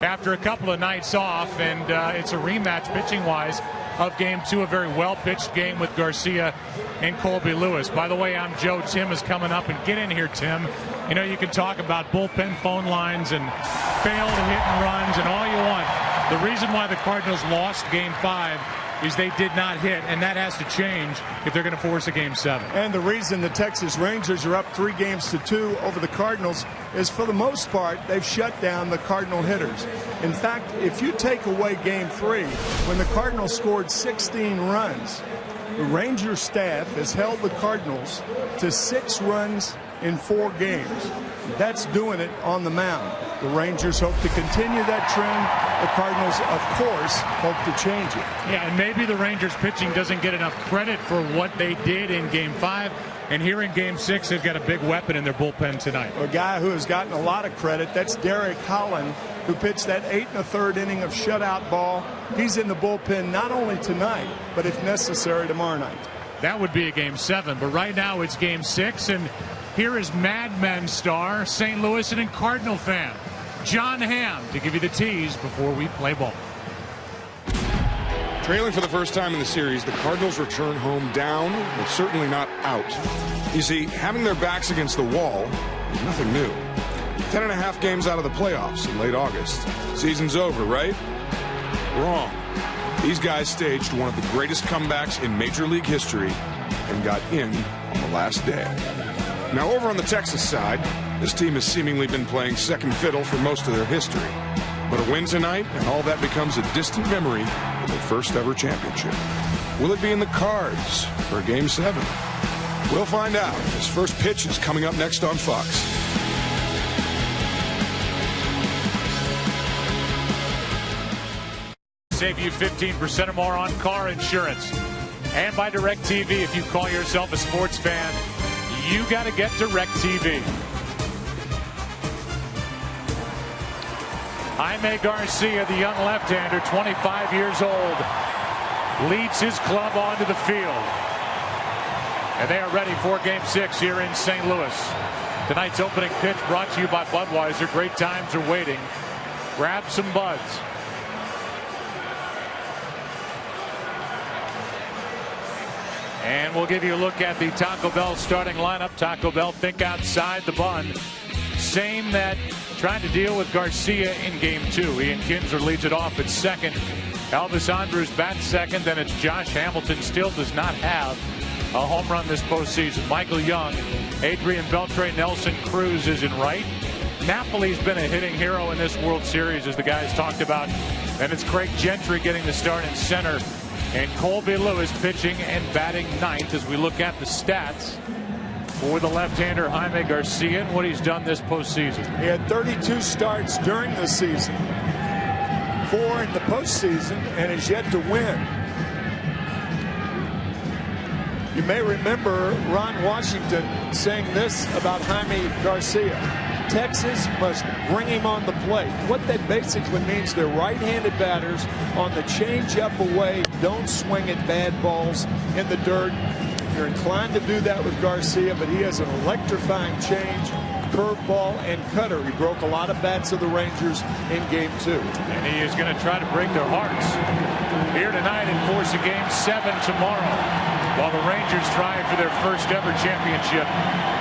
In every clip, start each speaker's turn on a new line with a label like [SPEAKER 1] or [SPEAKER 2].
[SPEAKER 1] After a couple of nights off, and it's a rematch pitching-wise of Game 2, a very well-pitched game with Garcia and Colby Lewis. By the way, I'm Joe. Tim is coming up, and get in here, Tim. You know, you can talk about bullpen phone lines and failed hit and runs and all you want. The reason why the Cardinals lost Game 5 is they did not hit, and that has to change if they're going to force a Game 7.
[SPEAKER 2] And the reason the Texas Rangers are up 3-2 over the Cardinals is, for the most part, they've shut down the Cardinal hitters. In fact, if you take away Game 3, when the Cardinals scored 16 runs, the Rangers staff has held the Cardinals to 6 runs in 4 games. That's doing it on the mound. The Rangers hope to continue that trend. The Cardinals, of course, hope to change it.
[SPEAKER 1] Yeah, and maybe the Rangers pitching doesn't get enough credit for what they did in Game 5. And here in Game 6, they've got a big weapon in their bullpen tonight.
[SPEAKER 2] A guy who has gotten a lot of credit, that's Derek Holland, who pitched that 8 1/3 inning of shutout ball. He's in the bullpen not only tonight, but if necessary, tomorrow night.
[SPEAKER 1] That would be a Game 7, but right now it's Game 6, and here is Mad Men star, St. Louis and Cardinal fan, John Hamm, to give you the tease before we play ball.
[SPEAKER 3] Trailing for the first time in the series, the Cardinals return home down, but certainly not out. You see, having their backs against the wall is nothing new. 10.5 games out of the playoffs in late August. Season's over, right? Wrong. These guys staged one of the greatest comebacks in Major League history and got in on the last day. Now, over on the Texas side, this team has seemingly been playing second fiddle for most of their history. But a win tonight, and all that becomes a distant memory of their first ever championship. Will it be in the cards for Game 7? We'll find out. His first pitch is coming up next on Fox.
[SPEAKER 1] Save you 15% or more on car insurance. And by DirecTV, if you call yourself a sports fan, you got to get DirecTV. Jaime Garcia, the young left-hander, 25 years old, leads his club onto the field. And they are ready for Game 6 here in St. Louis. Tonight's opening pitch brought to you by Budweiser. Great times are waiting. Grab some buds. And we'll give you a look at the Taco Bell starting lineup. Taco Bell, think outside the bun. Same that trying to deal with Garcia in Game 2. Ian Kinsler leads it off at second. Elvis Andrus bats second. Then it's Josh Hamilton. Still does not have a home run this postseason. Michael Young, Adrian Beltre, Nelson Cruz is in right. Napoli's been a hitting hero in this World Series, as the guys talked about. Then it's Craig Gentry getting the start in center. And Colby Lewis pitching and batting ninth as we look at the stats for the left-hander Jaime Garcia and what he's done this postseason.
[SPEAKER 2] He had 32 starts during the season, 4 in the postseason, and is yet to win. You may remember Ron Washington saying this about Jaime Garcia. Texas must bring him on the plate. What that basically means, they're right-handed batters on the change-up away, don't swing at bad balls in the dirt. You're inclined to do that with Garcia, but he has an electrifying change, curveball, and cutter. He broke a lot of bats of the Rangers in Game 2.
[SPEAKER 1] And he is going to try to break their hearts here tonight and force a Game 7 tomorrow, while the Rangers try for their first ever championship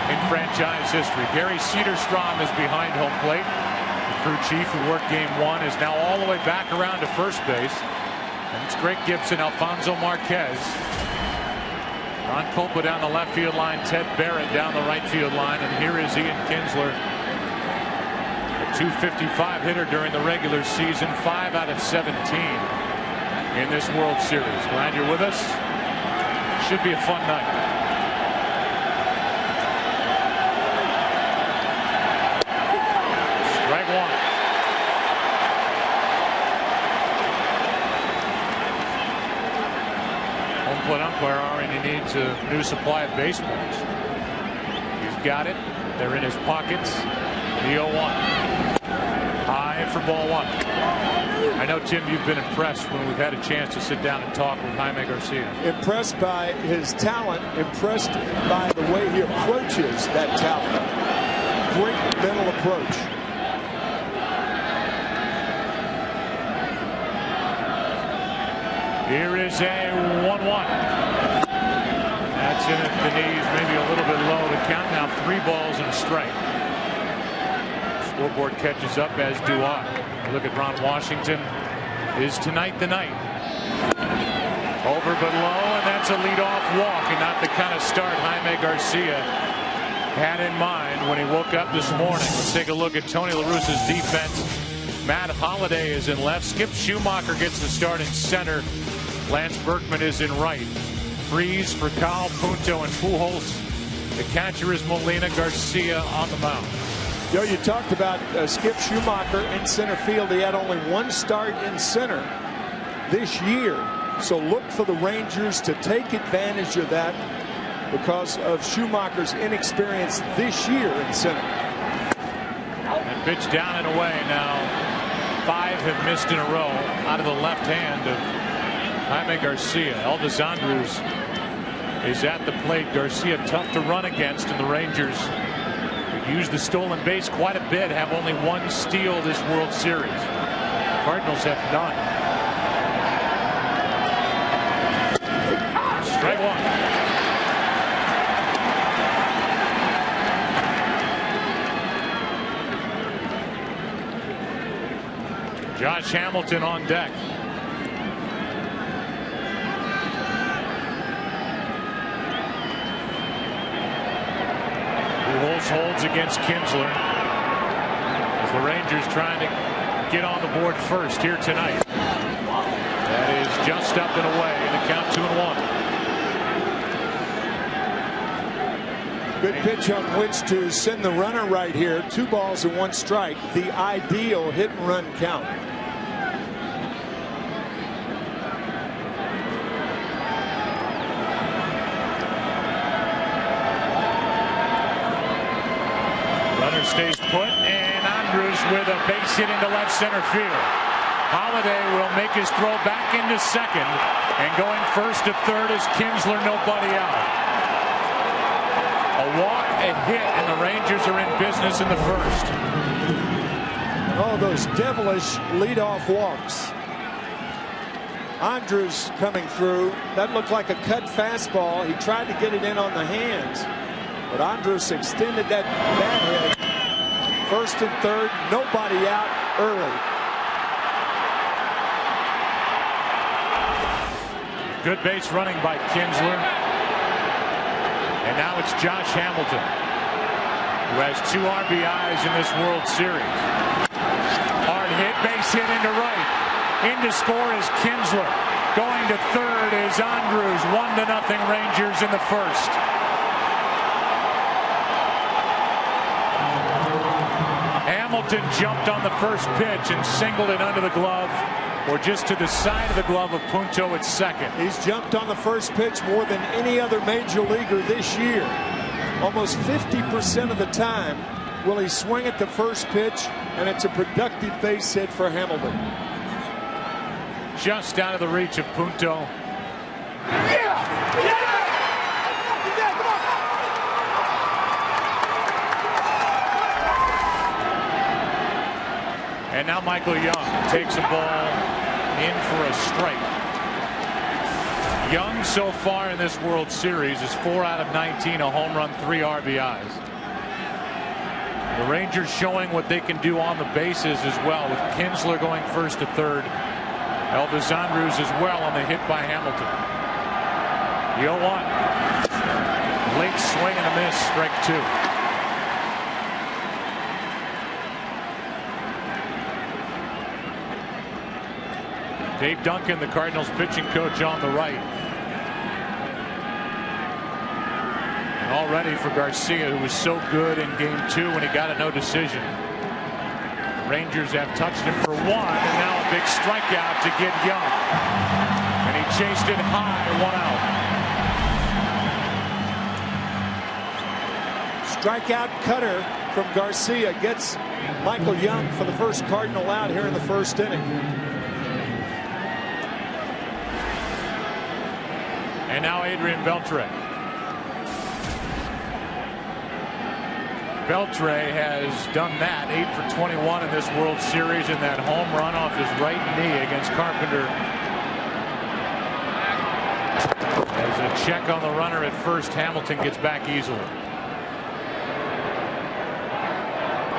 [SPEAKER 1] in franchise history. Gary Cederstrom is behind home plate. The crew chief who worked Game 1 is now all the way back around to first base. And it's Greg Gibson, Alfonso Marquez, Ron Colpa down the left field line, Ted Barrett down the right field line, and here is Ian Kinsler, a .255 hitter during the regular season, 5 out of 17 in this World Series. Glad you're with us. Should be a fun night. Strike one. Home plate umpire already needs a new supply of baseballs. He's got it. They're in his pockets. The 0-1. High for ball 1. I know, Tim, you've been impressed when we've had a chance to sit down and talk with Jaime Garcia.
[SPEAKER 2] Impressed by his talent, impressed by the way he approaches that talent. Great mental approach.
[SPEAKER 1] Here is a 1-1. That's in at the knees, maybe a little bit low. The count now 3 balls and a strike. Scoreboard catches up, as do I. Look at Ron Washington. Is tonight the night? Over but low, and that's a leadoff walk, and not the kind of start Jaime Garcia had in mind when he woke up this morning. Let's take a look at Tony La Russa's defense. Matt Holliday is in left. Skip Schumacher gets the start in center. Lance Berkman is in right. Freese for Cal, Punto, and Pujols. The catcher is Molina. Garcia on the mound.
[SPEAKER 2] Joe, you talked about Skip Schumacher in center field. He had only 1 start in center this year. So look for the Rangers to take advantage of that because of Schumacher's inexperience this year in center.
[SPEAKER 1] And pitch down and away now. 5 have missed in a row out of the left hand of Jaime Garcia. Elvis Andrus is at the plate. Garcia tough to run against, and the Rangers use the stolen base quite a bit. Have only 1 steal this World Series. Cardinals have none. Strike 1. Josh Hamilton on deck. Pujols holds against Kinsler as the Rangers trying to get on the board first here tonight. That is just up and away. The count 2-1.
[SPEAKER 2] Good pitch on which to send the runner right here. 2 balls and 1 strike. The ideal hit and run count.
[SPEAKER 1] Runner stays put, and Andrus with a base hit into left center field. Holliday will make his throw back into second, and going first to third is Kinsler, nobody out. A walk, a hit, and the Rangers are in business in the first.
[SPEAKER 2] Oh, those devilish leadoff walks. Andrus coming through. That looked like a cut fastball. He tried to get it in on the hands, but Andrus extended that bat head. First and third, nobody out early.
[SPEAKER 1] Good base running by Kinsler. And now it's Josh Hamilton, who has 2 RBIs in this World Series. Hard hit, base hit into right. In to score is Kinsler. Going to third is Andrus. 1-0 Rangers in the first. Hamilton jumped on the first pitch and singled it under the glove, or just to the side of the glove of Punto at second.
[SPEAKER 2] He's jumped on the first pitch more than any other major leaguer this year. Almost 50% of the time will he swing at the first pitch, and it's a productive base hit for Hamilton.
[SPEAKER 1] Just out of the reach of Punto. And now Michael Young takes a ball in for a strike. Young so far in this World Series is 4 out of 19, a home run, 3 RBIs. The Rangers showing what they can do on the bases as well, with Kinsler going first to third. Elvis Andrus as well on the hit by Hamilton. The 0-1. Late swing and a miss, strike 2. Dave Duncan, the Cardinals pitching coach, on the right. And all ready for Garcia, who was so good in game 2 when he got a no decision. The Rangers have touched him for 1, and now a big strikeout to get Young. And he chased it high, 1 out.
[SPEAKER 2] Strikeout cutter from Garcia gets Michael Young for the first Cardinal out here in the first inning.
[SPEAKER 1] And now Adrian Beltre. Beltre has done that, 8 for 21 in this World Series, and that home run off his right knee against Carpenter There's a check on the runner at first. Hamilton gets back easily.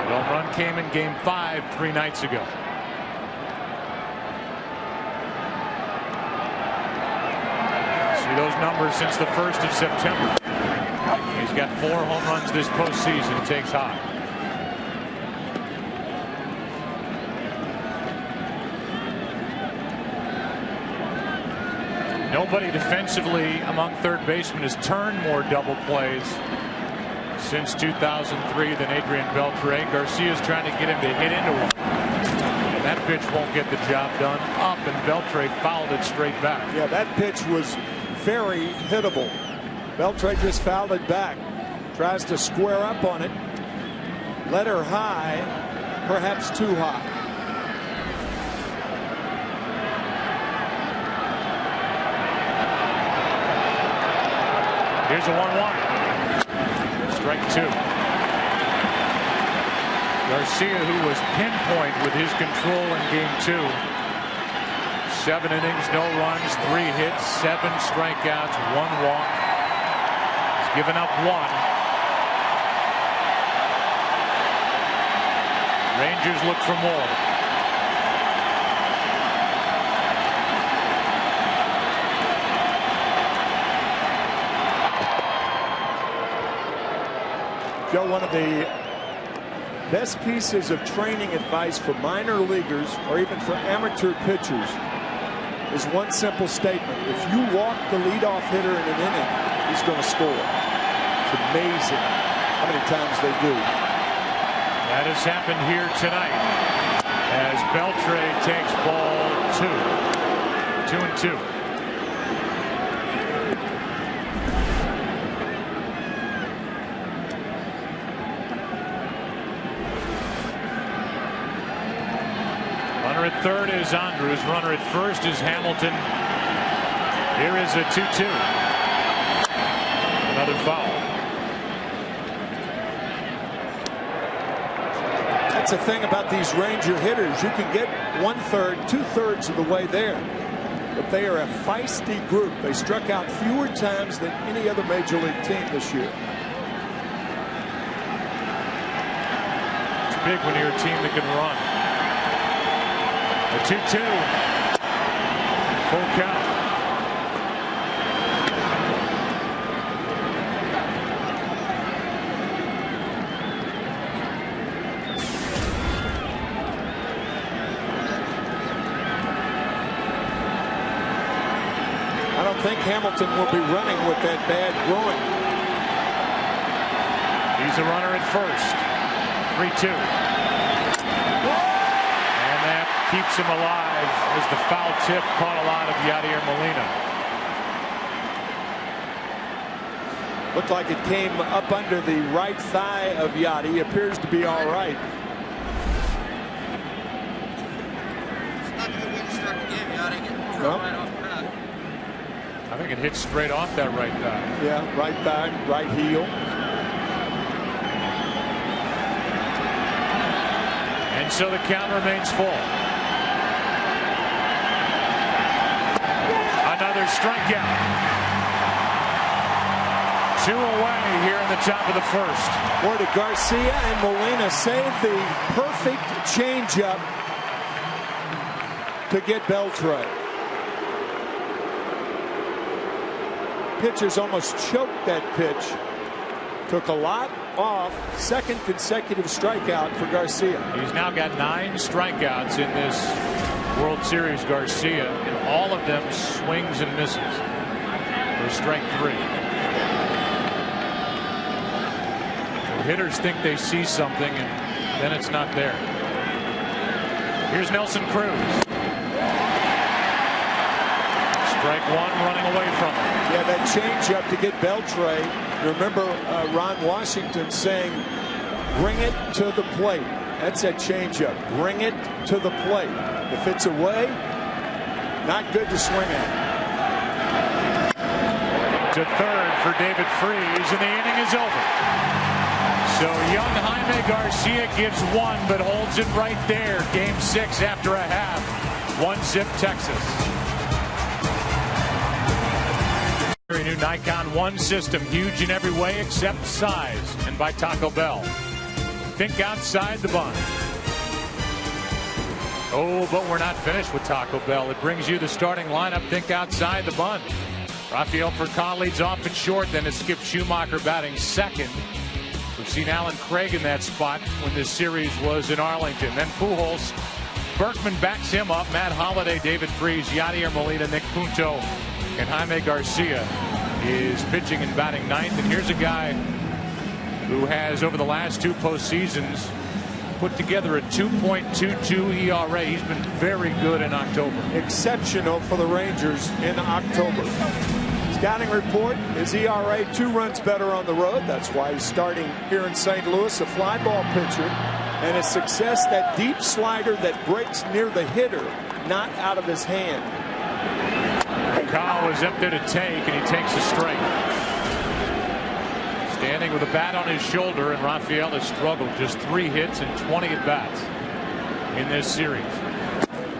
[SPEAKER 1] The home run came in Game 5 3 nights ago. See those numbers since the 1st of September. He's got 4 home runs this postseason. Takes high. Nobody defensively among third basemen has turned more double plays since 2003 than Adrian Beltre. Garcia's trying to get him to hit into one. And that pitch won't get the job done. Up, and Beltre fouled it straight back.
[SPEAKER 2] Yeah, that pitch was very hittable. Beltre just fouled it back. Tries to square up on it. Let her high, perhaps too high.
[SPEAKER 1] Here's a 1-1. Strike 2. Garcia, who was pinpoint with his control in Game 2. 7 innings, no runs, 3 hits, 7 strikeouts, 1 walk. He's given up 1. Rangers look for more.
[SPEAKER 2] Joe, one of the best pieces of training advice for minor leaguers or even for amateur pitchers is one simple statement. If you walk the leadoff hitter in an inning, he's going to score. It's amazing how many times they do.
[SPEAKER 1] That has happened here tonight as Beltre takes ball 2. 2-2. Runner at third is Andrews. Runner at first is Hamilton. Here is a 2-2. Another foul.
[SPEAKER 2] That's the thing about these Ranger hitters. You can get 1/3, 2/3 of the way there. But they are a feisty group. They struck out fewer times than any other major league team this year.
[SPEAKER 1] It's big when you're a team that can run. A 2-2. Full count.
[SPEAKER 2] I don't think Hamilton will be running with that bad groin.
[SPEAKER 1] He's a runner at first. 3-2. Keeps him alive as the foul tip caught a lot of Yadier Molina.
[SPEAKER 2] Looked like it came up under the right thigh of Yadi. He appears to be all right.
[SPEAKER 4] It's not a good way to start the game, Yadi. Get thrown right off the bat.
[SPEAKER 1] I think it hit straight off that right thigh.
[SPEAKER 2] Yeah, right thigh, right heel.
[SPEAKER 1] And so the count remains full. Another strikeout. 2 away here in the top of the first.
[SPEAKER 2] Boy, did Garcia and Molina save the perfect changeup to get Beltre. Pitchers almost choked that pitch. Took a lot off. Second consecutive strikeout for Garcia.
[SPEAKER 1] He's now got 9 strikeouts in this World Series, Garcia, and all of them swings and misses for strike 3. The hitters think they see something, and then it's not there. Here's Nelson Cruz. Strike 1, running away from him.
[SPEAKER 2] Yeah, that changeup to get Beltre. Remember Ron Washington saying, bring it to the plate. That's a changeup. Bring it to the plate. If it's away, not good to swing at.
[SPEAKER 1] To third for David Freese, and the inning is over. So young Jaime Garcia gives 1, but holds it right there. Game 6 after a half. 1-zip Texas. New Nikon One system, huge in every way except size, and by Taco Bell. Think outside the bun. Oh, but we're not finished with Taco Bell. It brings you the starting lineup. Think outside the bun. Rafael Furcal leads off at short, then it's Skip Schumacher batting second. We've seen Alan Craig in that spot when this series was in Arlington. Then Pujols. Berkman backs him up. Matt Holliday, David Freese, Yadier Molina, Nick Punto, and Jaime Garcia is pitching and batting ninth. And here's a guy who has, over the last two postseasons, put together a 2.22 ERA. He's been very good in October.
[SPEAKER 2] Exceptional for the Rangers in October. Scouting report, his ERA 2 runs better on the road. That's why he's starting here in St. Louis, a fly ball pitcher. And his success, that deep slider that breaks near the hitter, not out of his hand.
[SPEAKER 1] Kyle is up there to take, and he takes a strike. Standing with a bat on his shoulder, and Rafael has struggled. Just 3 hits and 20 at-bats in this series.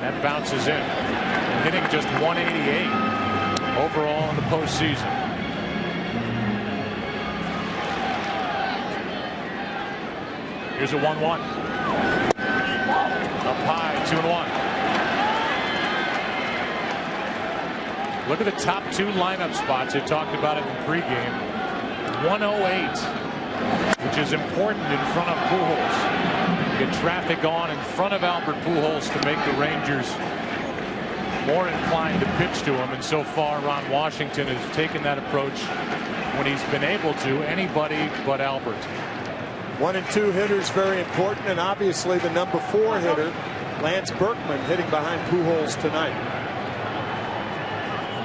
[SPEAKER 1] That bounces in. Hitting just 188 overall in the postseason. Here's a 1-1. Up high, 2-1. Look at the top 2 lineup spots. I talked about it in pregame. 108, which is important in front of Pujols. Get traffic on in front of Albert Pujols to make the Rangers more inclined to pitch to him. And so far, Ron Washington has taken that approach when he's been able to. Anybody but Albert.
[SPEAKER 2] 1 and 2 hitters very important, and obviously the number 4 hitter, Lance Berkman, hitting behind Pujols tonight.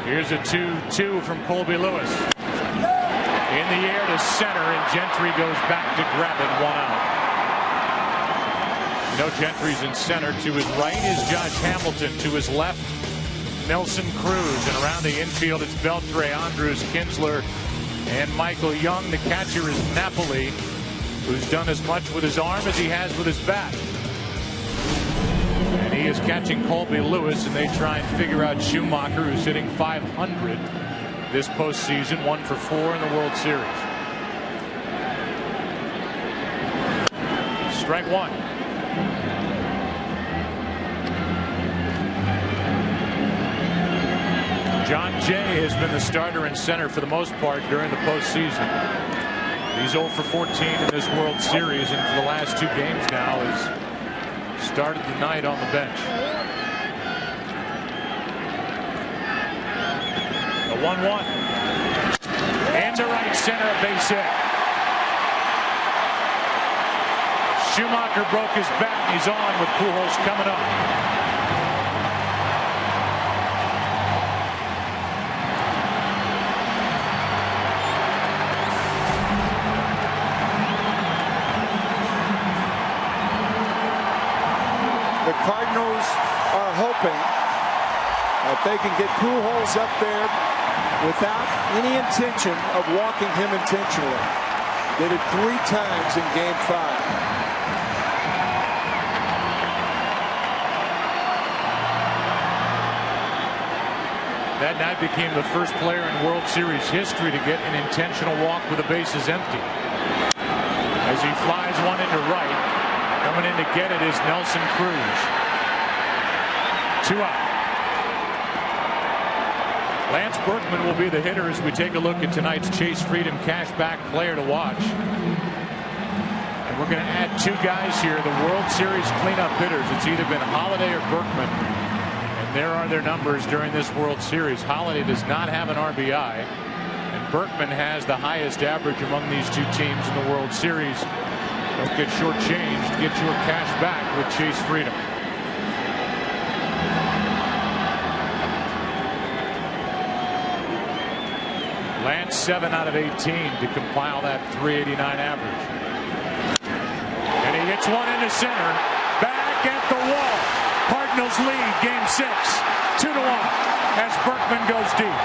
[SPEAKER 1] Here's a 2-2 from Colby Lewis. In the air to center, and Gentry goes back to grab it. 1 out. You know, Gentry's in center. To his right is Josh Hamilton. To his left, Nelson Cruz. And around the infield, it's Beltre, Andrews, Kinsler, and Michael Young. The catcher is Napoli, who's done as much with his arm as he has with his bat. And he is catching Colby Lewis, and they try and figure out Schumacher, who's hitting .500 this postseason, 1 for 4 in the World Series. Strike 1. John Jay has been the starter in center for the most part during the postseason. He's 0 for 14 in this World Series, and for the last 2 games now has started the night on the bench. The 1-1. And to right center, a base hit. Schumacher broke his bat, and he's on with Pujols coming up.
[SPEAKER 2] The Cardinals are hoping that they can get Pujols up there without any intention of walking him intentionally. Did it 3 times in Game 5.
[SPEAKER 1] That night became the first player in World Series history to get an intentional walk with the bases empty. As he flies one into right, coming in to get it is Nelson Cruz. 2 out. Lance Berkman will be the hitter as we take a look at tonight's Chase Freedom Cashback Player to Watch. And we're going to add 2 guys here, the World Series cleanup hitters. It's either been Holliday or Berkman. And there are their numbers during this World Series. Holliday does not have an RBI, and Berkman has the highest average among these 2 teams in the World Series. Don't get shortchanged. Get your cash back with Chase Freedom. Lance 7 out of 18 to compile that .389 average. And he hits one into center. Back at the wall. Cardinals lead Game 6. 2-1 as Berkman goes deep.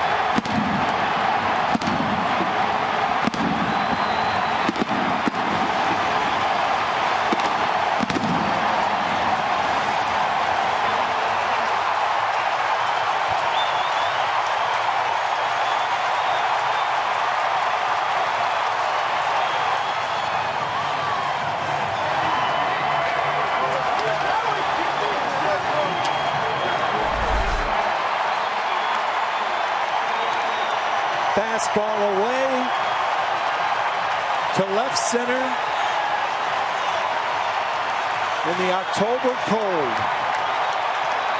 [SPEAKER 5] fastball away to left center in the October cold.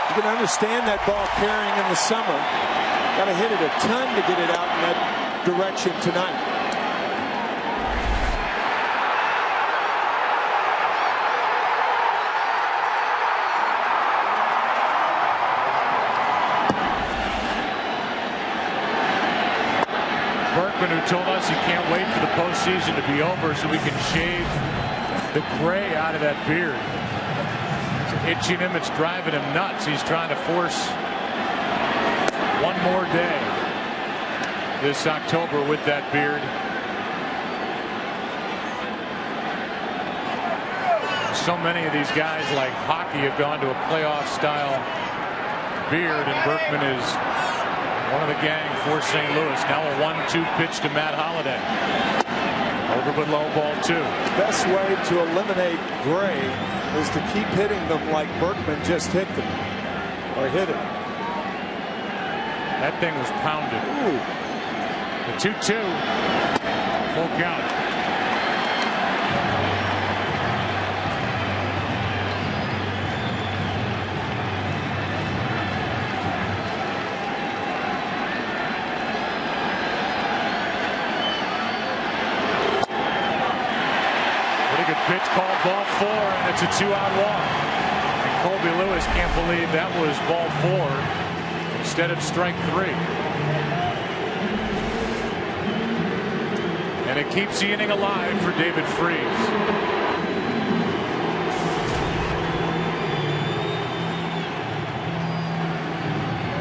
[SPEAKER 5] You can understand that ball carrying in the summer. Got to hit it a ton to get it out in that direction tonight.
[SPEAKER 1] Berkman, who told us he can't wait for the postseason to be over so we can shave the gray out of that beard. It's itching him, it's driving him nuts. He's trying to force one more day this October with that beard. So many of these guys, like hockey, have gone to a playoff style beard, and Berkman is one of the gang for St. Louis. Now a 1-2 pitch to Matt Holliday. Over but low, ball 2.
[SPEAKER 5] Best way to eliminate gray is to keep hitting them like Berkman just hit them, or hit it.
[SPEAKER 1] That thing was pounded.
[SPEAKER 5] Ooh.
[SPEAKER 1] The 2-2. Full count. Pitch called ball 4, and it's a 2-out walk. And Colby Lewis can't believe that was ball 4 instead of strike 3. And it keeps the inning alive for David Freese.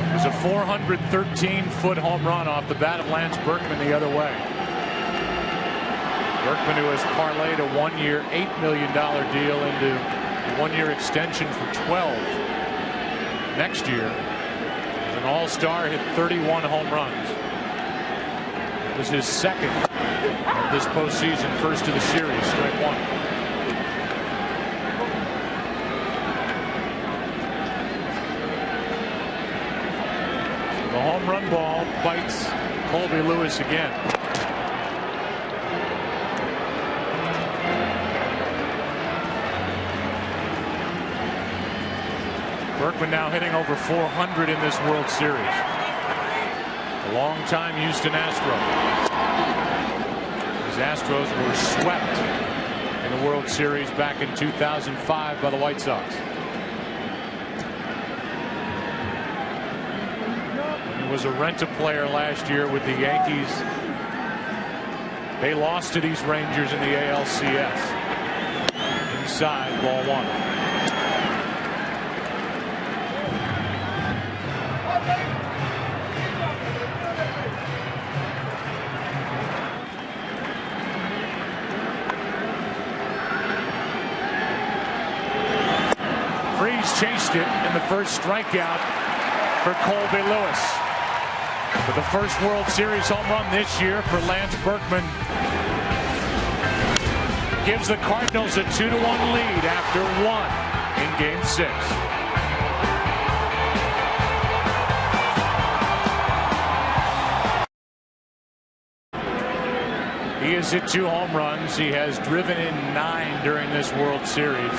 [SPEAKER 1] It was a 413-foot home run off the bat of Lance Berkman the other way. Berkman, who has parlayed a 1-year, $8 million deal into a 1-year extension for 12 next year. As an all-star, hit 31 home runs. It was his second of this postseason, first of the series, strike 1. So the home run ball bites Colby Lewis again. Berkman now hitting over 400 in this World Series. A long-time Houston Astro. His Astros were swept in the World Series back in 2005 by the White Sox. He was a rent-a-player last year with the Yankees. They lost to these Rangers in the ALCS. Inside, ball 1. Chased it in the first strikeout for Colby Lewis. For the first World Series home run this year for Lance Berkman. Gives the Cardinals a 2-1 lead after 1 in Game 6. He has hit 2 home runs. He has driven in 9 during this World Series.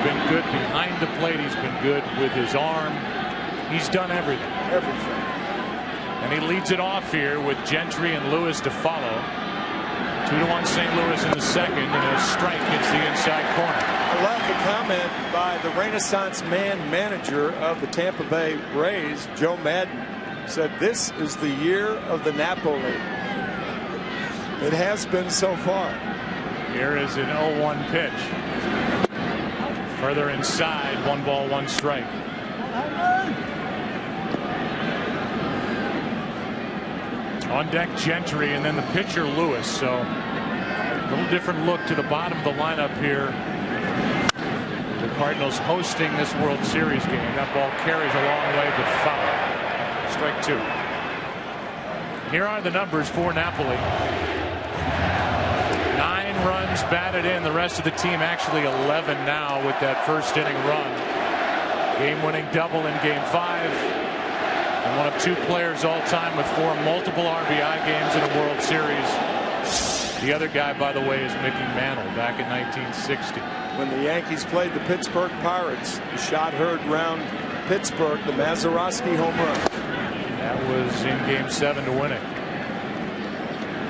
[SPEAKER 1] Been good behind the plate. He's been good with his arm. He's done everything. And he leads it off here with Gentry and Lewis to follow. 2-1 St. Louis in the second, and a strike hits the inside corner.
[SPEAKER 5] I love the comment by the Renaissance man manager of the Tampa Bay Rays, Joe Madden. Said this is the year of the Napoli. It has been so far.
[SPEAKER 1] Here is an 0-1 pitch. Further inside, 1 ball, 1 strike. On deck, Gentry, and then the pitcher, Lewis. So a little different look to the bottom of the lineup here. The Cardinals hosting this World Series game. That ball carries a long way, but foul. Strike 2. Here are the numbers for Napoli. 9 runs batted in. The rest of the team actually 11 now with that first inning run. Game-winning double in Game 5. And and one of 2 players all time with 4 multiple RBI games in a World Series. The other guy, by the way, is Mickey Mantle back in 1960.
[SPEAKER 5] When the Yankees played the Pittsburgh Pirates, the shot heard round Pittsburgh, the Mazeroski home run.
[SPEAKER 1] That was in Game 7 to win it.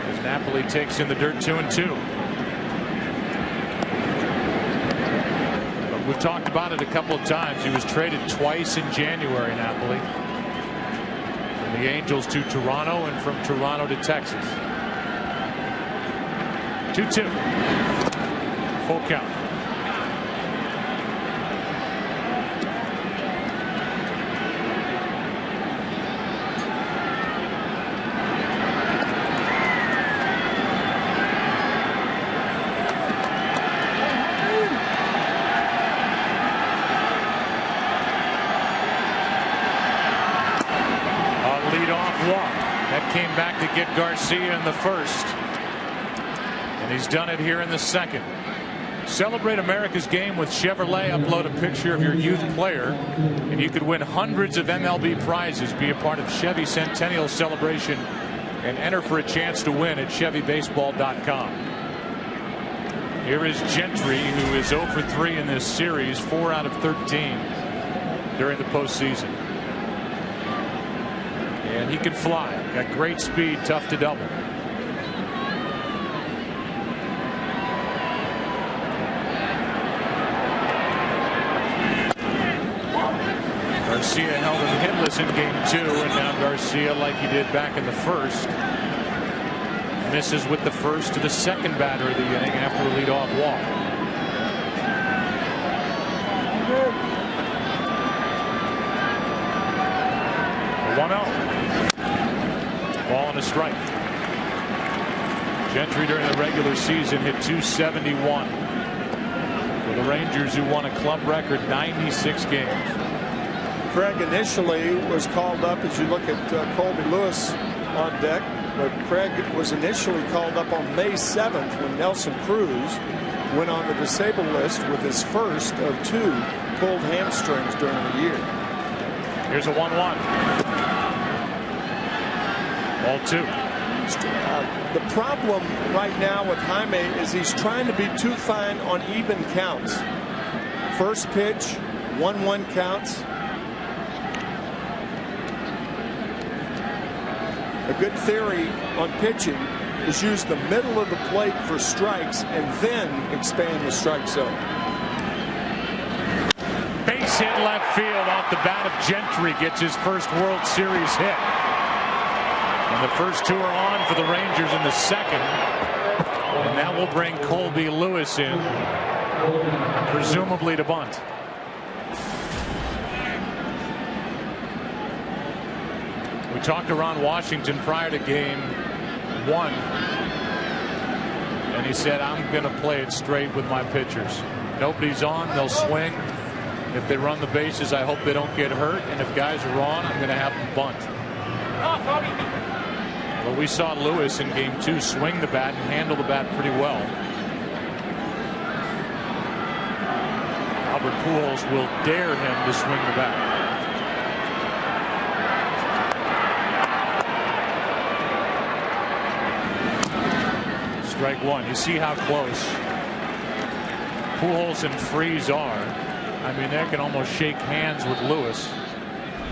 [SPEAKER 1] As Napoli takes in the dirt 2-2. We've talked about it a couple of times. He was traded twice in January, Napoli. From the Angels to Toronto and from Toronto to Texas. 2-2. Full count. Came back to get Garcia in the first, and he's done it here in the second. Celebrate America's Game with Chevrolet. Upload a picture of your youth player, and you could win hundreds of MLB prizes. Be a part of Chevy Centennial Celebration and enter for a chance to win at ChevyBaseball.com. Here is Gentry, who is 0 for 3 in this series, 4 out of 13 during the postseason. And he can fly. Got great speed, tough to double. Garcia held him hitless in Game 2, and now Garcia, like he did back in the first, misses with the first to the second batter of the inning after a leadoff walk. A 1-0. Ball and a strike. Gentry during the regular season hit .271 for the Rangers, who won a club record 96 games.
[SPEAKER 5] Craig initially was called up, as you look at Colby Lewis on deck, but Craig was initially called up on May 7th when Nelson Cruz went on the disabled list with his first of 2 pulled hamstrings during the year.
[SPEAKER 1] Here's a 1-1. Ball 2.
[SPEAKER 5] The problem right now with Jaime is he's trying to be too fine on even counts. First pitch, 1-1 counts. A good theory on pitching is use the middle of the plate for strikes and then expand the strike zone.
[SPEAKER 1] Base hit left field off the bat of Gentry. Gets his first World Series hit. And the first 2 are on for the Rangers in the second. And that will bring Colby Lewis in, presumably to bunt. We talked to Ron Washington prior to Game 1, and he said, I'm going to play it straight with my pitchers. Nobody's on, they'll swing. If they run the bases, I hope they don't get hurt. And if guys are on, I'm going to have them bunt. Well, we saw Lewis in Game 2 swing the bat and handle the bat pretty well. Albert Pujols will dare him to swing the bat. Strike 1. You see how close Pujols and Freese are. I mean, they can almost shake hands with Lewis,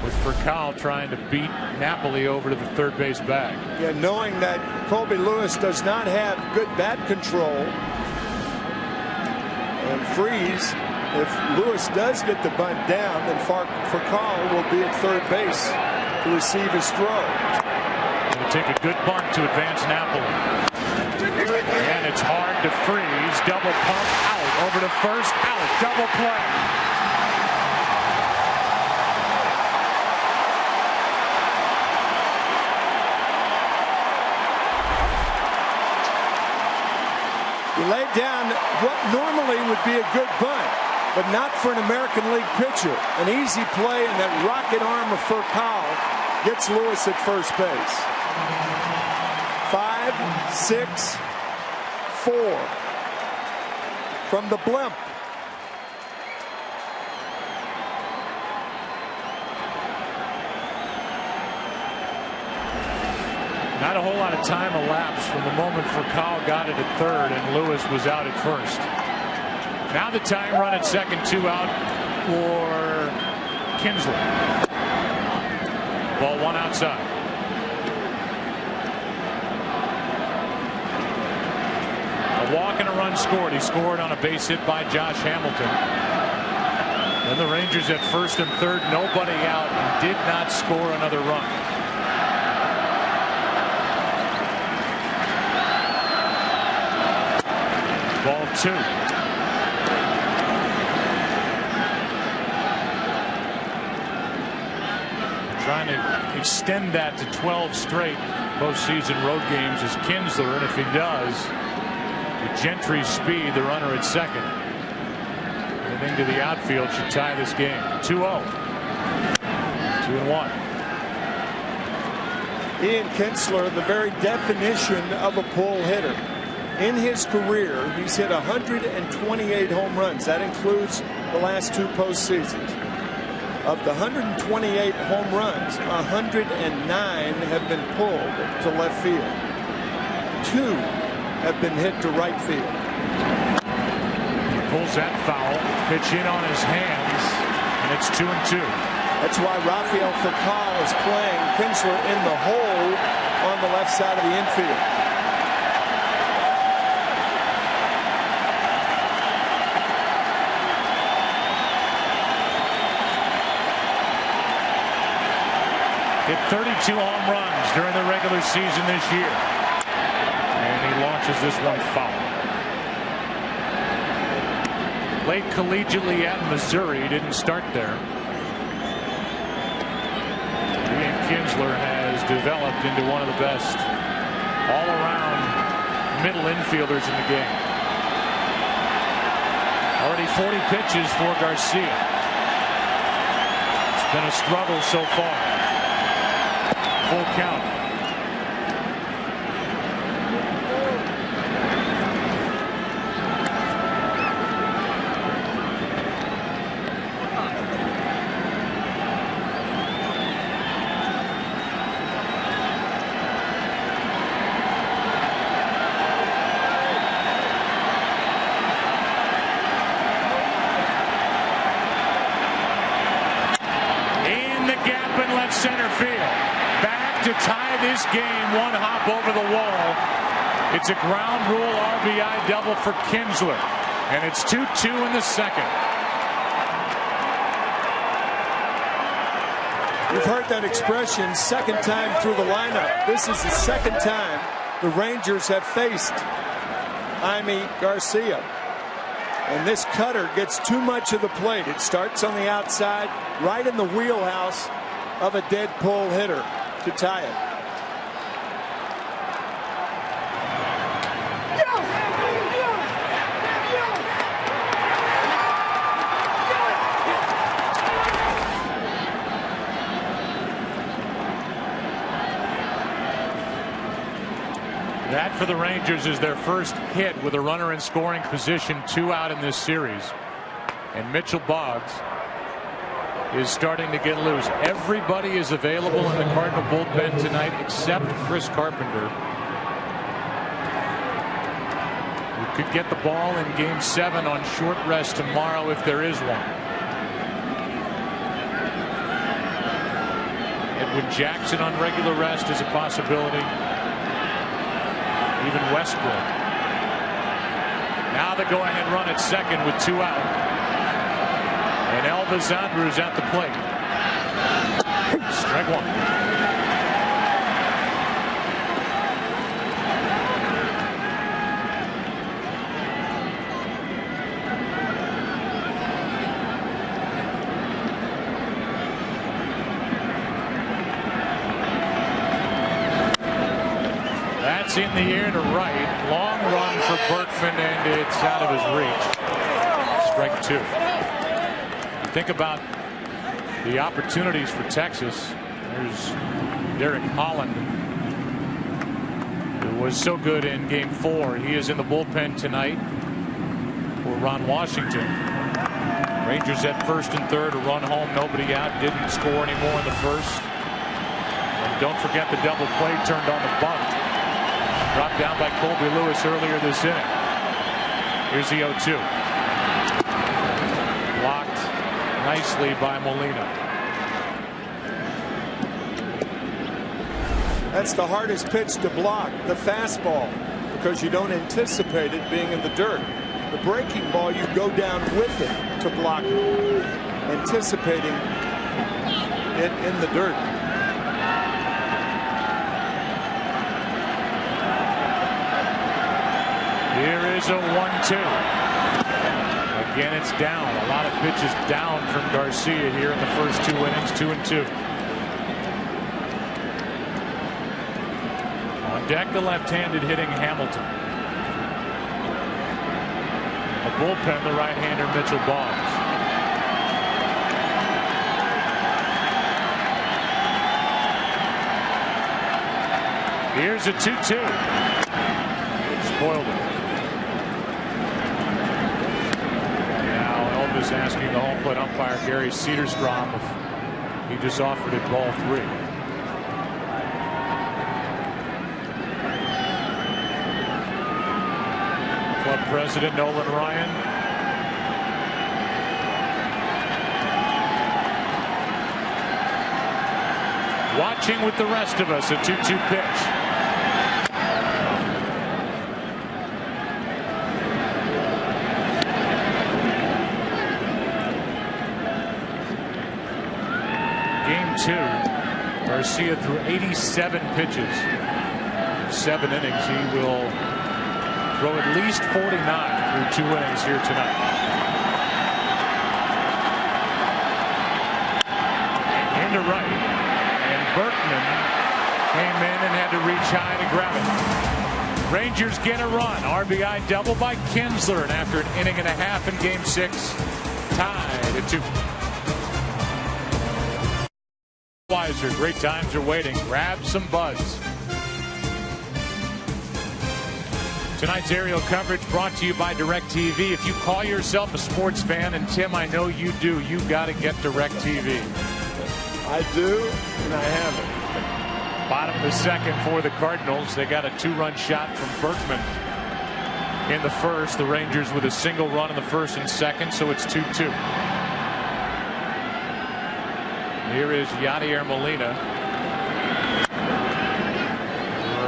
[SPEAKER 1] with Furcal trying to beat Napoli over to the third base bag.
[SPEAKER 5] Yeah, knowing that Colby Lewis does not have good bat control, and Freese, if Lewis does get the bunt down, then Furcal will be at third base to receive his throw.
[SPEAKER 1] It'll take a good bunt to advance Napoli. And it's hard to Freese. Double pump out over to first, out, double play.
[SPEAKER 5] He laid down what normally would be a good bunt, but not for an American League pitcher. An easy play, and that rocket arm of Furcal gets Lewis at first base. 5, 6, 4 from the blimp.
[SPEAKER 1] Not a whole lot of time elapsed from the moment Furcal got it at third and Lewis was out at first. Now the tying run at second, 2 out for Kinsler. Ball 1 outside. A walk and a run scored. He scored on a base hit by Josh Hamilton. Then the Rangers at first and third, nobody out, and did not score another run. Ball 2. Trying to extend that to 12 straight postseason road games is Kinsler, and if he does, with Gentry's speed, the runner at second, heading to the outfield, should tie this game. 2-0. 2-1.
[SPEAKER 5] Ian Kinsler, the very definition of a pull hitter. In his career, he's hit 128 home runs. That includes the last 2 postseasons. Of the 128 home runs, 109 have been pulled to left field. 2 have been hit to right field.
[SPEAKER 1] He pulls that foul, pitch in on his hands, and it's 2-2.
[SPEAKER 5] That's why Rafael Furcal is playing Kinsler in the hole on the left side of the infield.
[SPEAKER 1] Hit 32 home runs during the regular season this year. And he launches this one foul. Played collegiately at Missouri. Didn't start there. Ian Kinsler has developed into one of the best all-around middle infielders in the game. Already 40 pitches for Garcia. It's been a struggle so far. Full count. In the gap in left center field. To tie this game, 1 hop over the wall. It's a ground rule RBI double for Kinsler, and it's 2-2 in the second.
[SPEAKER 5] You've heard that expression, second time through the lineup. This is the second time the Rangers have faced Jaime Garcia. And this cutter gets too much of the plate. It starts on the outside, right in the wheelhouse of a dead pull hitter to tie it.
[SPEAKER 1] That for the Rangers is their first hit with a runner in scoring position, 2 out in this series. And Mitchell Boggs is starting to get loose. Everybody is available in the Cardinal bullpen tonight except Chris Carpenter, who could get the ball in Game 7 on short rest tomorrow if there is one. Edwin Jackson on regular rest is a possibility. Even Westbrook. Now the go-ahead run at second with 2 out. And Elvis Andrews at the plate. Strike 1. That's in the air to right. Long run for Berkman, and it's out of his reach. Strike 2. Think about the opportunities for Texas. There's Derek Holland, who was so good in Game 4. He is in the bullpen tonight for Ron Washington. Rangers at first and third, a run home, nobody out, didn't score anymore in the first. And don't forget the double play turned on the bunt Dropped down by Colby Lewis earlier this inning. Here's the 0-2. Blocked nicely by Molina.
[SPEAKER 5] That's the hardest pitch to block, the fastball, because you don't anticipate it being in the dirt. The breaking ball, you go down with it to block it, anticipating it in the dirt.
[SPEAKER 1] Here is a 1-2. Again, it's down. A lot of pitches down from Garcia here in the first 2 innings, 2-2. On deck, the left-handed hitting Hamilton. A bullpen, the right-hander Mitchell Boggs. Here's a 2-2. Spoiled it. Now Elvis asking the home plate umpire Gary Cedarstrom if he just offered it ball 3. Club president Nolan Ryan. Watching with the rest of us, a 2-2 pitch. Game 2, Garcia threw 87 pitches, 7 innings. He will throw at least 49 through 2 innings here tonight. Into right, and Berkman came in and had to reach high to grab it. Rangers get a run. RBI double by Kinsler, and after an inning and a half in Game 6, tied at 2. Wiser, great times are waiting. Grab some buzz. Tonight's aerial coverage brought to you by DirecTV. If you call yourself a sports fan, and Tim, I know you do, you got to get DirecTV.
[SPEAKER 5] I do, and I haven't.
[SPEAKER 1] Bottom of the second for the Cardinals. They got a 2-run shot from Berkman in the first. The Rangers with a single run in the first and second, so it's 2-2. Here is Yadier Molina.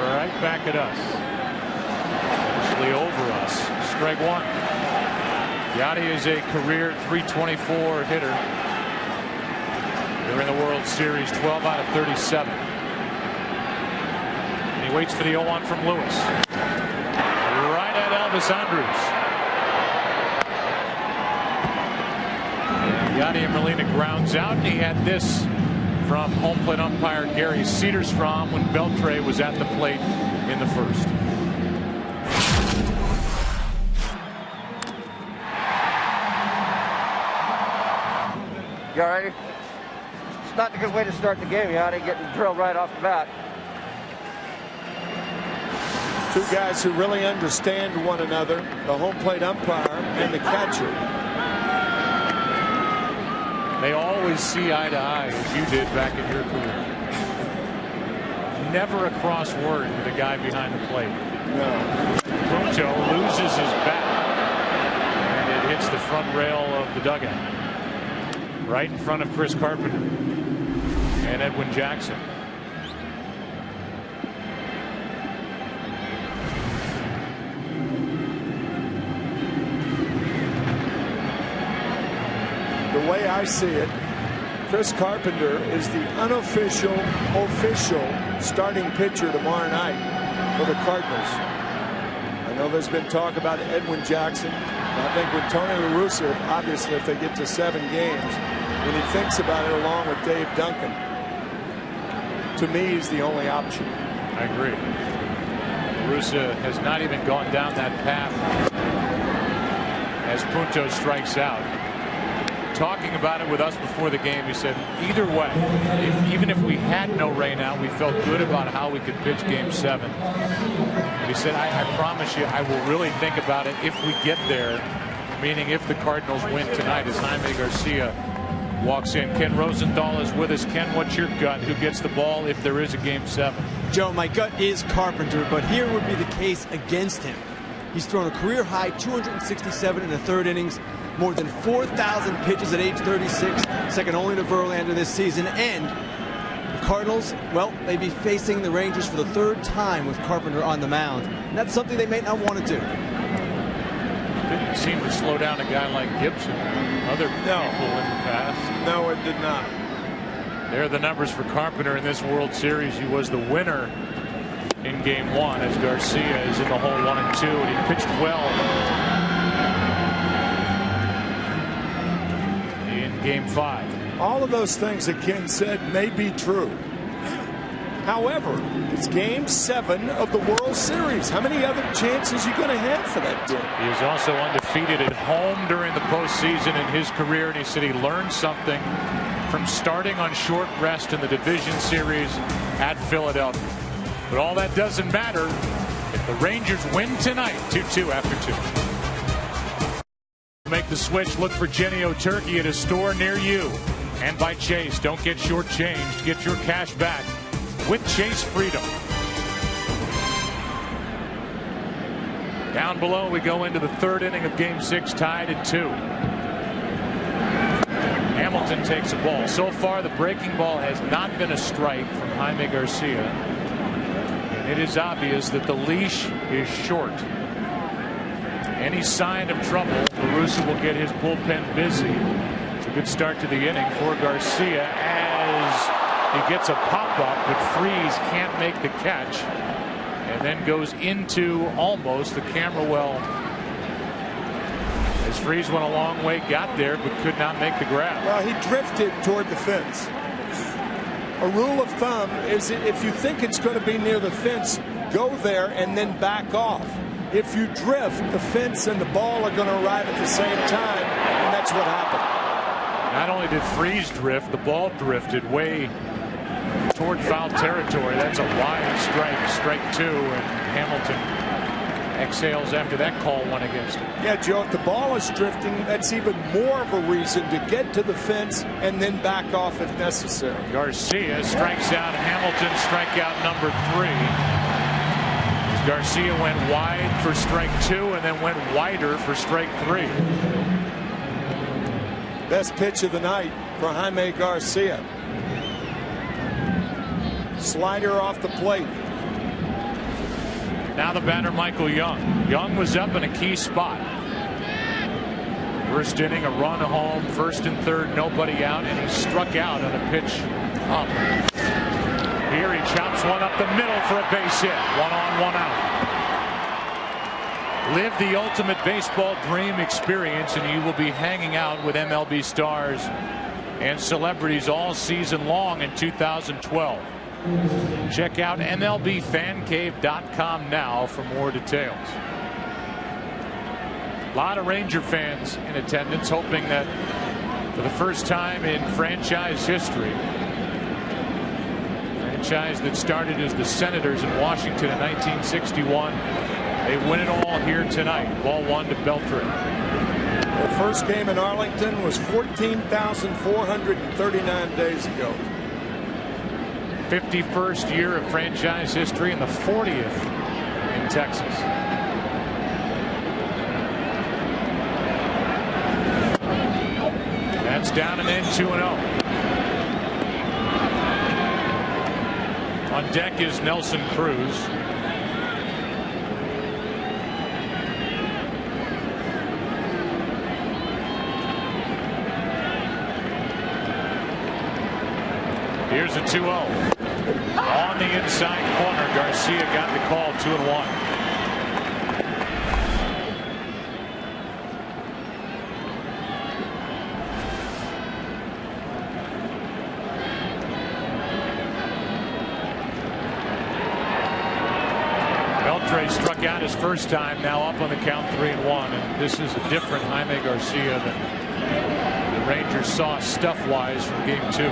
[SPEAKER 1] Right back at us. Actually over us. Strike 1. Yadier is a career .324 hitter. They're in the World Series, 12 out of 37. And he waits for the 0-1 from Lewis. Right at Elvis Andrus. Yadier Molina grounds out, and he had this from home plate umpire Gary Cedarstrom when Beltre was at the plate in the first.
[SPEAKER 4] You all right? It's not a good way to start the game. Yadier getting drilled right off the bat.
[SPEAKER 5] Two guys who really understand one another, the home plate umpire and the catcher.
[SPEAKER 1] They always see eye to eye, as you did back in your career. Never a cross word with a guy behind the plate.
[SPEAKER 5] No.
[SPEAKER 1] Pujols loses his bat, and it hits the front rail of the dugout, right in front of Chris Carpenter and Edwin Jackson.
[SPEAKER 5] The way I see it, Chris Carpenter is the unofficial, official starting pitcher tomorrow night for the Cardinals. I know there's been talk about Edwin Jackson. I think with Tony La Russa, obviously if they get to 7 games, when he thinks about it along with Dave Duncan, to me he's the only option.
[SPEAKER 1] I agree. La Russa has not even gone down that path as Pujols strikes out. Talking about it with us before the game, he said either way, even if we had no rain out, we felt good about how we could pitch Game 7. And he said, I promise you, I will really think about it if we get there, meaning if the Cardinals win tonight, as Jaime Garcia walks in. Ken Rosenthal is with us. Ken, what's your gut? Who gets the ball if there is a Game 7?
[SPEAKER 6] Joe, my gut is Carpenter, but here would be the case against him. He's thrown a career-high 267 in the third innings, more than 4,000 pitches at age 36, second only to Verlander this season. And the Cardinals, well, they'd be facing the Rangers for the third time with Carpenter on the mound. And that's something they may not want to do.
[SPEAKER 1] Didn't seem to slow down a guy like Gibson or other people in the past.
[SPEAKER 5] No, it did not.
[SPEAKER 1] There are the numbers for Carpenter in this World Series. He was the winner in Game 1 as Garcia is in the hole 1 and 2, and he pitched well in Game 5.
[SPEAKER 2] All of those things that Ken said may be true. However, it's Game 7 of the World Series. How many other chances are you going to have for that game?
[SPEAKER 1] He is also undefeated at home during the postseason in his career, and he said he learned something from starting on short rest in the division series at Philadelphia. But all that doesn't matter if the Rangers win tonight, 2-2 after 2. Make the switch. Look for Jenny-O Turkey at a store near you. And by Chase, don't get shortchanged. Get your cash back with Chase Freedom. Down below, we go into the third inning of Game 6, tied at 2. Hamilton takes a ball. So far, the breaking ball has not been a strike from Jaime Garcia. And it is obvious that the leash is short. Any sign of trouble, LaRussa will get his bullpen busy. It's a good start to the inning for Garcia as he gets a pop-up, but Freese can't make the catch. And then goes into almost the camera well. As Freese went a long way, got there, but could not make the grab.
[SPEAKER 2] Well, he drifted toward the fence. A rule of thumb is if you think it's going to be near the fence, go there and then back off. If you drift, the fence and the ball are going to arrive at the same time, and that's what happened.
[SPEAKER 1] Not only did Freese drift, the ball drifted way toward foul territory. That's a wide strike, strike 2, and Hamilton exhales after that call went against him.
[SPEAKER 2] Yeah, Joe, if the ball is drifting, that's even more of a reason to get to the fence and then back off if necessary.
[SPEAKER 1] Garcia strikes out Hamilton, strikeout number 3. As Garcia went wide for strike 2 and then went wider for strike 3.
[SPEAKER 2] Best pitch of the night for Jaime Garcia. Slider off the plate.
[SPEAKER 1] Now the batter, Michael Young. Young was up in a key spot. First inning, a run home, first and third, nobody out, and he struck out on a pitch up. Here he chops one up the middle for a base hit. 1 on, 1 out. Live the ultimate baseball dream experience, and you will be hanging out with MLB stars and celebrities all season long in 2012. Check out MLBFanCave.com now for more details. A lot of Ranger fans in attendance, hoping that for the first time in franchise history, franchise that started as the Senators in Washington in 1961, they win it all here tonight. Ball 1 to Beltran.
[SPEAKER 2] The first game in Arlington was 14,439 days ago.
[SPEAKER 1] 51st year of franchise history and the 40th in Texas. That's down and in, 2-0. On deck is Nelson Cruz. Here's a 2-0. On the inside corner, Garcia got the call, 2-1. Beltre struck out his first time, now up on the count 3-1, and this is a different Jaime Garcia than the Rangers saw stuff-wise from Game 2.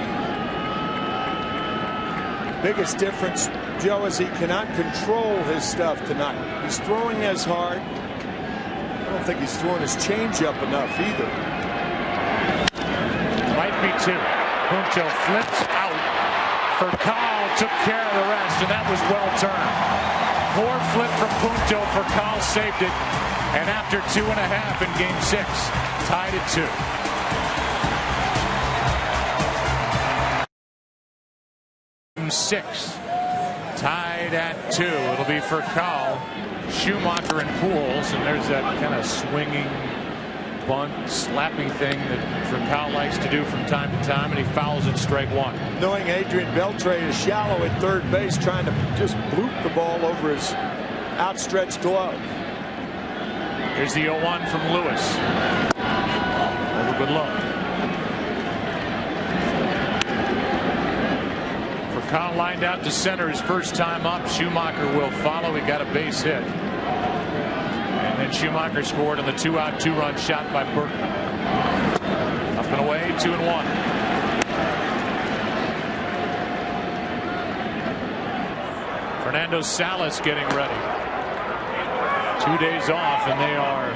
[SPEAKER 2] Biggest difference, Joe, is he cannot control his stuff tonight. He's throwing as hard. I don't think he's throwing his changeup enough either.
[SPEAKER 1] Might be 2. Pujols flips out. Furcal took care of the rest, and that was well turned. Poor flip from Pujols. Furcal saved it, and after 2.5 in Game 6, tied at 2. Game 6, tied at 2. It'll be Furcal, Schumacher, and Pujols, and there's that kind of swinging bunt, slappy thing that Furcal likes to do from time to time, and he fouls in strike 1.
[SPEAKER 5] Knowing Adrian Beltre is shallow at third base, trying to just bloop the ball over his outstretched glove.
[SPEAKER 1] Here's the 0-1 from Lewis. Over good luck. Furcal lined out to center his first time up. Schumacher will follow. He got a base hit. And then Schumacher scored on the 2-out 2-run shot by Berkman. Up and away, 2-1. Fernando Salas getting ready. 2 days off, and they are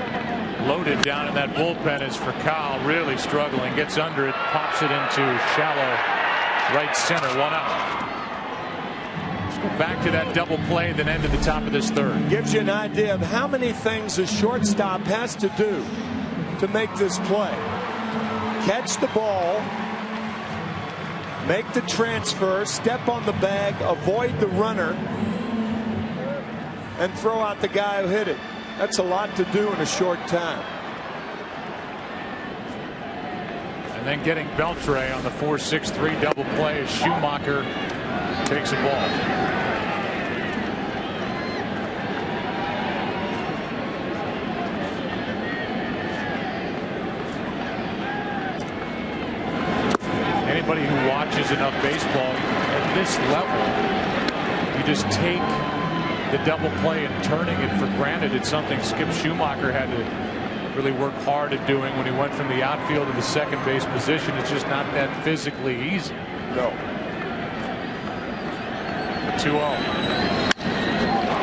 [SPEAKER 1] loaded down in that bullpen as Furcal really struggling. Gets under it, pops it into shallow right center. 1 out. Go back to that double play, then end at the top of this third.
[SPEAKER 5] Gives you an idea of how many things a shortstop has to do to make this play. Catch the ball, make the transfer, step on the bag, avoid the runner, and throw out the guy who hit it. That's a lot to do in a short time.
[SPEAKER 1] And then getting Beltre on the 4-6-3 double play as Schumacher takes a ball. Anybody who watches enough baseball at this level, you just take the double play and turning it for granted. It's something Skip Schumacher had to really work hard at doing when he went from the outfield to the second base position. It's just not that physically easy.
[SPEAKER 5] No.
[SPEAKER 1] 2-0.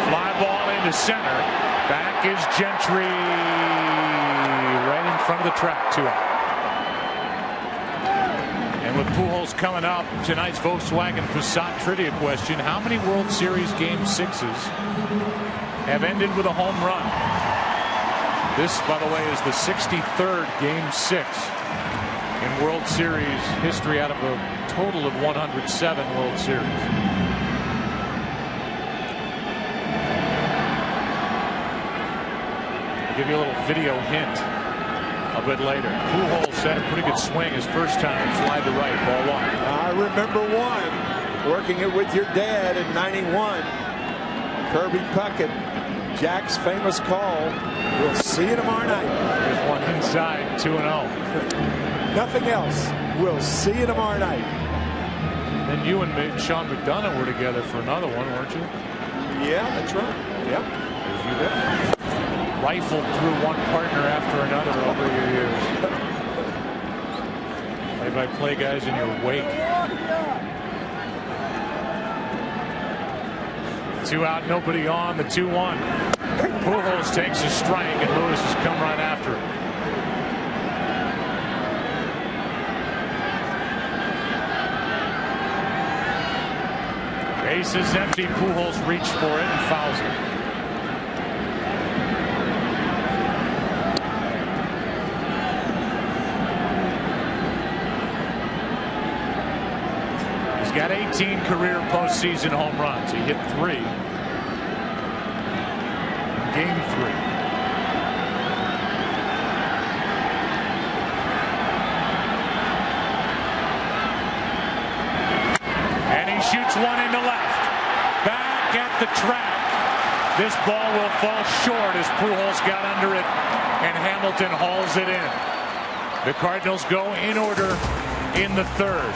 [SPEAKER 1] Fly ball into center. Back is Gentry, right in front of the track. 2 out. And with Pujols coming up, tonight's Volkswagen Passat trivia question: how many World Series Game 6s have ended with a home run? This, by the way, is the 63rd Game 6 in World Series history out of a total of 107 World Series. Give you a little video hint a bit later. Pujols had a pretty good swing his first time and fly to right. Ball 1.
[SPEAKER 5] I remember one, working it with your dad in '91. Kirby Puckett, Jack's famous call. We'll see you tomorrow night.
[SPEAKER 1] There's one inside. 2-0.
[SPEAKER 5] Nothing else. We'll see you tomorrow night.
[SPEAKER 1] Then you and Sean McDonough were together for another one, weren't you?
[SPEAKER 5] Yeah, that's right. Yep.
[SPEAKER 1] There's you there. Rifled through one partner after another over your years. Play-by-play guys in your wake. 2 out, nobody on. The 2-1. Pujols takes a strike, and Lewis has come right after it. Base is empty. Pujols reached for it and fouls it. Got 18 career postseason home runs. He hit 3 in Game 3. And he shoots one into left. Back at the track. This ball will fall short as Pujols got under it, and Hamilton hauls it in. The Cardinals go in order in the third.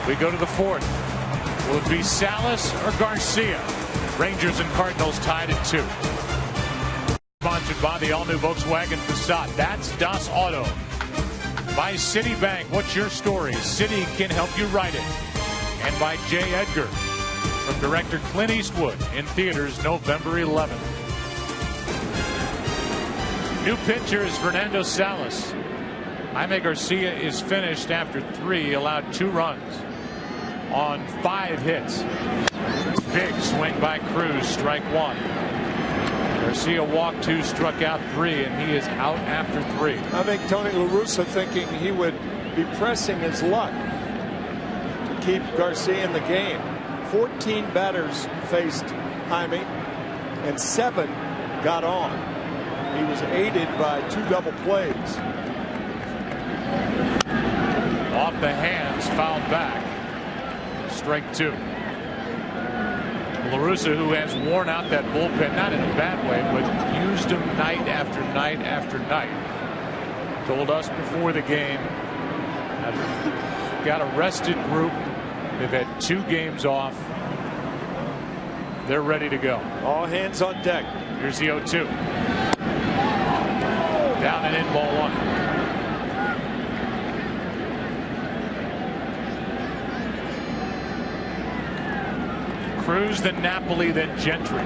[SPEAKER 1] We go to the fourth. Will it be Salas or Garcia? Rangers and Cardinals tied at 2. Sponsored by the all-new Volkswagen Passat. That's Das Auto. By Citibank. What's your story? Citi can help you write it. And by J. Edgar. From director Clint Eastwood. In theaters November 11th. New pitcher is Fernando Salas. Jaime Garcia is finished after 3. He allowed 2 runs on 5 hits. Big swing by Cruz, strike 1. Garcia walked 2, struck out 3, and he is out after 3.
[SPEAKER 5] I think Tony La Russa thinking he would be pressing his luck to keep Garcia in the game. 14 batters faced Jaime, and 7 got on. He was aided by 2 double plays.
[SPEAKER 1] Off the hands, fouled back. Strike 2. La Russa, who has worn out that bullpen, not in a bad way, but used him night after night after night, told us before the game, I've got a rested group. They've had 2 games off. They're ready to go.
[SPEAKER 5] All hands on deck.
[SPEAKER 1] Here's the 0-2. Down and in, ball 1. Cruz, then Napoli, then Gentry.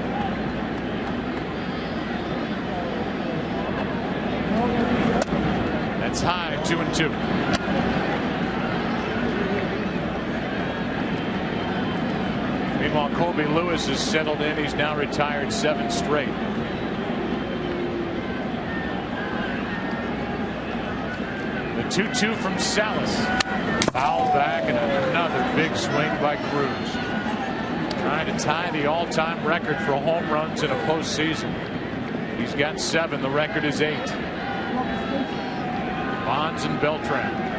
[SPEAKER 1] That's high, 2-2. Meanwhile, Colby Lewis has settled in. He's now retired 7 straight. The 2-2 from Salas. Foul back, and another big swing by Cruz. Trying to tie the all-time record for home runs in a postseason. He's got 7. The record is 8. Bonds and Beltran.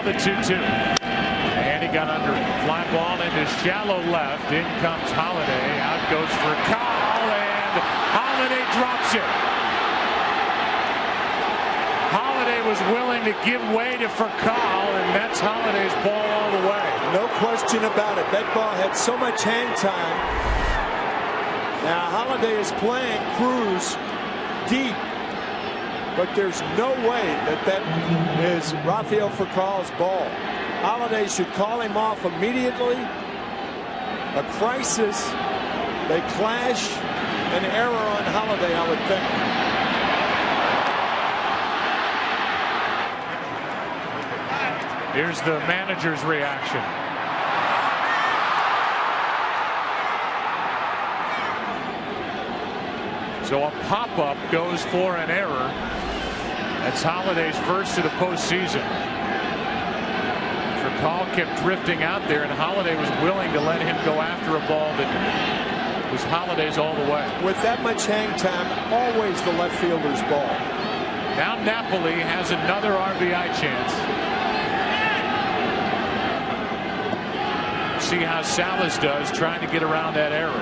[SPEAKER 1] The 2-2, and he got under. Fly ball into shallow left. In comes Holliday. Out goes for Kyle, and Holliday drops it. Holliday was willing to give way to Furcal, and that's Holliday's ball all the way.
[SPEAKER 5] No question about it. That ball had so much hang time. Now Holliday is playing Cruz deep, but there's no way that is Rafael Furcal's ball. Holliday should call him off immediately. A crisis. They clash. An error on Holliday, I would think.
[SPEAKER 1] Here's the manager's reaction. So a pop-up goes for an error. That's Holliday's first of the postseason. Furcal kept drifting out there, and Holliday was willing to let him go after a ball that was Holliday's all the way.
[SPEAKER 5] With that much hang time, always the left fielder's ball.
[SPEAKER 1] Now Napoli has another RBI chance. See how Salas does trying to get around that error.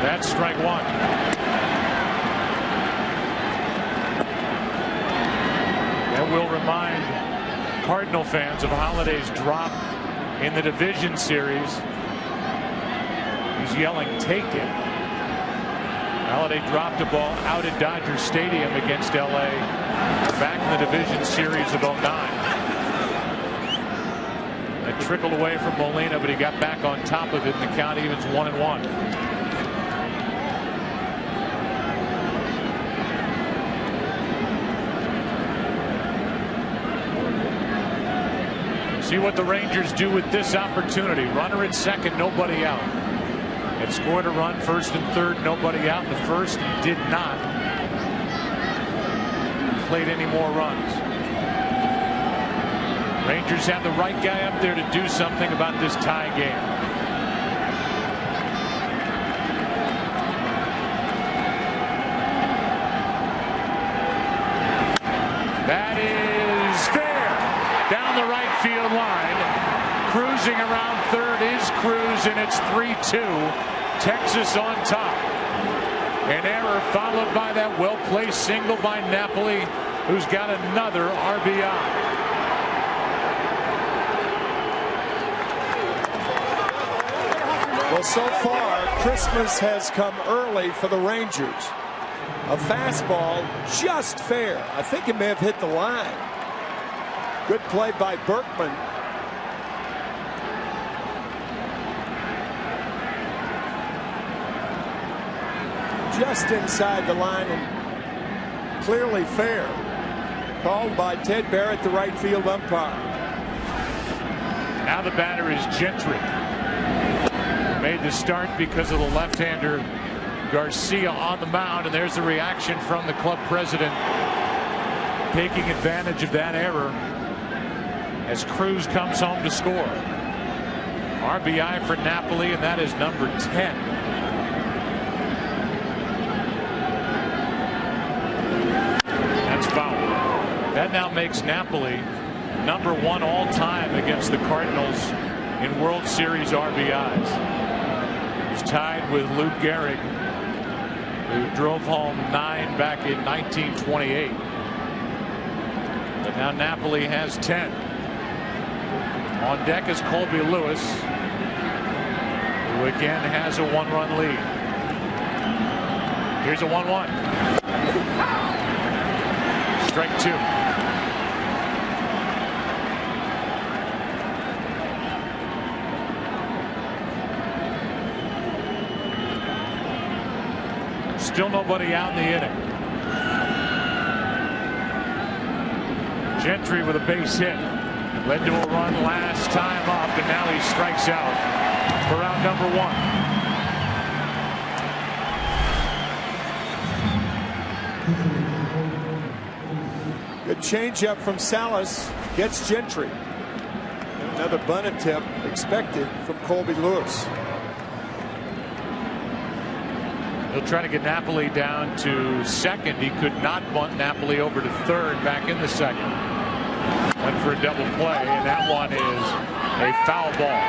[SPEAKER 1] That's strike 1. That will remind Cardinal fans of Holliday's drop in the division series. He's yelling, "Take it." Holliday dropped a ball out at Dodger Stadium against LA back in the division series of '09. It trickled away from Molina, but he got back on top of it, and the count evens 1-1. See what the Rangers do with this opportunity. Runner at second, nobody out. Had scored a run first and third, nobody out. The first did not played any more runs. Rangers have the right guy up there to do something about this tie game. That is fair. Down the right field line. Cruising around third is Cruz, and it's 3-2. Texas on top. An error followed by that well-placed single by Napoli, who's got another RBI.
[SPEAKER 5] Well, so far, Christmas has come early for the Rangers. A fastball just fair. I think it may have hit the line. Good play by Berkman. Just inside the line and clearly fair. Called by Ted Barrett, the right field umpire.
[SPEAKER 1] Now the batter is Gentry. Made the start because of the left-hander Garcia on the mound, and there's the reaction from the club president, taking advantage of that error as Cruz comes home to score. RBI for Napoli, and that is number 10. That's foul. That now makes Napoli number 1 all-time against the Cardinals in World Series RBIs. He's tied with Lou Gehrig, who drove home 9 back in 1928. But now Napoli has 10. On deck is Colby Lewis, who again has a 1-run lead. Here's a 1-1. Strike 2. Still nobody out in the inning. Gentry with a base hit. Led to a run last time up, and now he strikes out for out number 1.
[SPEAKER 5] Good changeup from Salas. Gets Gentry. Another bunt attempt expected from Colby Lewis.
[SPEAKER 1] He'll try to get Napoli down to second. He could not bunt Napoli over to third back in the second. Went for a double play, and that one is a foul ball.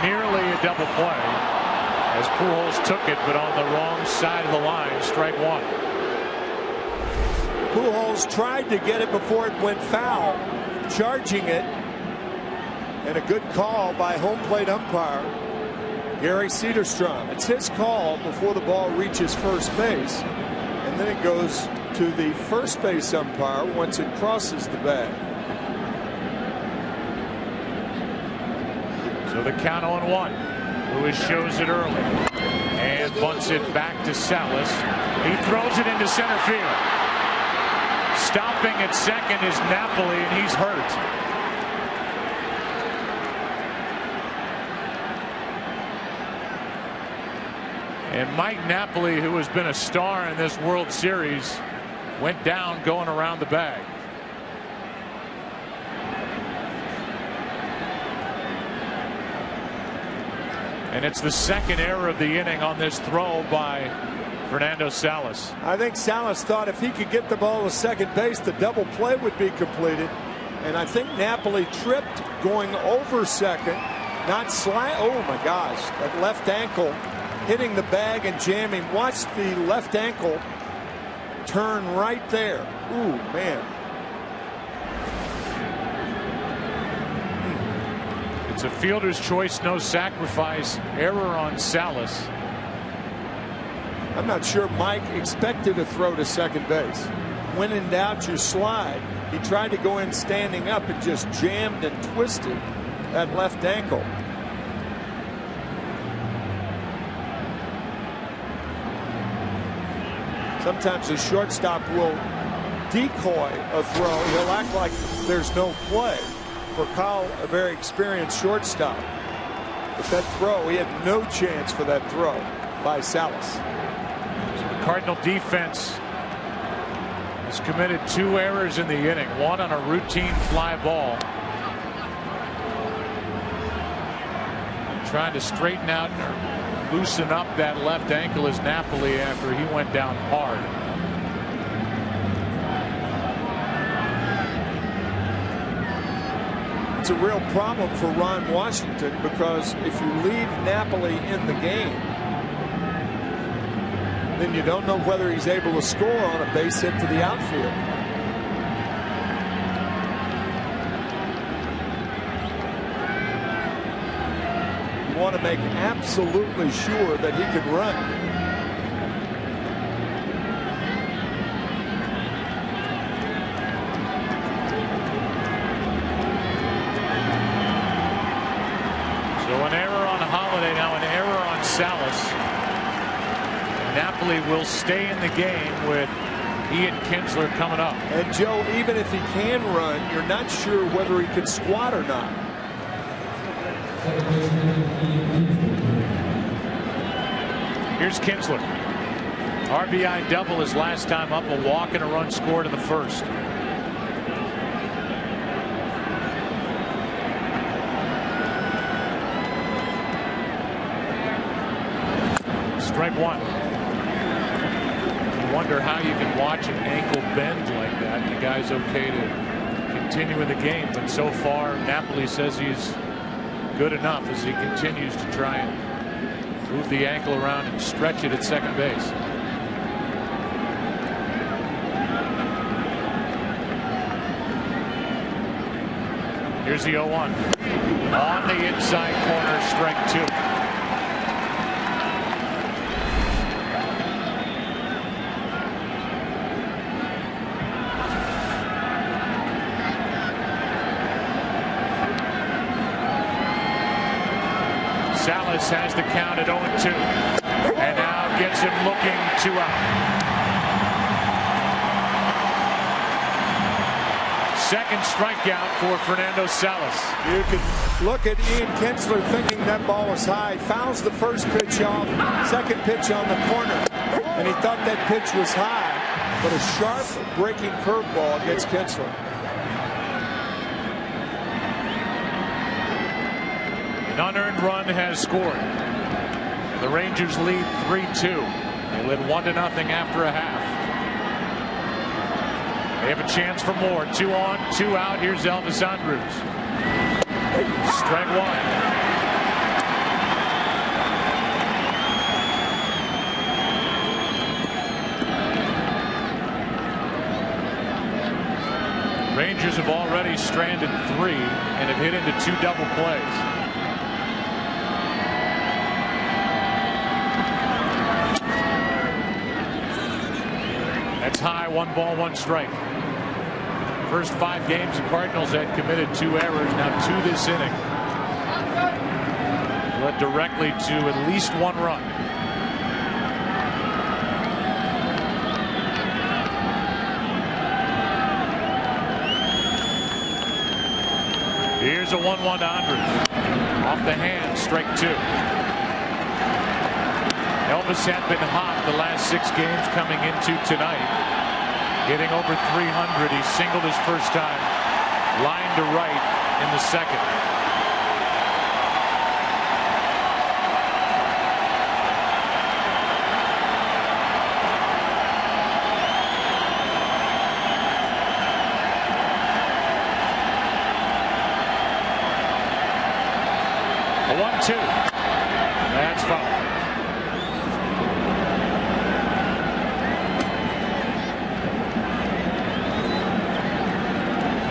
[SPEAKER 1] Nearly a double play as Pujols took it, but on the wrong side of the line. Strike 1.
[SPEAKER 5] Pujols tried to get it before it went foul, charging it, and a good call by home plate umpire Gary Cederstrom. It's his call before the ball reaches first base, and then it goes to the first base umpire once it crosses the bag.
[SPEAKER 1] So the count on 1. Lewis shows it early and bunts it back to Salas. He throws it into center field. Stopping at second is Napoli, and he's hurt. And Mike Napoli, who has been a star in this World Series, went down going around the bag. And it's the second error of the inning on this throw by Fernando Salas.
[SPEAKER 5] I think Salas thought if he could get the ball to second base, the double play would be completed. And I think Napoli tripped going over second, not slide. Oh my gosh, that left ankle hitting the bag and jamming. Watch the left ankle turn right there. Ooh, man.
[SPEAKER 1] It's a fielder's choice, no sacrifice. Error on Salas.
[SPEAKER 5] I'm not sure Mike expected a throw to second base. When in doubt, you slide. He tried to go in standing up and just jammed and twisted that left ankle. Sometimes the shortstop will decoy a throw. He'll act like there's no play. For Kyle, a very experienced shortstop. But that throw, he had no chance for that throw by Salas.
[SPEAKER 1] So the Cardinal defense has committed 2 errors in the inning. One on a routine fly ball. Trying to straighten out and loosen up that left ankle is Napoli after he went down hard.
[SPEAKER 5] It's a real problem for Ron Washington, because if you leave Napoli in the game, then you don't know whether he's able to score on a base hit to the outfield. You want to make absolutely sure that he could run.
[SPEAKER 1] So an error on Holliday, now an error on Salas. Napoli will stay in the game with Ian Kinsler coming up.
[SPEAKER 5] And Joe, even if he can run, you're not sure whether he can squat or not.
[SPEAKER 1] Here's Kinsler. RBI double his last time up, a walk and a run scored in the first. Strike one. You wonder how you can watch an ankle bend like that and the guy's okay to continue in the game, but so far Napoli says he's good enough as he continues to try and move the ankle around and stretch it at second base. Here's the 0-1 on the inside corner, strike two. Salas has the count at 0-2 and now gets him looking 2 out. Second strikeout for Fernando Salas.
[SPEAKER 5] You can look at Ian Kinsler thinking that ball was high. Fouls the first pitch off, second pitch on the corner, and he thought that pitch was high, but a sharp breaking curveball gets Kinsler.
[SPEAKER 1] An unearned run has scored. The Rangers lead 3-2. They led 1-0 after a half. They have a chance for more. 2 on, 2 out. Here's Elvis Andrus. Strike one. Rangers have already stranded 3 and have hit into 2 double plays. That's high, 1 ball, 1 strike. First 5 games, the Cardinals had committed 2 errors, now 2 this inning. Led directly to at least 1 run. Here's a 1-1 to Andrus. Off the hand, strike 2. Elvis had been hot the last 6 games coming into tonight. Hitting over 300. He singled his first time. Line to right in the second. A 1-2. That's foul.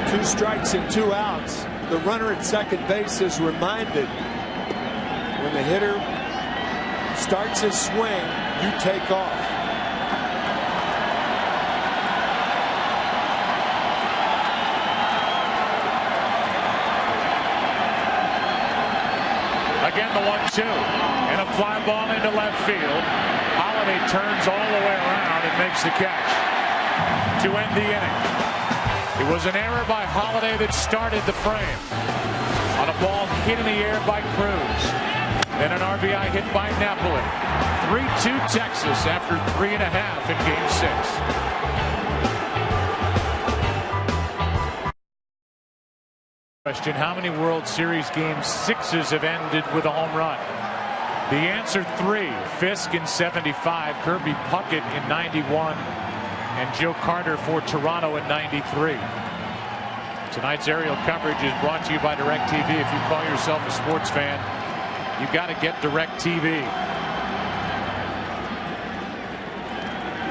[SPEAKER 5] 2 strikes and 2 outs. The runner at second base is reminded when the hitter starts his swing, you take off.
[SPEAKER 1] Again, the 1-2 and a fly ball into left field. Holliday turns all the way around and makes the catch to end the inning. It was an error by Holliday that started the frame on a ball hit in the air by Cruz. Then an RBI hit by Napoli. 3-2 Texas after 3.5 in Game 6. Question: how many World Series Game 6s have ended with a home run? The answer: 3. Fisk in '75, Kirby Puckett in '91. And Joe Carter for Toronto in '93. Tonight's aerial coverage is brought to you by DirecTV. If you call yourself a sports fan, you've got to get DirecTV.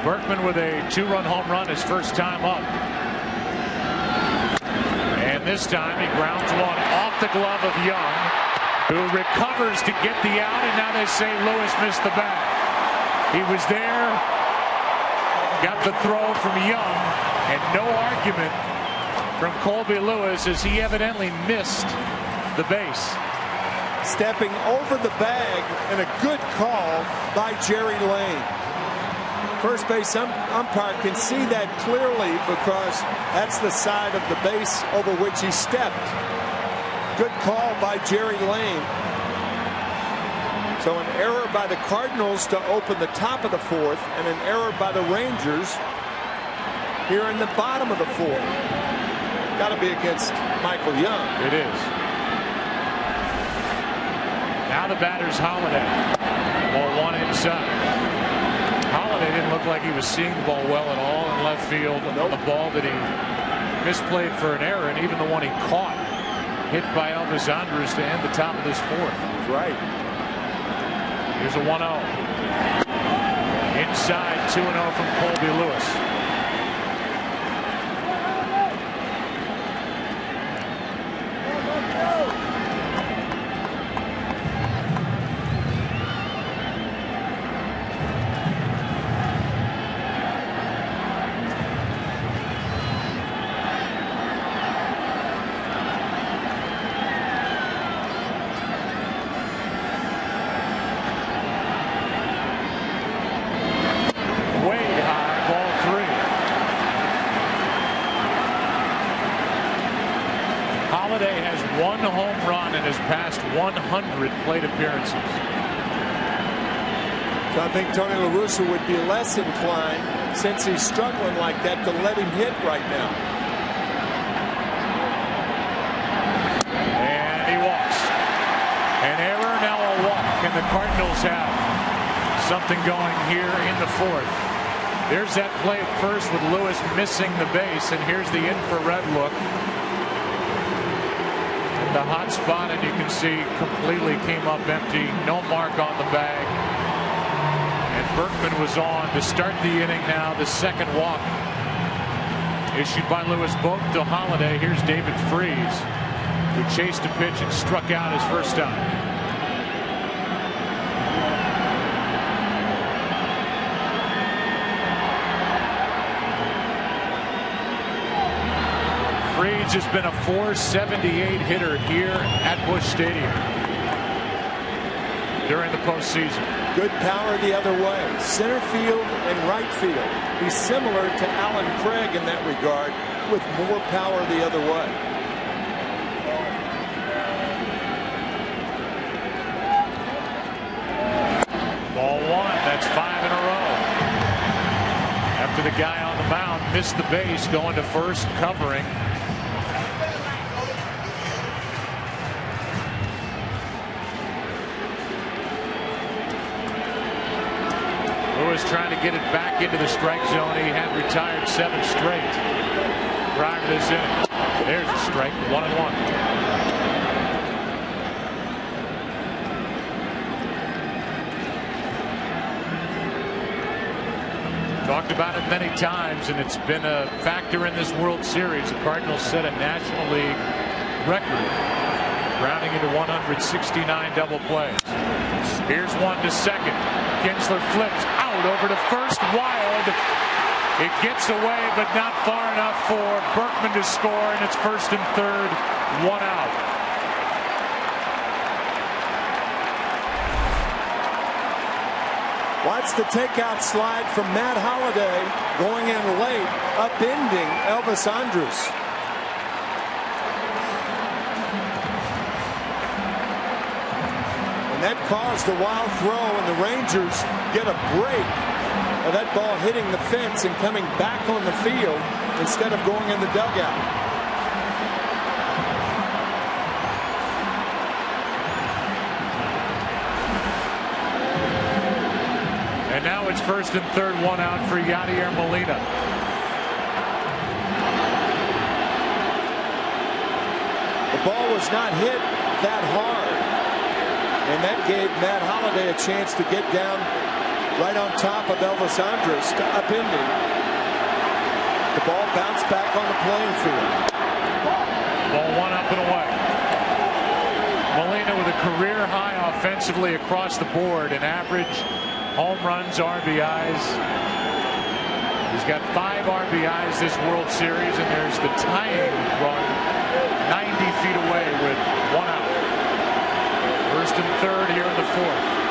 [SPEAKER 1] Berkman with a 2-run home run his first time up. And this time he grounds one off the glove of Young, who recovers to get the out, and now they say Lewis missed the bat. He was there, got the throw from Young, and no argument from Colby Lewis as he evidently missed the base.
[SPEAKER 5] Stepping over the bag, and a good call by Jerry Lane. First base umpire can see that clearly because that's the side of the base over which he stepped. Good call by Jerry Lane. So an error by the Cardinals to open the top of the fourth, and an error by the Rangers here in the bottom of the fourth. Got to be against Michael Young.
[SPEAKER 1] It is. Now the batter's Holliday. Ball one inside. Holliday didn't look like he was seeing the ball well at all in left field. Nope. The ball that he misplayed for an error, and even the one he caught hit by Elvis Andrus to end the top of this fourth.
[SPEAKER 5] That's right.
[SPEAKER 1] Here's a 1-0. Inside, 2-0 from Colby Lewis. Holliday has one home run in his past 100 plate appearances.
[SPEAKER 5] So I think Tony La Russa would be less inclined, since he's struggling like that, to let him hit right now.
[SPEAKER 1] And he walks. An error, now a walk, and the Cardinals have something going here in the fourth. There's that play at first with Lewis missing the base, and here's the infrared look. The hot spot, and you can see completely came up empty. No mark on the bag. And Berkman was on to start the inning now. The second walk issued by Lewis both to Holliday. Here's David Freese, who chased a pitch and struck out his first time. Freese has been a .478 hitter here at Busch Stadium during the postseason.
[SPEAKER 5] Good power the other way, center field and right field. He's similar to Alan Craig in that regard, with more power the other way.
[SPEAKER 1] Ball one. That's 5 in a row. After the guy on the mound missed the base, going to first, covering. Lewis trying to get it back into the strike zone. He had retired 7 straight prior to this inning. There's a strike, 1-1. Talked about it many times, and it's been a factor in this World Series. The Cardinals set a National League record, rounding into 169 double plays. Here's one to second. Kinsler flips out over to first, wild. It gets away, but not far enough for Berkman to score, and it's first and third, 1 out.
[SPEAKER 5] Watch the takeout slide from Matt Holliday, going in late, upending Elvis Andrus. And that caused a wild throw, and the Rangers get a break of that ball hitting the fence and coming back on the field instead of going in the dugout.
[SPEAKER 1] And now it's first and third, 1 out for Yadier Molina.
[SPEAKER 5] The ball was not hit that hard, and that gave Matt Holliday a chance to get down right on top of Elvis Andrus to upending. The ball bounced back on the playing field.
[SPEAKER 1] Ball one up and away. Molina with a career high offensively across the board in average home runs, RBIs. He's got 5 RBIs this World Series, and there's the tying run 90 feet away with 1 out. First and third here in the 4th.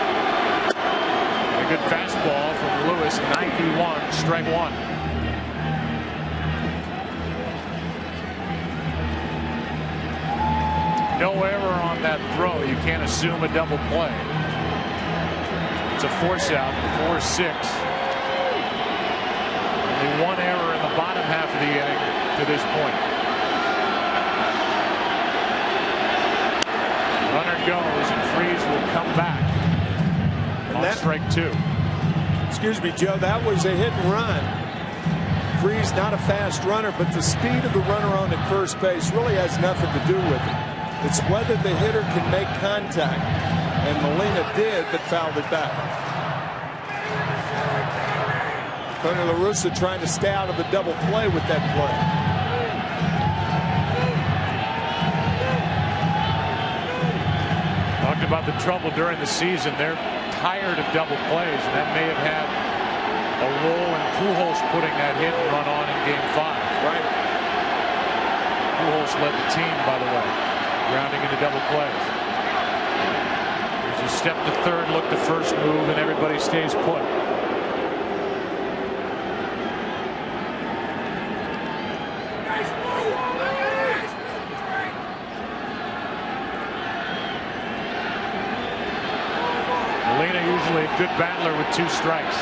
[SPEAKER 1] A good fastball from Lewis, 91, strike 1. No error on that throw. You can't assume a double play. It's a force out, 4-6. Only 1 error in the bottom half of the inning to this point. Runner goes, and Freese will come back on strike 2.
[SPEAKER 5] Excuse me, Joe, that was a hit and run. Freese not a fast runner, but the speed of the runner on at first base really has nothing to do with it. It's whether the hitter can make contact, and Molina did, but fouled it back. Tony La Russa trying to stay out of the double play with that play.
[SPEAKER 1] Talked about the trouble during the season. They're tired of double plays, and that may have had a role in Pujols putting that hit and run on in Game 5.
[SPEAKER 5] Right.
[SPEAKER 1] Pujols led the team, by the way, grounding into double plays. There's a step to third, look to first move, and everybody stays put. Molina usually a good battler with 2 strikes.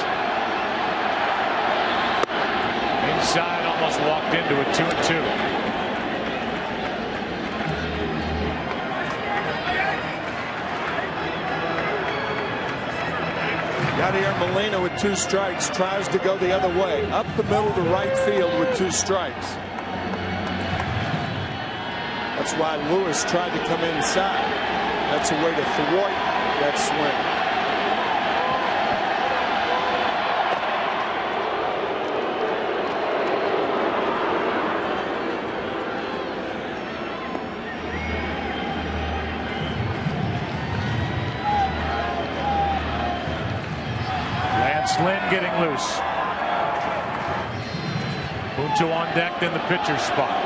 [SPEAKER 1] Inside, almost walked into a 2-2.
[SPEAKER 5] Yadier Molina with 2 strikes tries to go the other way, up the middle to right field with 2 strikes. That's why Lewis tried to come inside. That's a way to thwart that swing.
[SPEAKER 1] Lynn getting loose. Punto on deck in the pitcher's spot.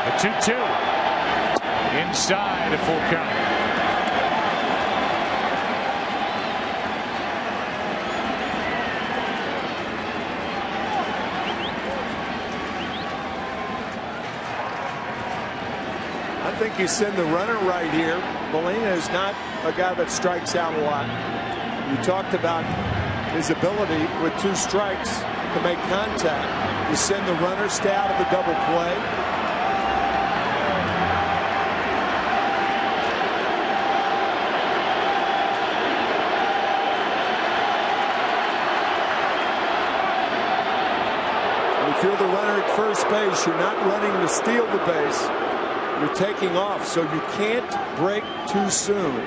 [SPEAKER 1] A 2-2. Inside a full count.
[SPEAKER 5] I think you send the runner right here. Molina is not a guy that strikes out a lot. You talked about his ability with 2 strikes to make contact. You send the runner, stay out of the double play. And if you're the runner at first base, you're not running to steal the base. You're taking off, so you can't break too soon.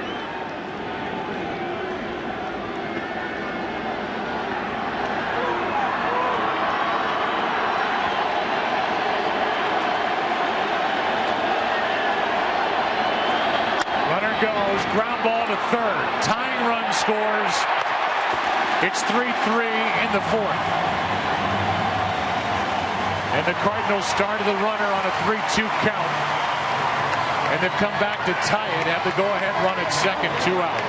[SPEAKER 1] Goes ground ball to third. Tying run scores. It's 3-3 in the 4th. And the Cardinals started the runner on a 3-2 count. And they've come back to tie it. Have the go-ahead run at second, 2 out.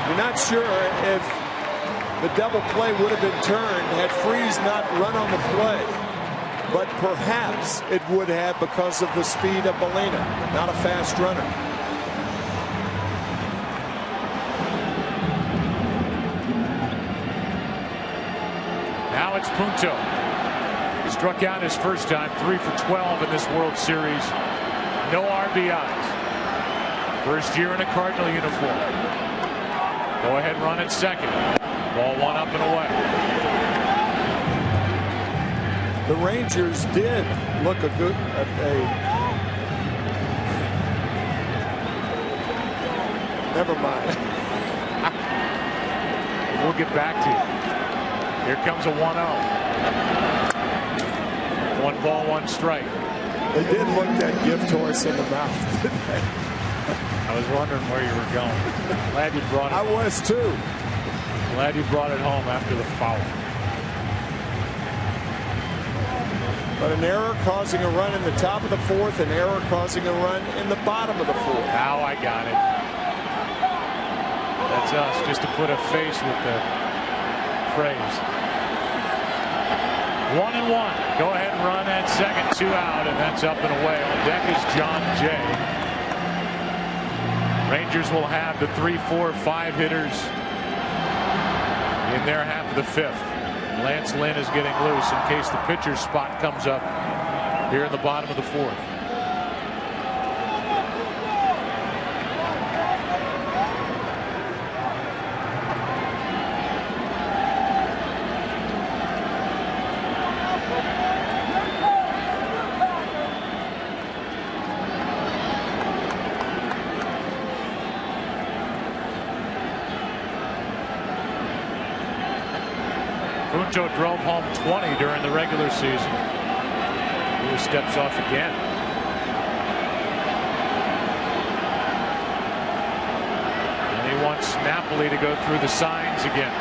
[SPEAKER 5] You're not sure if the double play would have been turned had Freese not run on the play. But perhaps it would have because of the speed of Molina, not a fast runner.
[SPEAKER 1] Now it's Punto. He struck out his first time, 3 for 12 in this World Series. No RBIs. First year in a Cardinal uniform. Go ahead run at second. Ball 1 up and away.
[SPEAKER 5] The Rangers did look never mind.
[SPEAKER 1] we'll get back to you. Here comes a 1-0. 1 ball, 1 strike.
[SPEAKER 5] They did look that gift horse in the mouth, didn't they?
[SPEAKER 1] I was wondering where you were going. Glad you brought it.
[SPEAKER 5] I was too.
[SPEAKER 1] Glad you brought it home after the foul.
[SPEAKER 5] But an error causing a run in the top of the 4th, an error causing a run in the bottom of the 4th.
[SPEAKER 1] Now I got it. That's us, just to put a face with the phrase. 1-1. Go ahead and run that second, 2 out, and that's up and away. On deck is John Jay. Rangers will have the 3, 4, 5 hitters in their half of the 5th. Lance Lynn is getting loose in case the pitcher's spot comes up here in the bottom of the 4th. Pujols drove home 20 during the regular season. Lewis steps off again. And he wants Napoli to go through the signs again.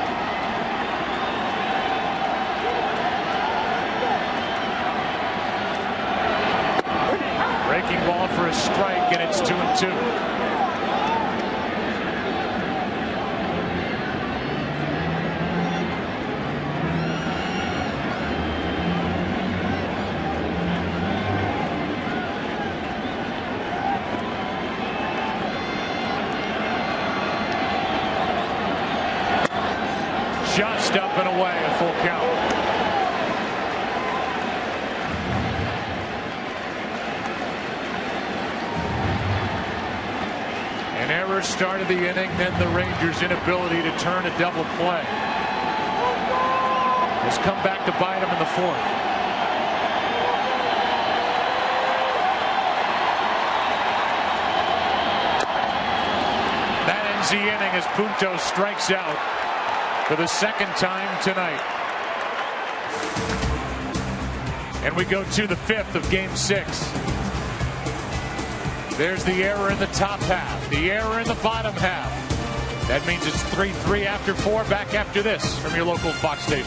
[SPEAKER 1] Breaking ball for a strike, and it's 2-2. Just up and away, a full count. An error started the inning, then the Rangers' inability to turn a double play has come back to bite them in the 4th. That ends the inning as Pujols strikes out for the 2nd time tonight. And we go to the 5th of Game 6. There's the error in the top half, the error in the bottom half. That means it's 3-3 after 4. Back after this from your local Fox station.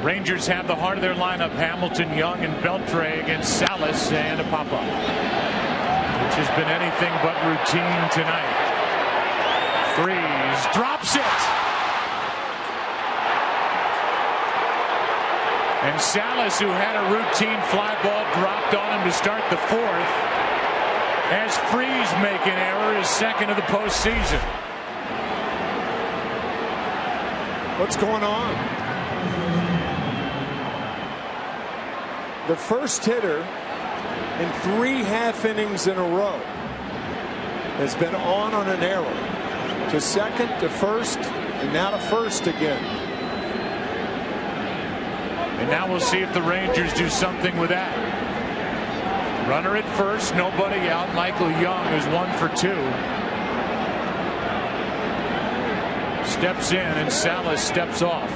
[SPEAKER 1] Rangers have the heart of their lineup: Hamilton, Young, and Beltre against Salas and Apapa, which has been anything but routine tonight. Freese drops it. And Salas, who had a routine fly ball dropped on him to start the 4th, has Freese make an error, his 2nd of the postseason.
[SPEAKER 5] What's going on? The first hitter in 3 half innings in a row has been on an error. To 2nd, to 1st, and now to 1st again.
[SPEAKER 1] And now we'll see if the Rangers do something with that. Runner at 1st, nobody out. Michael Young is 1 for 2. Steps in and Salas steps off.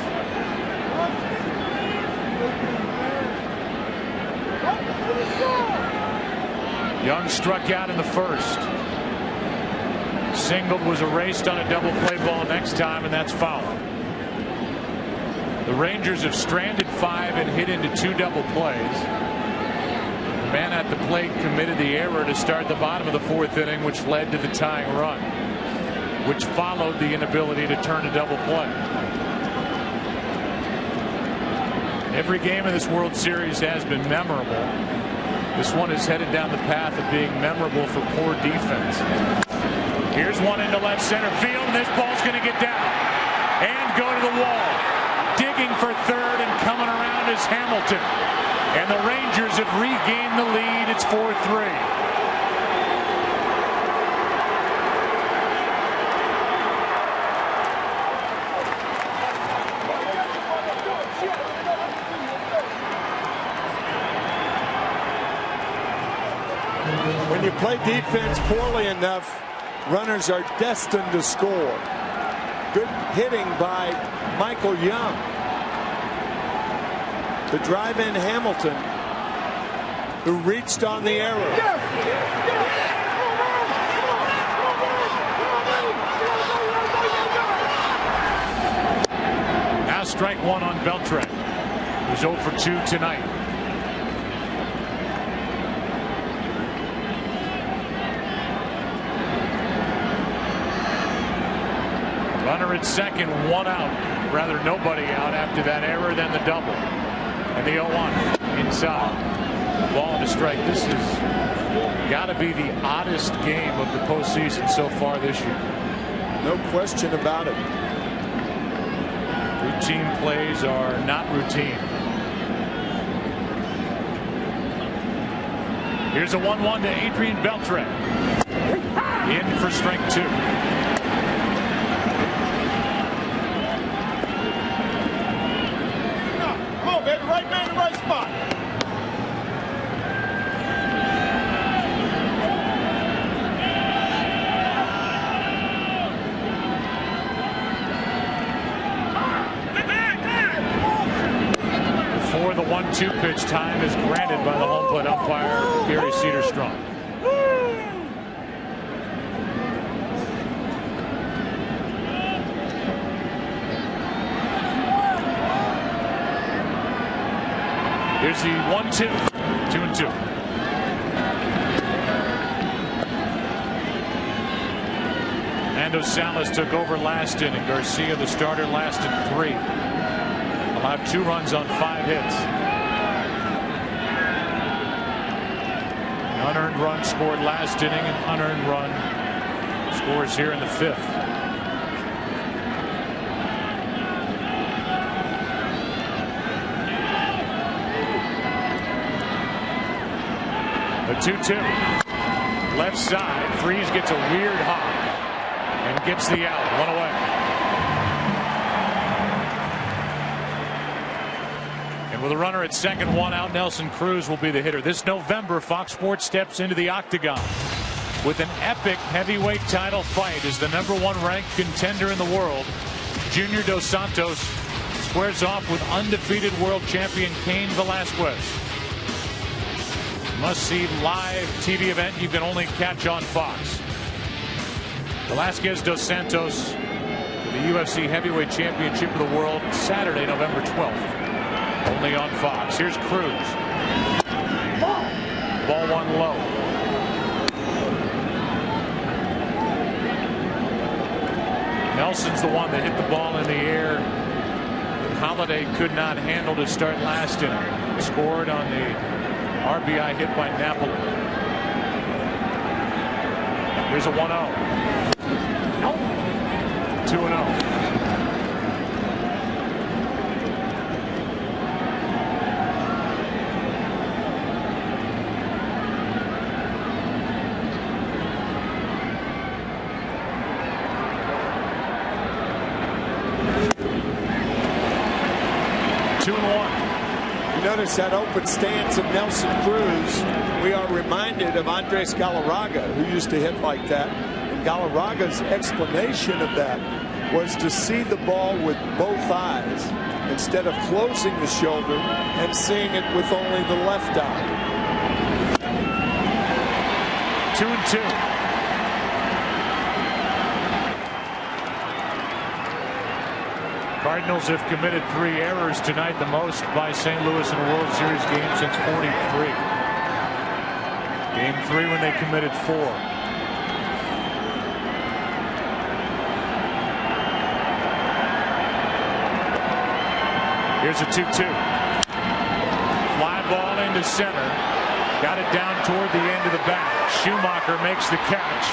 [SPEAKER 1] Young struck out in the 1st. Singled, was erased on a double play ball next time, and that's foul. The Rangers have stranded 5 and hit into 2 double plays. The man at the plate committed the error to start the bottom of the 4th inning, which led to the tying run, which followed the inability to turn a double play. Every game of this World Series has been memorable. This one is headed down the path of being memorable for poor defense. Here's one into left center field, and this ball's going to get down and go to the wall. Digging for 3rd and coming around is Hamilton. And the Rangers have regained the lead. It's 4-3.
[SPEAKER 5] play defense poorly enough, runners are destined to score. Good hitting by Michael Young. The drive-in Hamilton, who reached on the arrow.
[SPEAKER 1] Now strike one on Beltran, who's 0 for 2 tonight. Runner at second, one out. Rather nobody out after that error than the double. And the 0-1 inside. Ball and a strike. This has got to be the oddest game of the postseason so far this year.
[SPEAKER 5] No question about it.
[SPEAKER 1] Routine plays are not routine. Here's a 1-1 to Adrian Beltran. In for strike 2.
[SPEAKER 5] Right man in the right spot.
[SPEAKER 1] Before the 1-2 pitch, time is granted by the home plate umpire, Gary Cederstrom. Here's the 1-2. 2-2. Fernando Salas took over last inning. Garcia, the starter, lasted 3. Allowed 2 runs on 5 hits. An unearned run scored last inning, and unearned run scores here in the 5th. The 2-2. Left side. Freese gets a weird hop and gets the out. 1 away. And with a runner at second, 1 out, Nelson Cruz will be the hitter. This November, Fox Sports steps into the octagon with an epic heavyweight title fight as the #1 ranked contender in the world, Junior Dos Santos, squares off with undefeated world champion Cain Velasquez. Must-see live TV event you can only catch on Fox. Velasquez Dos Santos, the UFC Heavyweight Championship of the World, Saturday, November 12th. Only on Fox. Here's Cruz. Ball 1 low. Nelson's the one that hit the ball in the air. Holliday could not handle to start last inning. Scored on the RBI hit by Napoli. Here's a 1-0. 2-0.
[SPEAKER 5] Notice that open stance of Nelson Cruz. We are reminded of Andres Galarraga, who used to hit like that. And Galarraga's explanation of that was to see the ball with both eyes instead of closing the shoulder and seeing it with only the left eye.
[SPEAKER 1] 2-2. Cardinals have committed 3 errors tonight, the most by St. Louis in a World Series game since '43. Game 3 when they committed 4. Here's a 2-2. Fly ball into center. Got it down toward the end of the bat. Schumacher makes the catch.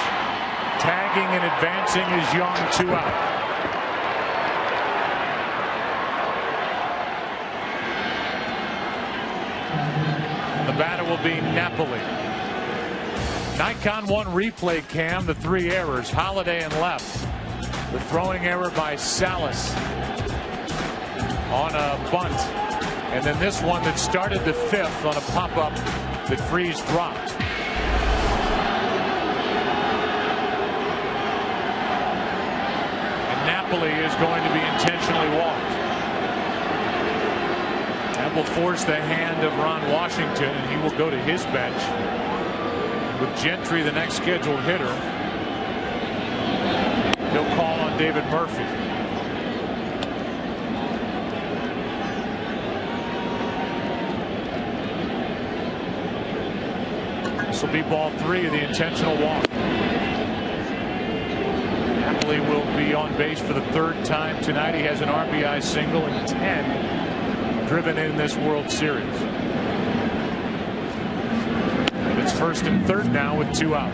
[SPEAKER 1] Tagging and advancing is Young, 2 out. The batter will be Napoli. Nikon 1 replay cam, the 3 errors. Holliday and left. The throwing error by Salas on a bunt. And then this one that started the 5th on a pop-up that Freese dropped. Napoli is going to be intentionally walked. That will force the hand of Ron Washington, and he will go to his bench with Gentry, the next scheduled hitter. He'll call on David Murphy. This will be ball 3 of the intentional walk. Napoli will be on base for the 3rd time tonight. He has an RBI single and 10 driven in this World Series. And it's 1st and 3rd now with 2 out.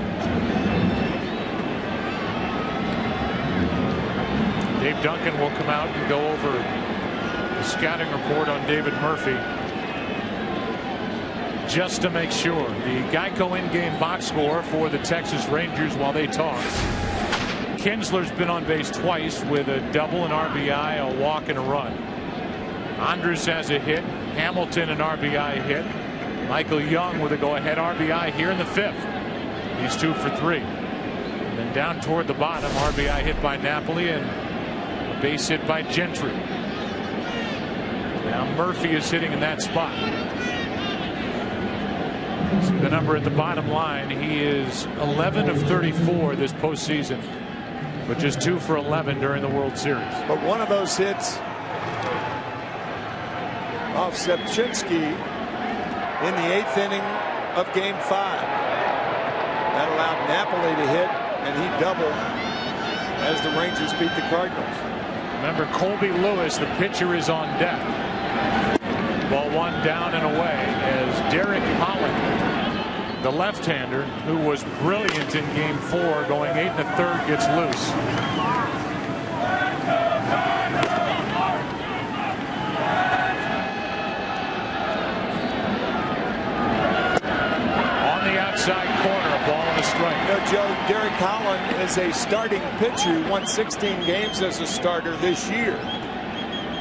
[SPEAKER 1] Dave Duncan will come out and go over the scouting report on David Murphy, just to make sure. The Geico in-game box score for the Texas Rangers while they talk. Kinsler's been on base twice with a double, an RBI, a walk, and a run. Andrus has a hit. Hamilton an RBI hit. Michael Young with a go-ahead RBI here in the 5th. He's 2 for 3. And then down toward the bottom, RBI hit by Napoli and a base hit by Gentry. Now Murphy is hitting in that spot. See the number at the bottom line. He is 11 of 34 this postseason, but just 2 for 11 during the World Series.
[SPEAKER 5] But one of those hits off Sepchinski in the 8th inning of Game 5. That allowed Napoli to hit, and he doubled as the Rangers beat the Cardinals.
[SPEAKER 1] Remember, Colby Lewis, the pitcher, is on deck. Ball 1 down and away as Derek Holland, the left-hander who was brilliant in Game 4, going 8 1/3, gets loose. On the outside corner, a ball and a strike.
[SPEAKER 5] You know, Joe, Derek Holland is a starting pitcher who won 16 games as a starter this year.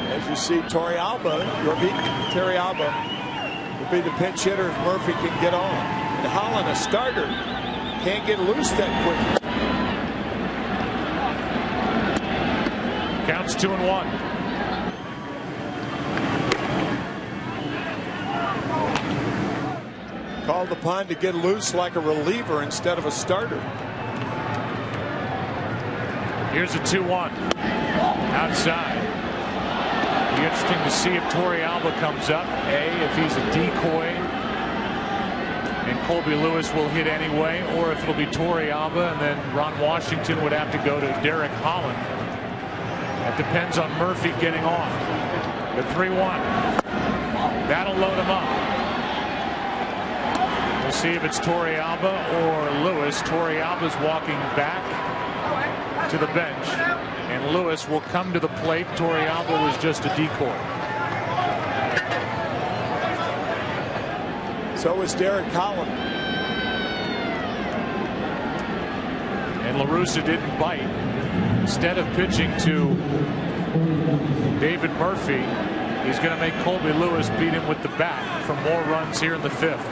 [SPEAKER 5] As you see, Terry Alba will be the pinch hitter if Murphy can get on. And Holland, a starter, can't get loose that quickly.
[SPEAKER 1] Counts 2-1.
[SPEAKER 5] Called upon to get loose like a reliever instead of a starter.
[SPEAKER 1] Here's a 2-1 outside. Be interesting to see if Torey Alba comes up. If he's a decoy and Colby Lewis will hit anyway, or if it'll be Torey Alba and then Ron Washington would have to go to Derek Holland. That depends on Murphy getting on. The 3-1. That'll load him up. We'll see if it's Torey Alba or Lewis. Torey Alba's walking back to the bench, and Lewis will come to the plate. Torey Alba was just a decoy.
[SPEAKER 5] So is Derek Holland.
[SPEAKER 1] And La Russa didn't bite. Instead of pitching to David Murphy, he's going to make Colby Lewis beat him with the bat for more runs here in the 5th.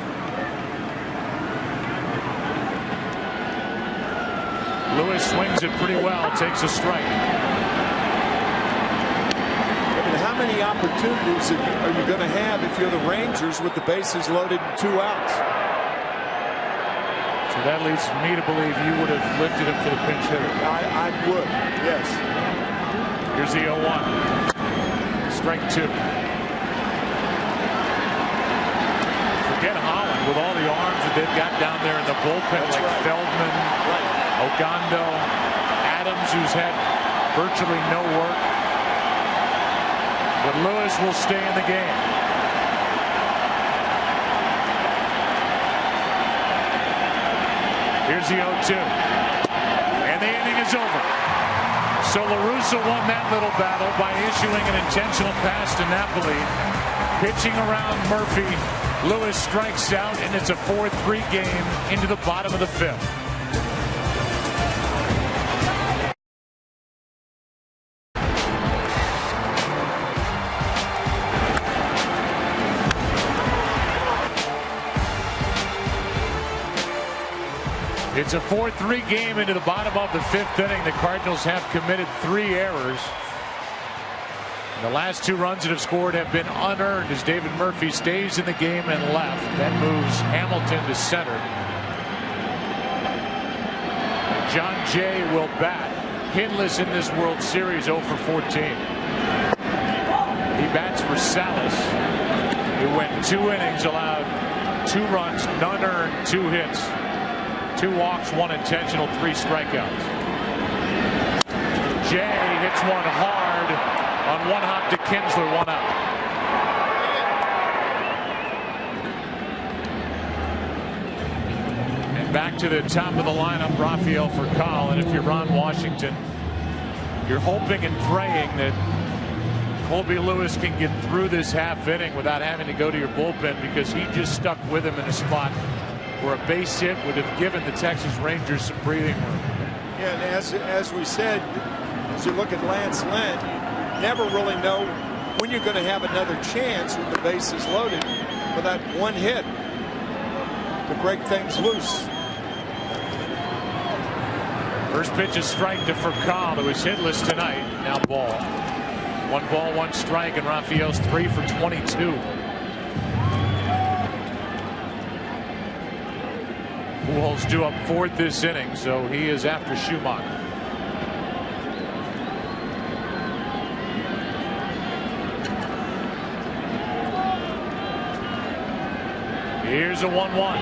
[SPEAKER 1] Lewis swings it pretty well, takes a strike.
[SPEAKER 5] And how many opportunities are you going to have if you're the Rangers with the bases loaded and 2 outs?
[SPEAKER 1] So that leads me to believe you would have lifted him for the pinch hitter.
[SPEAKER 5] I would, yes.
[SPEAKER 1] Here's the 0-1. Strike 2. Forget Holland with all the arms that they've got down there in the bullpen.
[SPEAKER 5] That's
[SPEAKER 1] like
[SPEAKER 5] right.
[SPEAKER 1] Feldman, Ogando, Adams, who's had virtually no work. But Lewis will stay in the game. Here's the 0-2. And the inning is over. So La Russa won that little battle by issuing an intentional pass to Napoli. Pitching around Murphy. Lewis strikes out, and it's a 4-3 game into the bottom of the 5th. It's a 4-3 game into the bottom of the 5th inning. The Cardinals have committed 3 errors. The last 2 runs that have scored have been unearned as David Murphy stays in the game and left. That moves Hamilton to center. John Jay will bat. Hitless in this World Series, 0 for 14. He bats for Salas, who went 2 innings, allowed 2 runs, none earned, 2 hits, 2 walks, 1 intentional, 3 strikeouts. Jay hits one hard on 1 hop to Kinsler, 1 out. And back to the top of the lineup, Rafael Furcal. And if you're Ron Washington, you're hoping and praying that Colby Lewis can get through this half inning without having to go to your bullpen, because he just stuck with him in a spot where a base hit would have given the Texas Rangers some breathing room.
[SPEAKER 5] Yeah, and as we said, as you look at Lance Lynn, you never really know when you're going to have another chance with the bases loaded for that 1 hit to break things loose.
[SPEAKER 1] First pitch is strike to Furcal, who was hitless tonight. Now ball. 1 ball, 1 strike, and Rafael's 3 for 22. Pujols due up 4th this inning, so he is after Schumacher. Here's a 1-1.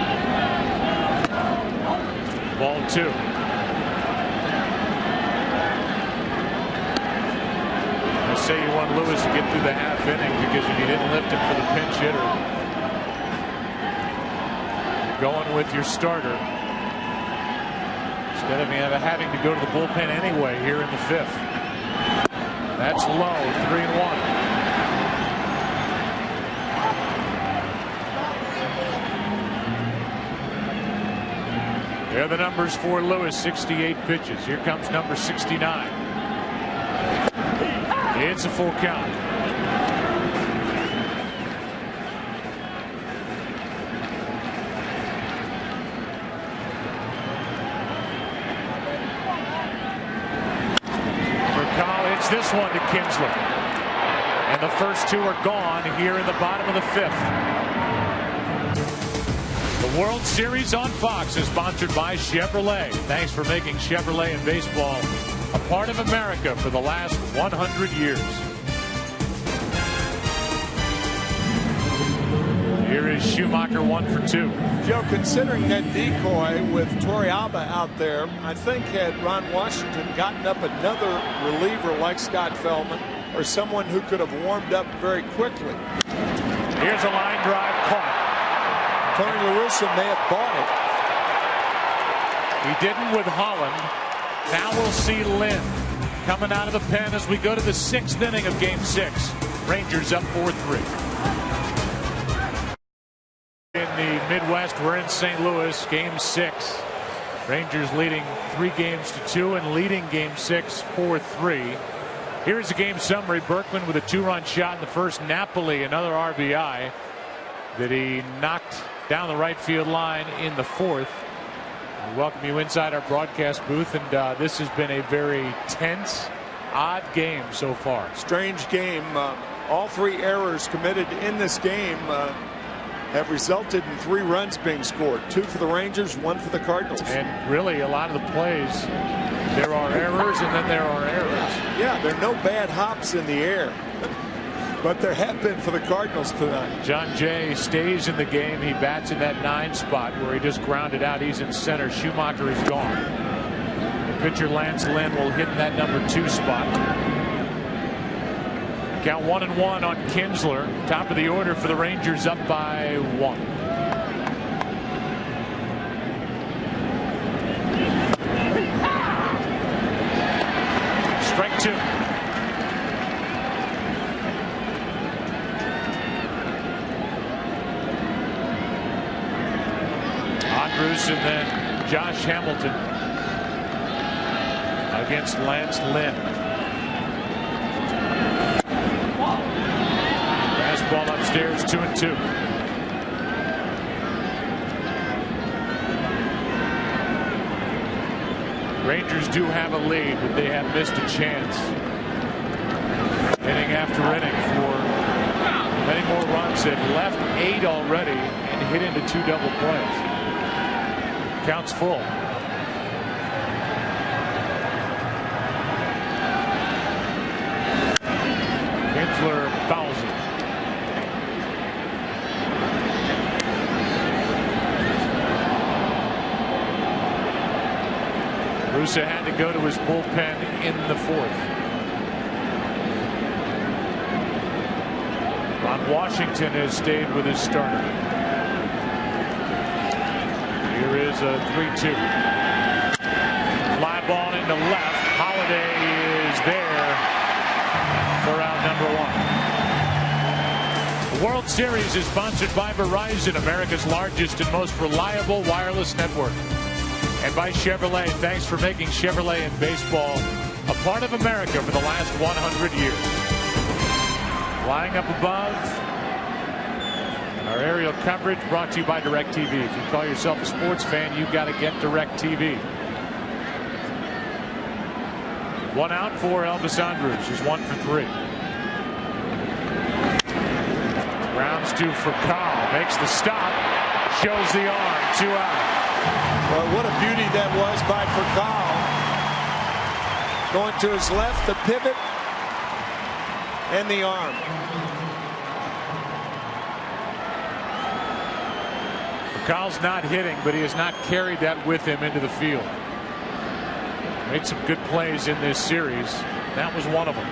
[SPEAKER 1] Ball 2. I say you want Lewis to get through the half inning, because if you didn't lift him for the pinch hitter, going with your starter instead of having to go to the bullpen anyway here in the 5th. That's low. 3-1. There are the numbers for Lewis. 68 pitches. Here comes number 69. It's a full count. Furcal hits this one to Kinsler. And the first 2 are gone here in the bottom of the 5th. The World Series on Fox is sponsored by Chevrolet. Thanks for making Chevrolet and baseball a part of America for the last 100 years. Here is Schumacher, 1 for 2.
[SPEAKER 5] Joe, considering that decoy with Torrealba out there, I think had Ron Washington gotten up another reliever like Scott Feldman or someone who could have warmed up very quickly.
[SPEAKER 1] Here's a line drive caught.
[SPEAKER 5] Tony La Russa may have bought
[SPEAKER 1] it. He didn't with Holland. Now we'll see Lynn coming out of the pen as we go to the 6th inning of Game 6. Rangers up 4-3. In the Midwest, we're in St. Louis, Game 6. Rangers leading 3-2 and leading Game 6 4-3. Here's the game summary. Berkman with a 2-run shot in the first. Napoli another RBI that he knocked down the right field line in the 4th. We welcome you inside our broadcast booth, and this has been a very tense, odd game so far.
[SPEAKER 5] Strange game. All 3 errors committed in this game have resulted in 3 runs being scored. 2 for the Rangers, 1 for the Cardinals.
[SPEAKER 1] And really, a lot of the plays, there are errors and then there are errors.
[SPEAKER 5] Yeah, there are no bad hops in the air. But there have been for the Cardinals tonight.
[SPEAKER 1] John Jay stays in the game. He bats in that 9 spot where he just grounded out. He's in center. Schumacher is gone. The pitcher Lance Lynn will hit that number 2 spot. Count 1-1 on Kinsler. Top of the order for the Rangers, up by 1. Strike 2. Andrews and then Josh Hamilton against Lance Lynn. Fastball upstairs, 2-2. Rangers do have a lead, but they have missed a chance. Inning after inning for many more runs. They've left 8 already and hit into 2 double plays. Counts full. Kinsler fouls it. Russa had to go to his bullpen in the 4th. Ron Washington has stayed with his starter. Here is a 3-2. Fly ball into left. Holliday is there for out number 1. The World Series is sponsored by Verizon, America's largest and most reliable wireless network. And by Chevrolet. Thanks for making Chevrolet and baseball a part of America for the last 100 years. Flying up above, our aerial coverage brought to you by DirecTV. If you call yourself a sports fan, you've got to get DirecTV. 1 out for Elvis Andrus. He's 1 for 3. Grounds to Furcal. Makes the stop. Shows the arm. 2 out.
[SPEAKER 5] Well, what a beauty that was by Furcal. Going to his left, the pivot, and the arm.
[SPEAKER 1] Furcal's not hitting, but he has not carried that with him into the field. Made some good plays in this series. That was one of them.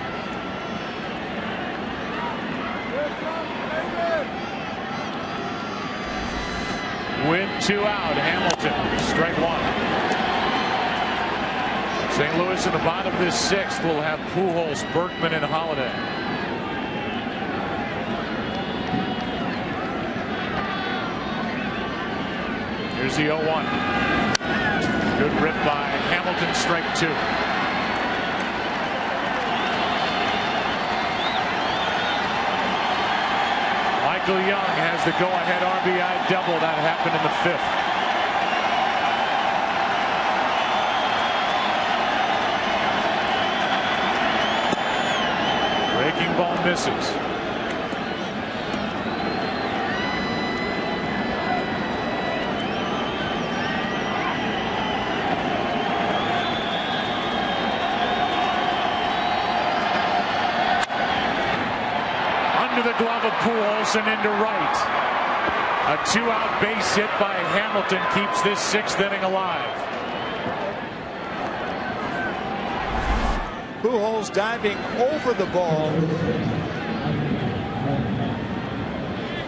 [SPEAKER 1] With 2 out, Hamilton, strike 1. St. Louis in the bottom of this 6th will have Pujols, Berkman, and Holliday. Here's the 0-1. Good rip by Hamilton, strike 2. Michael Young has the go-ahead RBI double. That happened in the 5th. Breaking ball misses. The glove of Pujols and into right. A 2-out base hit by Hamilton keeps this 6th inning alive.
[SPEAKER 5] Pujols diving over the ball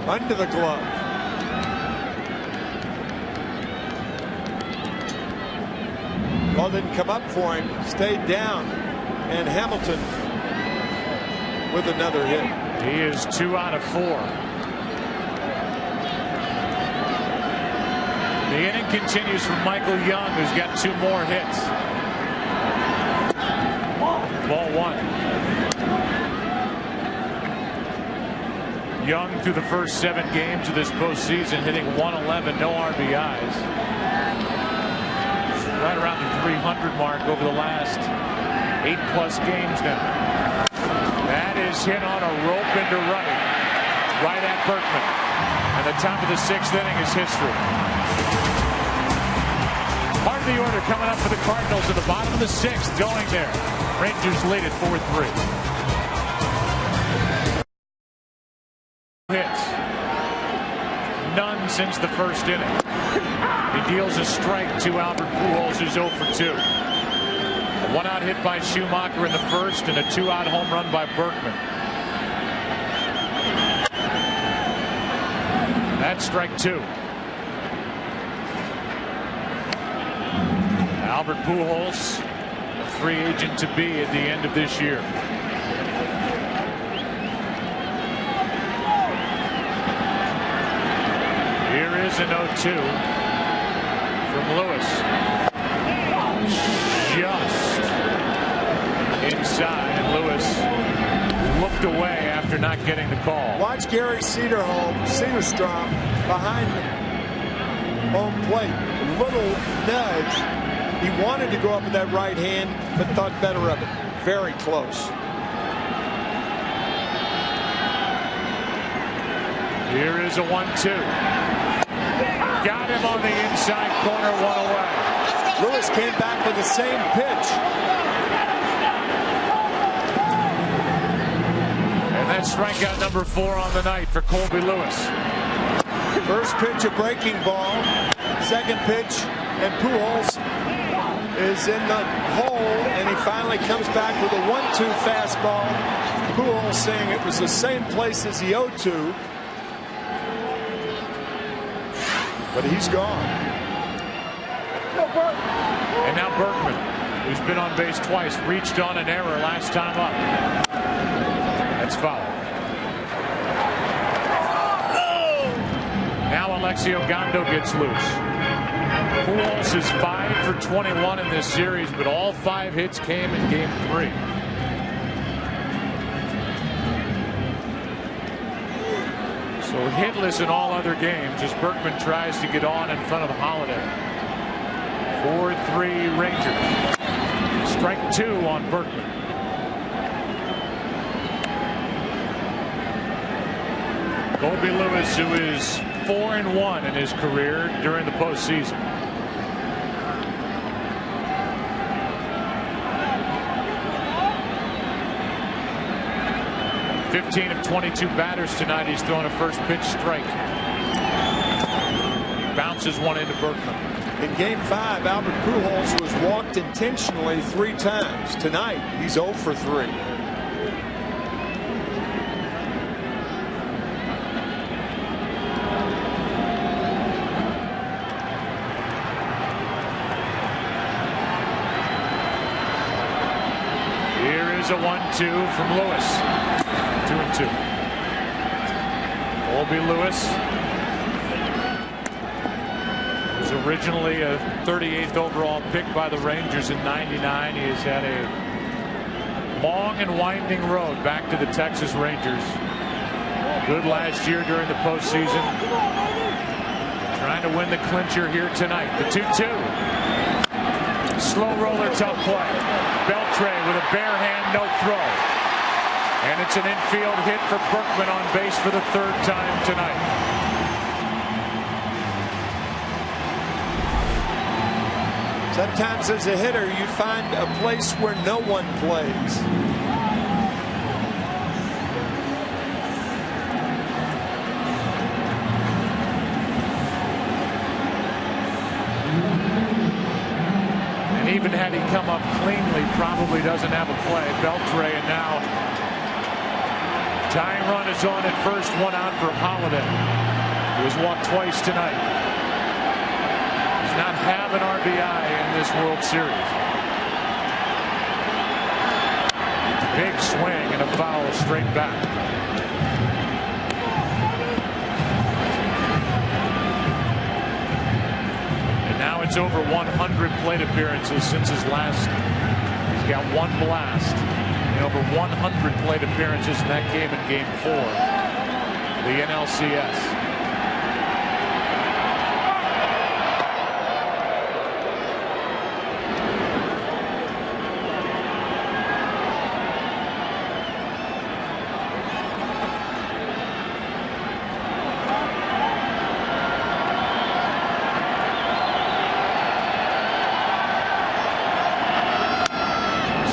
[SPEAKER 5] under the glove. Ball didn't come up for him, stayed down, and Hamilton with another hit.
[SPEAKER 1] He is 2 out of 4. The inning continues from Michael Young, who's got 2 more hits. Ball 1. Young through the first 7 games of this postseason, hitting 111, no RBIs. Right around the 300 mark over the last 8+ games now. That is hit on a rope into right at Berkman. And the top of the 6th inning is history. Part of the order coming up for the Cardinals at the bottom of the 6th, going there. Rangers lead at 4-3. Hits. None since the first inning. He deals a strike to Albert Pujols, who's 0 for 2. A 1-out hit by Schumacher in the 1st and a 2-out home run by Berkman. That's strike 2. Albert Pujols, a free agent to be at the end of this year. Here is an 0-2 from Lewis. Just inside, and Lewis looked away after not getting the call.
[SPEAKER 5] Watch Gary Cederstrom behind home plate. A little nudge He wanted to go up with that right hand, but thought better of it. Very close.
[SPEAKER 1] Here is a 1-2. Got him on the inside corner, 1 away.
[SPEAKER 5] Lewis came back with the same pitch.
[SPEAKER 1] And that's strikeout number 4 on the night for Colby Lewis.
[SPEAKER 5] First pitch, a breaking ball. Second pitch, and Pujols is in the hole, and he finally comes back with a 1-2 fastball. Pujols saying it was the same place as the 0-2. But he's gone.
[SPEAKER 1] And now Berkman, who's been on base twice, reached on an error last time up. That's foul. Now Alexi Ogando gets loose. Pujols is 5 for 21 in this series, but all 5 hits came in game 3. So hitless in all other games as Berkman tries to get on in front of Holliday. 4-3 Rangers. Strike 2 on Berkman. Colby Lewis, who is 4-1 in his career during the postseason. (15 of 22 batters tonight. He's thrown a first pitch strike. Bounces one into Berkman.
[SPEAKER 5] In game 5, Albert Pujols was walked intentionally 3 times. Tonight, he's 0 for 3.
[SPEAKER 1] Here is a 1-2 from Lewis. 2-2. Colby Lewis was originally a 38th overall pick by the Rangers in '99. He has had a long and winding road back to the Texas Rangers. Good last year during the postseason. Trying to win the clincher here tonight. The 2-2. Slow roller, tough play. Beltre with a bare hand, no throw. And it's an infield hit for Berkman on base for the 3rd time tonight.
[SPEAKER 5] Sometimes as a hitter, you find a place where no one plays.
[SPEAKER 1] And even had he come up cleanly, probably doesn't have a play. Beltre, and now tying run is on at first, 1 out for Holliday, who has walked twice tonight. Does not have an RBI in this World Series. Big swing and a foul straight back. And now it's over 100 plate appearances since his last. He's got 1 blast. Over 100 plate appearances in that game in game 4. The NLCS.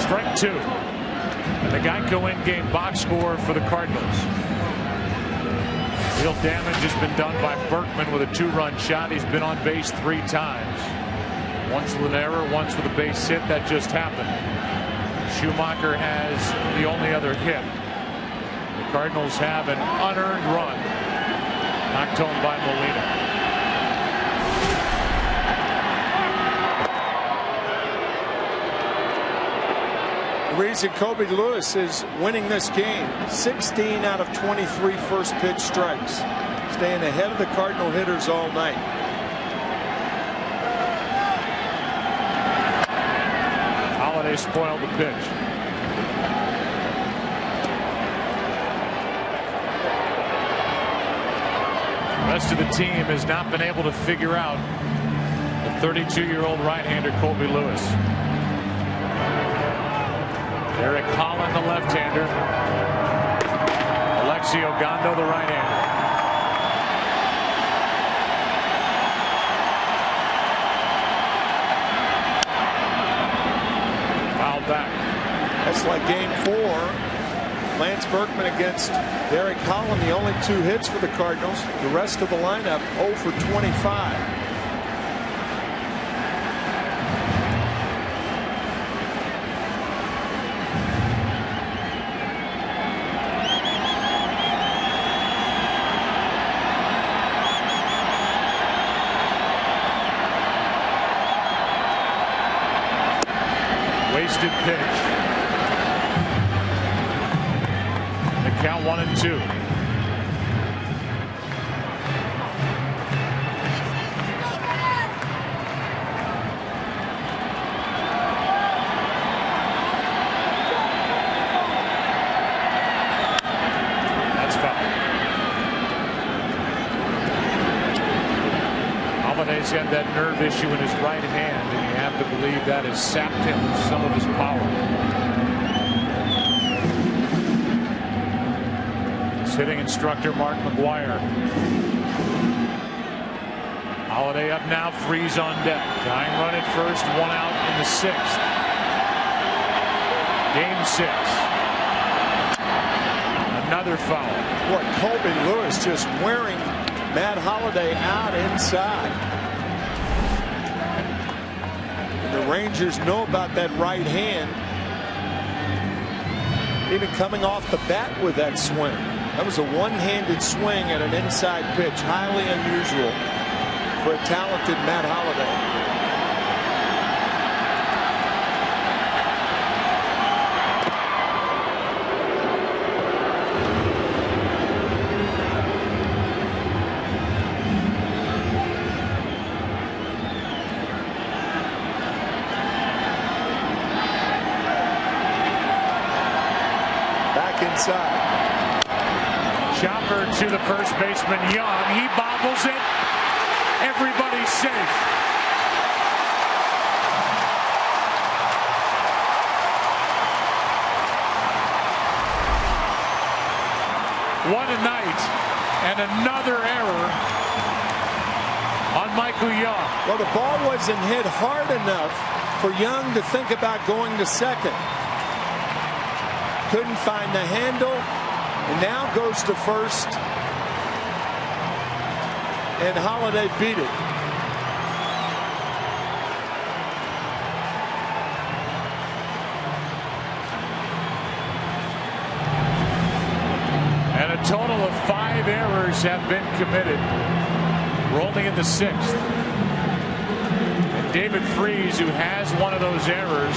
[SPEAKER 1] Strike 2. The Geico in-game box score for the Cardinals. Real damage has been done by Berkman with a 2-run shot. He's been on base 3 times. Once with an error, once with a base hit. That just happened. Schumacher has the only other hit. The Cardinals have an unearned run. Knocked home by Molina.
[SPEAKER 5] The reason Colby Lewis is winning this game, 16 out of 23 first pitch strikes, staying ahead of the Cardinal hitters all night.
[SPEAKER 1] Holliday spoiled the pitch. The rest of the team has not been able to figure out the 32-year-old right-hander Colby Lewis. Eric Holland, the left-hander. Alexi Ogando, the right-hander. Fouled back.
[SPEAKER 5] That's like game 4. Lance Berkman against Eric Holland, the only 2 hits for the Cardinals. The rest of the lineup 0 for 25.
[SPEAKER 1] Wasted pitch. The count 1-2. That's foul. Holliday's got that nerve issue in his right hand, and you have to believe that has sapped him of some of his power. His hitting instructor Mark McGuire. Holliday up now, Freese on deck. Tying run at first, 1 out in the 6th. Game 6. Another foul.
[SPEAKER 5] What, Colby Lewis just wearing Matt Holliday out inside. The Rangers know about that right hand. Even coming off the bat with that swing. That was a one-handed swing at an inside pitch. Highly unusual for a talented Matt Holliday. Inside.
[SPEAKER 1] Chopper to the first baseman Young. He bobbles it. Everybody's safe. What a night. And another error on Michael Young.
[SPEAKER 5] Well, the ball wasn't hit hard enough for Young to think about going to second. Couldn't find the handle, and now goes to first, and Holliday beat it.
[SPEAKER 1] And a total of 5 errors have been committed. We're only in the 6th. And David Freese, who has one of those errors,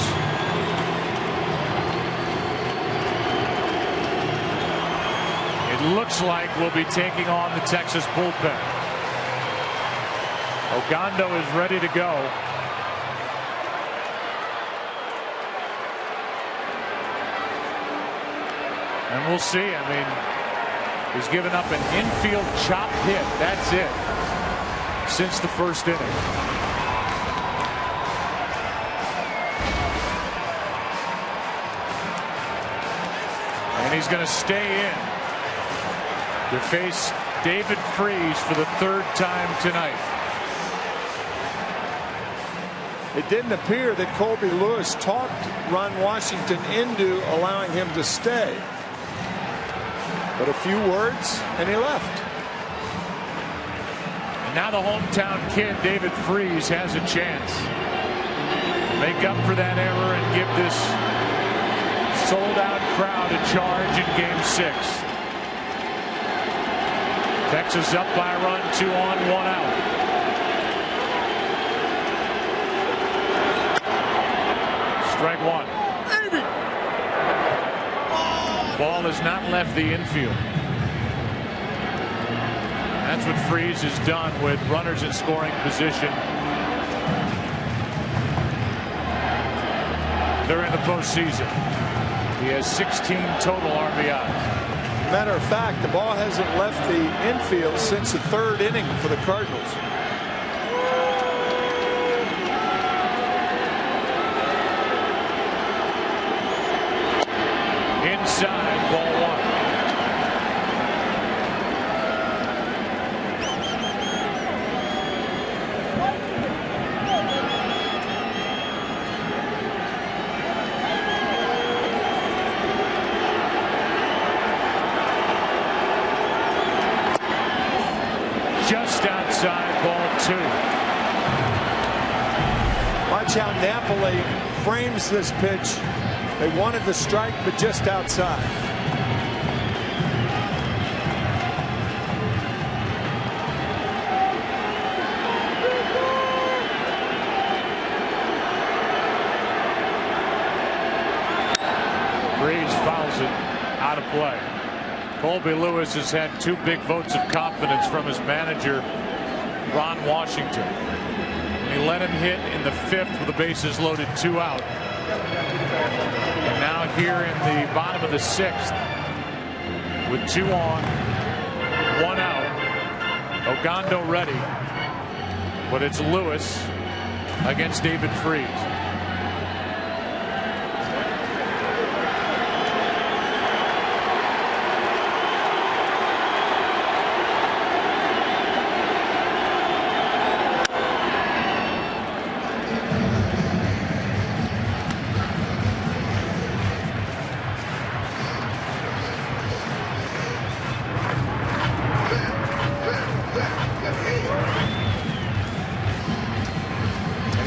[SPEAKER 1] looks like we'll be taking on the Texas bullpen. Ogando is ready to go. And we'll see. I mean, he's given up an infield chop hit. That's it. Since the first inning. And he's going to stay in to face David Freese for the 3rd time tonight.
[SPEAKER 5] It didn't appear that Colby Lewis talked Ron Washington into allowing him to stay. But a few words and he left.
[SPEAKER 1] And now the hometown kid David Freese has a chance to make up for that error and give this sold-out crowd a charge in Game 6. Texas up by a run, 2 on, 1 out. Strike 1. Ball has not left the infield. That's what Freese has done with runners in scoring position during the postseason. He has 16 total RBIs.
[SPEAKER 5] Matter of fact, the ball hasn't left the infield since the 3rd inning for the Cardinals.
[SPEAKER 1] inside, ball one. Just outside, ball two.
[SPEAKER 5] Watch how Napoli frames this pitch. They wanted the strike, but just outside.
[SPEAKER 1] Freese fouls it out of play. Colby Lewis has had 2 big votes of confidence from his manager, Ron Washington. He let him hit in the 5th with the bases loaded, 2 out. And now here in the bottom of the 6th with 2 on, 1 out. Ogando ready, but it's Lewis against David Freese.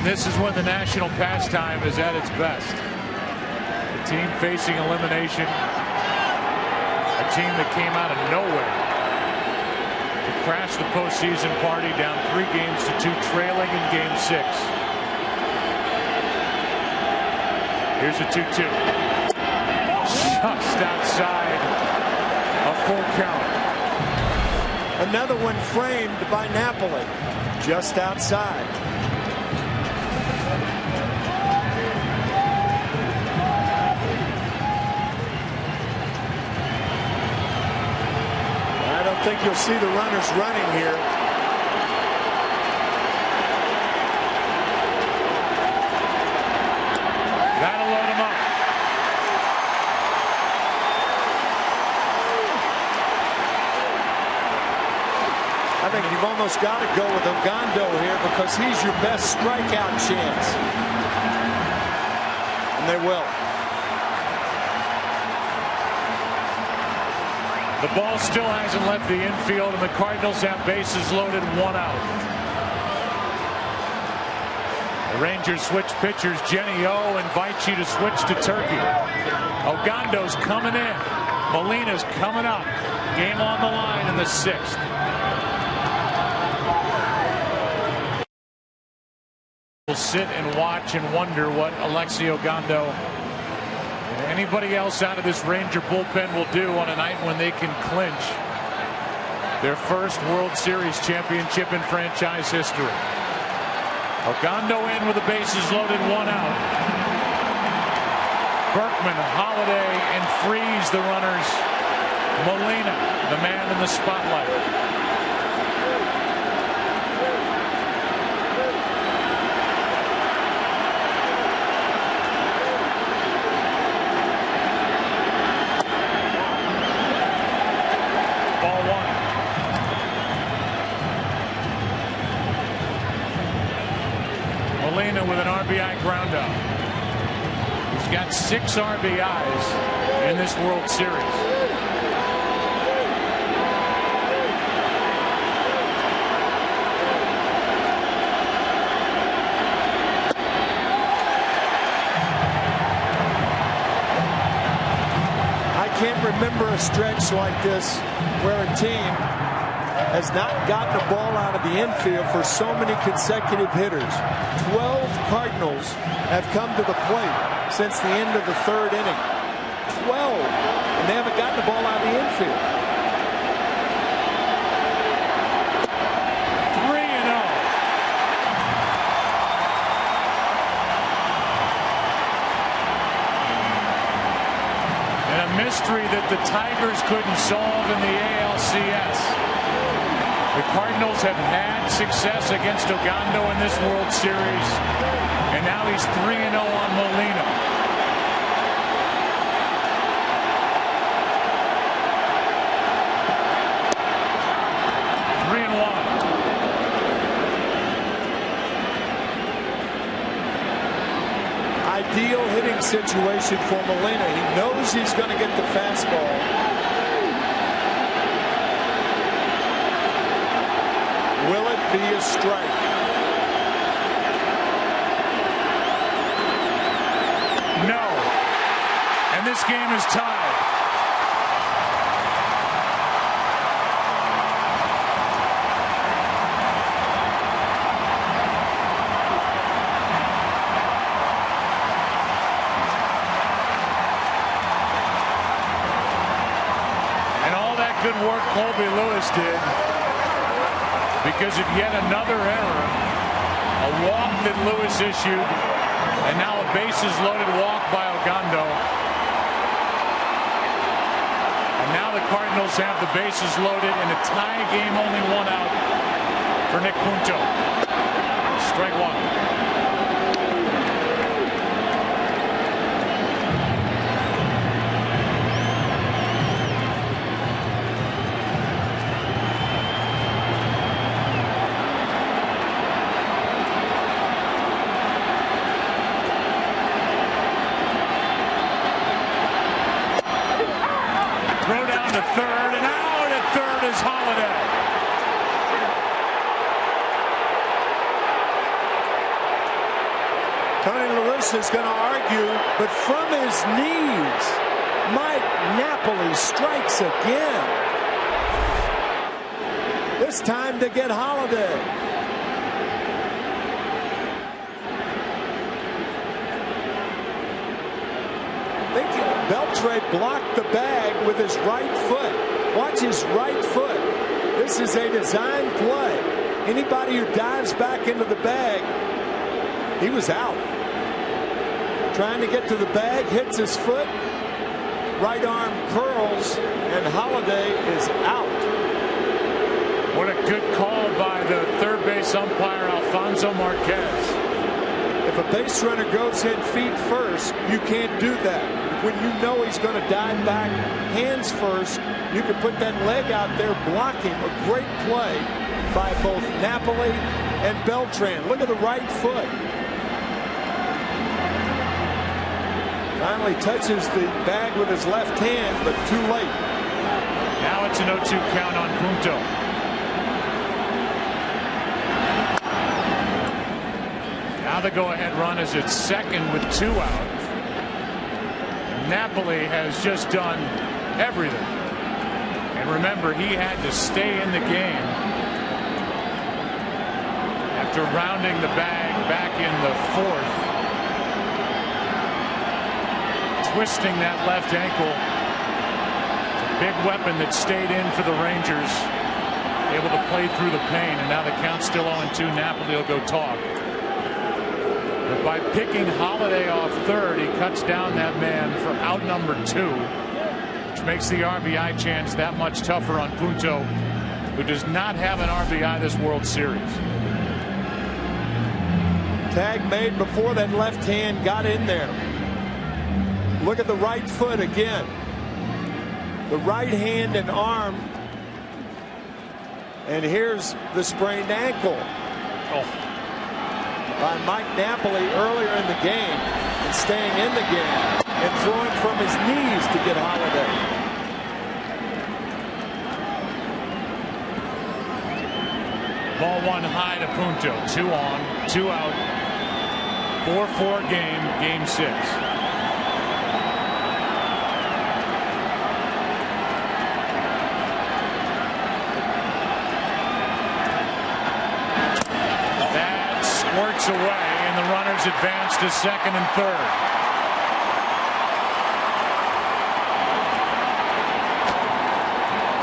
[SPEAKER 1] This is when the national pastime is at its best. The team facing elimination, a team that came out of nowhere to crash the postseason party, down 3 games to 2, trailing in game 6. Here's a 2-2. Just outside, a full count.
[SPEAKER 5] Another one framed by Napoli, just outside. I think you'll see the runners running here.
[SPEAKER 1] That'll load him up.
[SPEAKER 5] I think you've almost got to go with Ogando here because he's your best strikeout chance. And they will.
[SPEAKER 1] The ball still hasn't left the infield, and the Cardinals have bases loaded, 1 out. The Rangers switch pitchers. Jenny O invites you to switch to Turkey. Ogando's coming in. Molina's coming up. Game on the line in the 6th. We'll sit and watch and wonder what Alexi Ogando and anybody else out of this Ranger bullpen will do on a night when they can clinch their first World Series championship in franchise history. Ogando in with the bases loaded, 1 out. Berkman, Holliday, and Freese the runners. Molina, the man in the spotlight. Molina with an RBI groundout. He's got 6 RBIs in this World Series.
[SPEAKER 5] I can't remember a stretch like this where a team has not gotten a ball out of the infield for so many consecutive hitters. 12 Cardinals have come to the plate since the end of the 3rd inning. 12, and they haven't gotten the ball out of the infield.
[SPEAKER 1] 3-0. And a mystery that the Tigers couldn't solve in the ALCS. The Cardinals have had success against Ogando in this World Series, and now he's 3-0 on Molina.
[SPEAKER 5] ideal hitting situation for Molina. He knows he's going to get the fastball. Will it be a strike?
[SPEAKER 1] No. And this game is tied. Good work Colby Lewis did, because of yet another error, a walk that Lewis issued, and now a bases loaded walk by Ogando. And now the Cardinals have the bases loaded in a tie game, only one out for Nick Punto. Strike one. Third, and out at third is Holliday.
[SPEAKER 5] Tony Lewis is going to argue, but from his knees, Mike Napoli strikes again. This time to get Holliday. Beltre blocked the bag with his right foot. Watch his right foot. This is a design play. Anybody who dives back into the bag, he was out. Trying to get to the bag, hits his foot. Right arm curls, and Holliday is out.
[SPEAKER 1] What a good call by the third base umpire, Alfonso Marquez.
[SPEAKER 5] If a base runner goes in feet first, you can't do that. When you know he's going to dive back hands first, you can put that leg out there blocking. A great play by both Napoli and Beltran. Look at the right foot. Finally touches the bag with his left hand, but too late.
[SPEAKER 1] Now it's an 0-2 count on Punto. Now the go-ahead run is at second with 2 out. Napoli has just done everything. And remember, he had to stay in the game after rounding the bag back in the 4th. Twisting that left ankle. It's a big weapon that stayed in for the Rangers. Able to play through the pain, and now the count's still 0-2. Napoli will go talk. But by picking Holliday off third, he cuts down that man for out number 2, which makes the RBI chance that much tougher on Punto, who does not have an RBI this World Series.
[SPEAKER 5] Tag made before that left hand got in there. Look at the right foot again. The right hand and arm. And here's the sprained ankle. By Mike Napoli earlier in the game, and staying in the game and throwing from his knees to get Holliday.
[SPEAKER 1] Ball 1 high to Punto. 2 on, 2 out. 4-4 game, game 6. Works away, and the runners advance to second and third.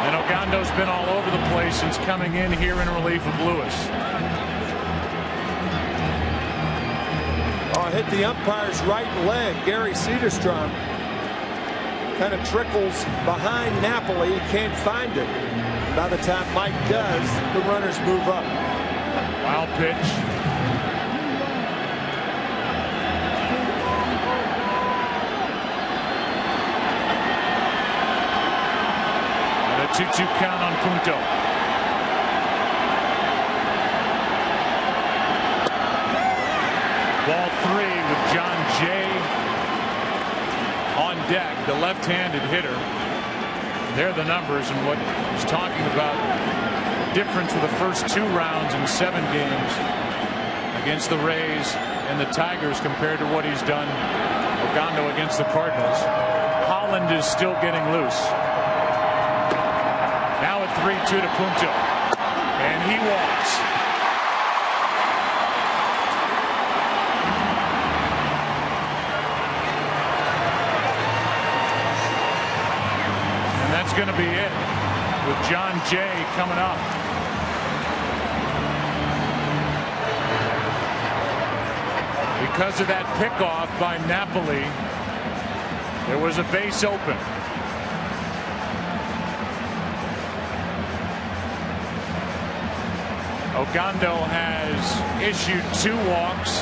[SPEAKER 1] And Ogando's been all over the place since coming in here in relief of Lewis.
[SPEAKER 5] Oh, hit the umpire's right leg. Gary Cederstrom kind of trickles behind Napoli. He can't find it. By the time Mike does, the runners move up.
[SPEAKER 1] Wild pitch. And a 2-2 count on Punto. Ball 3 with John Jay deck, the left-handed hitter. There are the numbers and what he's talking about. Difference with the first 2 rounds in 7 games against the Rays and the Tigers compared to what he's done Ogando against the Cardinals. Holland is still getting loose. Now a 3-2 to Punto, and he walks. And that's going to be it with John Jay coming up. Because of that pickoff by Napoli, there was a base open. Ogando has issued 2 walks.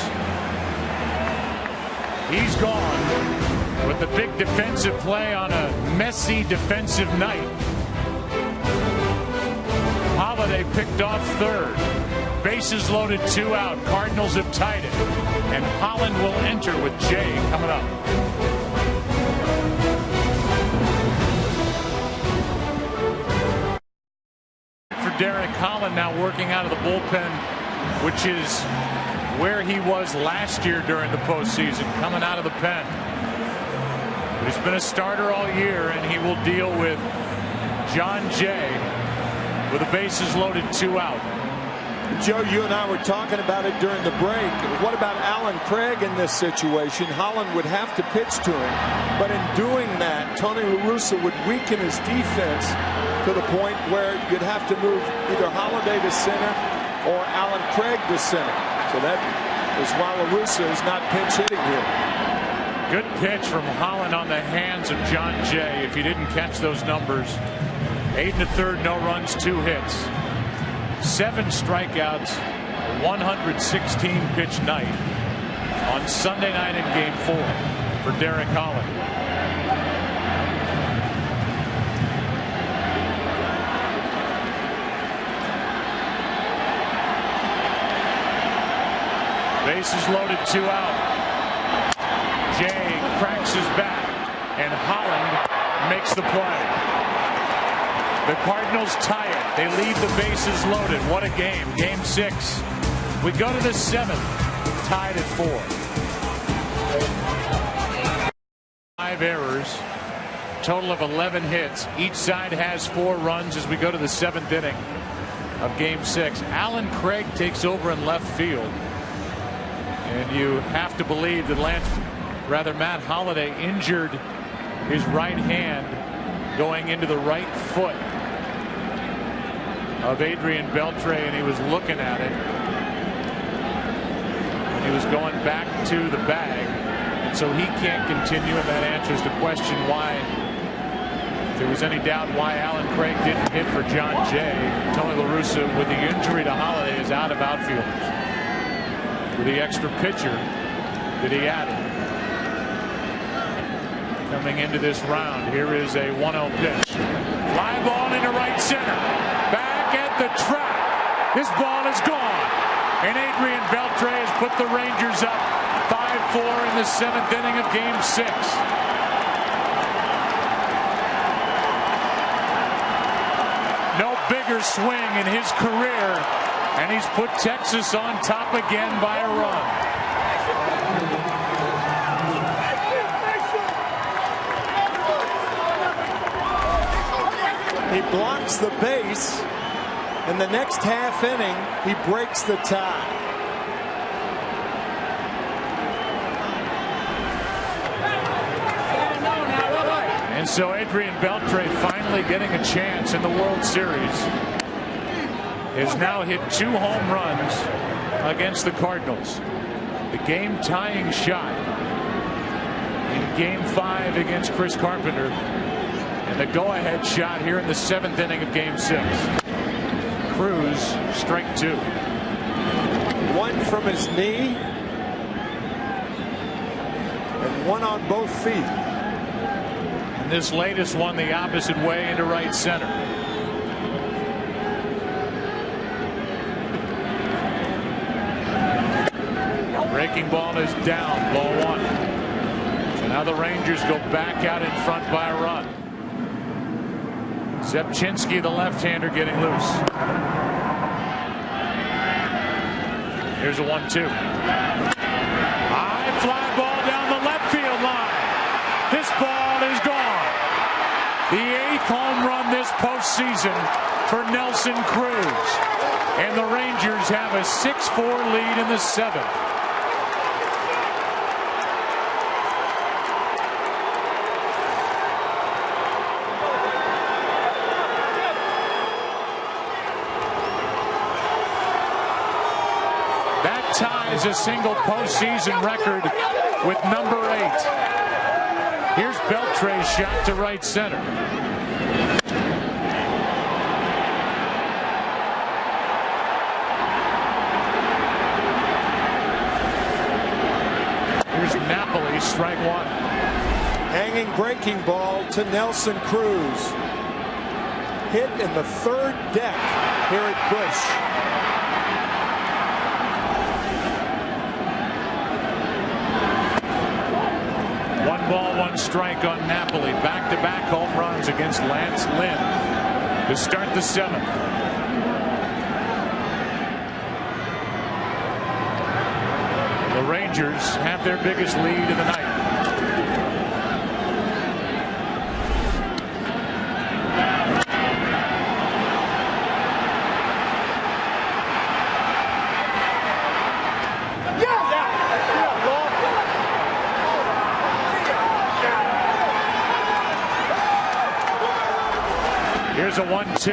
[SPEAKER 1] He's gone with the big defensive play on a messy defensive night. Holliday picked off third. Bases loaded, 2 out. Cardinals have tied it. And Holland will enter with Jay coming up. For Derek Holland now working out of the bullpen, which is where he was last year during the postseason, coming out of the pen. But he's been a starter all year, and he will deal with John Jay with the bases loaded, 2 out.
[SPEAKER 5] Joe, you and I were talking about it during the break. What about Alan Craig in this situation? Holland would have to pitch to him, but in doing that, Tony La Russa would weaken his defense to the point where you'd have to move either Holliday to center or Alan Craig to center. So that is why La Russa is not pinch hitting here.
[SPEAKER 1] Good pitch from Holland on the hands of John Jay. If you didn't catch those numbers, 8 1/3, no runs, 2 hits. 7 strikeouts, 116 pitch night on Sunday night in Game 4 for Derek Holland. Bases loaded, 2 out. Jay cracks his bat, and Holland makes the play. The Cardinals tie it. They leave the bases loaded. What a game. Game 6. We go to the 7th. Tied at 4. 5 errors. Total of 11 hits. Each side has 4 runs as we go to the 7th inning of Game 6. Alan Craig takes over in left field. And you have to believe that Matt Holliday injured his right hand going into the right foot of Adrian Beltre, and he was looking at it. He was going back to the bag, and so he can't continue, and that answers the question why, if there was any doubt why Alan Craig didn't hit for John Jay. Tony La Russa, with the injury to Holliday, is out of outfielders. With the extra pitcher that he added. Coming into this round, here is a 1-0 pitch. Fly ball into right center. Back at the track. This ball is gone. And Adrian Beltre has put the Rangers up 5-4 in the 7th inning of Game 6. No bigger swing in his career, and he's put Texas on top again by a run.
[SPEAKER 5] He blocks the base. In the next half inning, he breaks the tie.
[SPEAKER 1] And so Adrian Beltre, finally getting a chance in the World Series, has now hit 2 home runs against the Cardinals. The game-tying shot in Game 5 against Chris Carpenter, and the go-ahead shot here in the 7th inning of Game 6. Cruz, strike 2.
[SPEAKER 5] One from his knee, and one on both feet.
[SPEAKER 1] And this latest one the opposite way into right center. Breaking ball is down, ball 1. So now Now the Rangers go back out in front by a run. Zepchinski, the left-hander, getting loose. Here's a 1-2. High fly ball down the left field line. This ball is gone. The 8th home run this postseason for Nelson Cruz. And the Rangers have a 6-4 lead in the 7th. That ties a single postseason record with number 8. Here's Beltre's shot to right center. Here's Napoli, strike 1.
[SPEAKER 5] Hanging breaking ball to Nelson Cruz. Hit in the 3rd deck here at Busch.
[SPEAKER 1] Ball, 1 strike on Napoli. Back-to-back home runs against Lance Lynn to start the 7th. The Rangers have their biggest lead of the night. Here's a 1-2.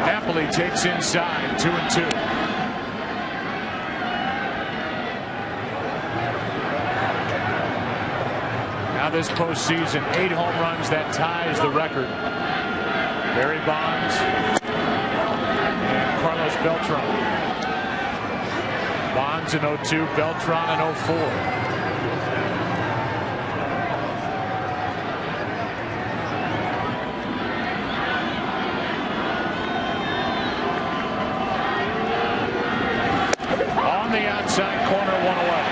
[SPEAKER 1] Napoli takes inside, 2-2. Now this postseason, 8 home runs, that ties the record. Barry Bonds and Carlos Beltran. Bonds in 02, Beltran in 04. Outside corner, 1
[SPEAKER 5] away.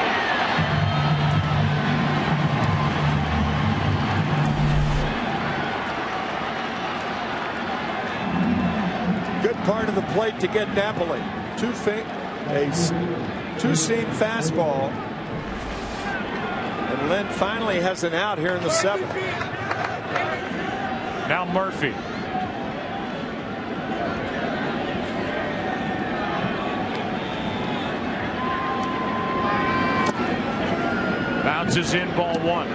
[SPEAKER 5] Good part of the plate to get Napoli. Two-seam fastball. And Lynn finally has an out here in the 7th.
[SPEAKER 1] Now Murphy. Bounces in, ball 1.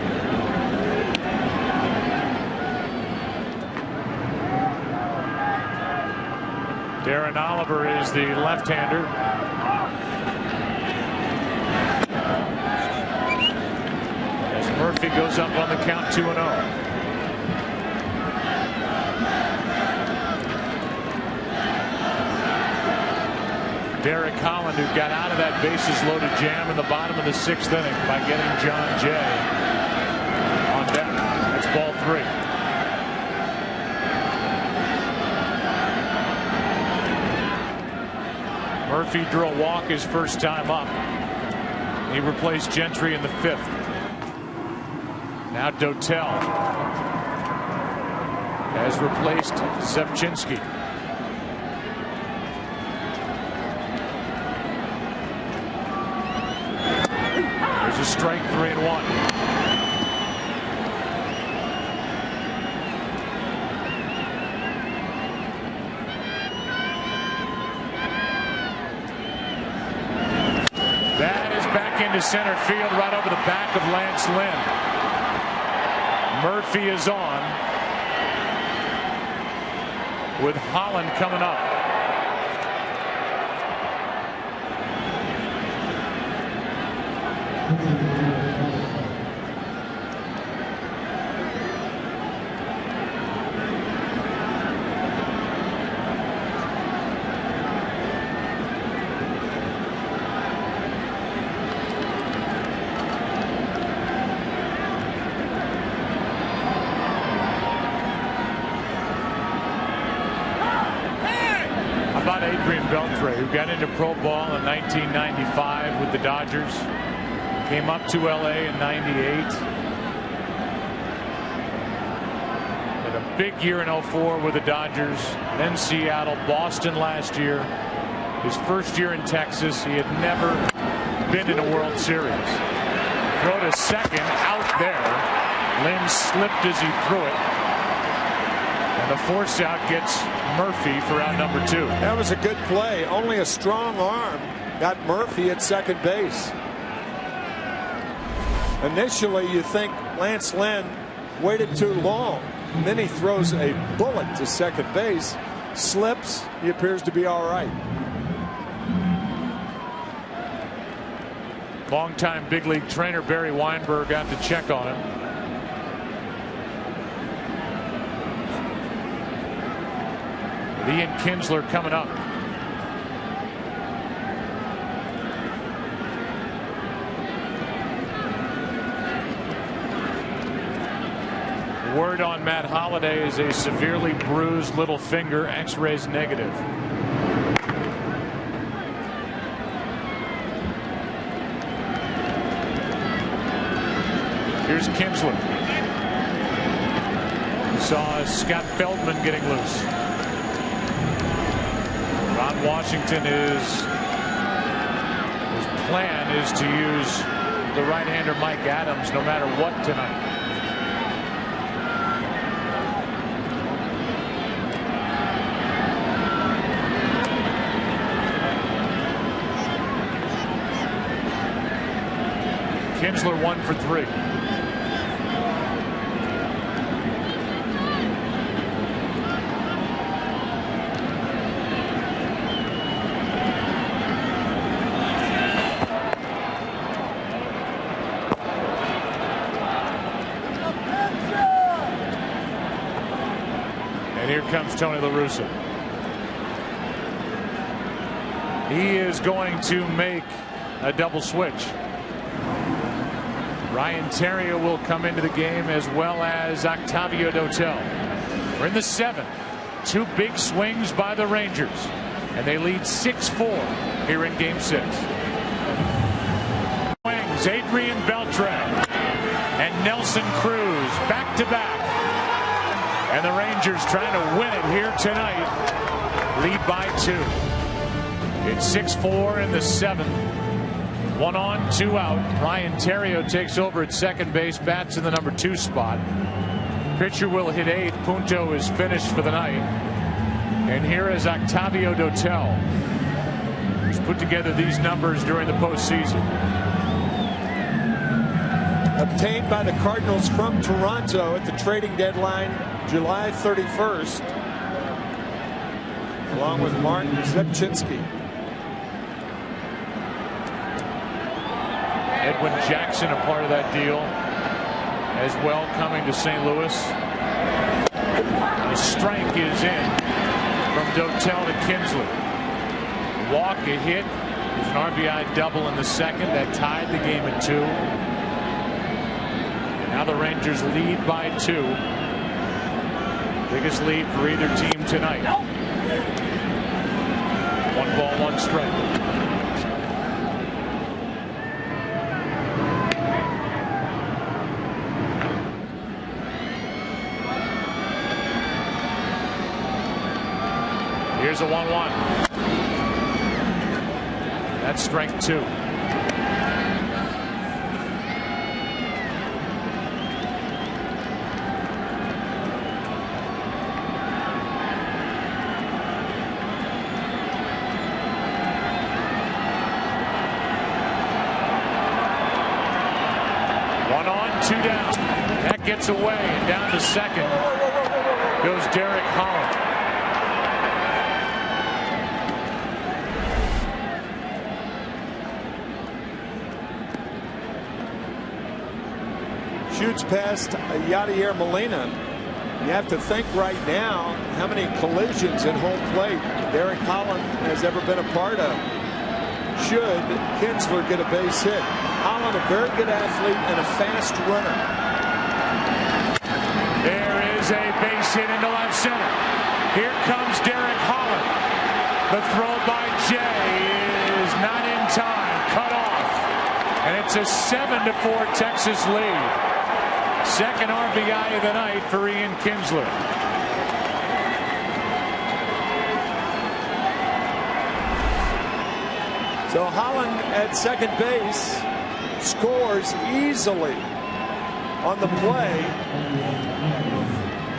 [SPEAKER 1] Darren Oliver is the left-hander. As Murphy goes up on the count, 2-0. Derek Holland, who got out of that bases-loaded jam in the bottom of the 6th inning by getting John Jay on deck. That's ball 3. Murphy drew a walk his first time up. He replaced Gentry in the 5th. Now Dotel has replaced Zepchinski. A strike, 3-1. That is back into center field, right over the back of Lance Lynn. Murphy is on, with Holland coming up. Who got into pro ball in 1995 with the Dodgers, came up to LA in '98, big year in 04 with the Dodgers, then Seattle, Boston last year. His first year in Texas, he had never been in a World Series. Throw to second, out there. Lynn slipped as he threw it. And the force out gets Murphy for out number 2.
[SPEAKER 5] That was a good play. Only a strong arm got Murphy at second base. Initially, you think Lance Lynn waited too long. And then he throws a bullet to second base, slips. He appears to be all right.
[SPEAKER 1] Longtime big league trainer Barry Weinberg got to check on him. Ian Kinsler coming up. Word on Matt Holliday is a severely bruised little finger, X-rays negative. Here's Kinsler. Saw Scott Feldman getting loose. Ron Washington his plan is to use the right-hander Mike Adams no matter what tonight. Kinsler 1 for 3. And here comes Tony La Russa. He is going to make a double switch. Ryan Terrio will come into the game, as well as Octavio Dotel. We're in the 7th. 2 big swings by the Rangers, and they lead 6-4 here in Game 6. Swings, Adrian Beltre and Nelson Cruz back to back, and the Rangers trying to win it here tonight. Lead by 2. It's 6-4 in the 7th. 1 on, 2 out. Ryan Terrio takes over at second base, bats in the number 2 spot. Pitcher will hit 8th. Punto is finished for the night. And here is Octavio Dotel, who's put together these numbers during the postseason.
[SPEAKER 5] Obtained by the Cardinals from Toronto at the trading deadline, July 31st, along with Martin Zepchinski.
[SPEAKER 1] Edwin Jackson a part of that deal as well, coming to St. Louis. The strike is in from Dotel to Kinsler. Walk, a hit. There's an RBI double in the 2nd that tied the game at 2. And now the Rangers lead by 2. Biggest lead for either team tonight. 1 ball, 1 strike. Here's a 1-1. That's strike 2. One on, 2 down. That gets away, and down to second goes Derek Holland.
[SPEAKER 5] Shoots past Yadier Molina. You have to think right now how many collisions at home plate Derek Holland has ever been a part of. Should Kinsler get a base hit. Holland, a very good athlete and a fast runner.
[SPEAKER 1] There is a base hit into left center. Here comes Derek Holland. The throw by Jay is not in time. Cut off. And it's a 7-4 Texas lead. Second RBI of the night for Ian Kinsler.
[SPEAKER 5] So Holland at second base scores easily on the play.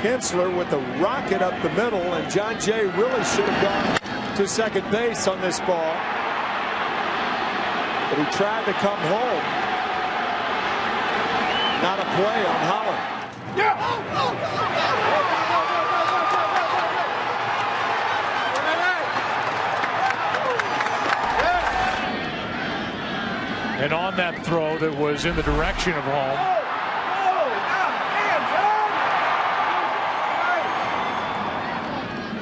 [SPEAKER 5] Kinsler with a rocket up the middle, and John Jay really should have gone to second base on this ball, but he tried to come home. Not a play on Holland.
[SPEAKER 1] And on that throw that was in the direction of home,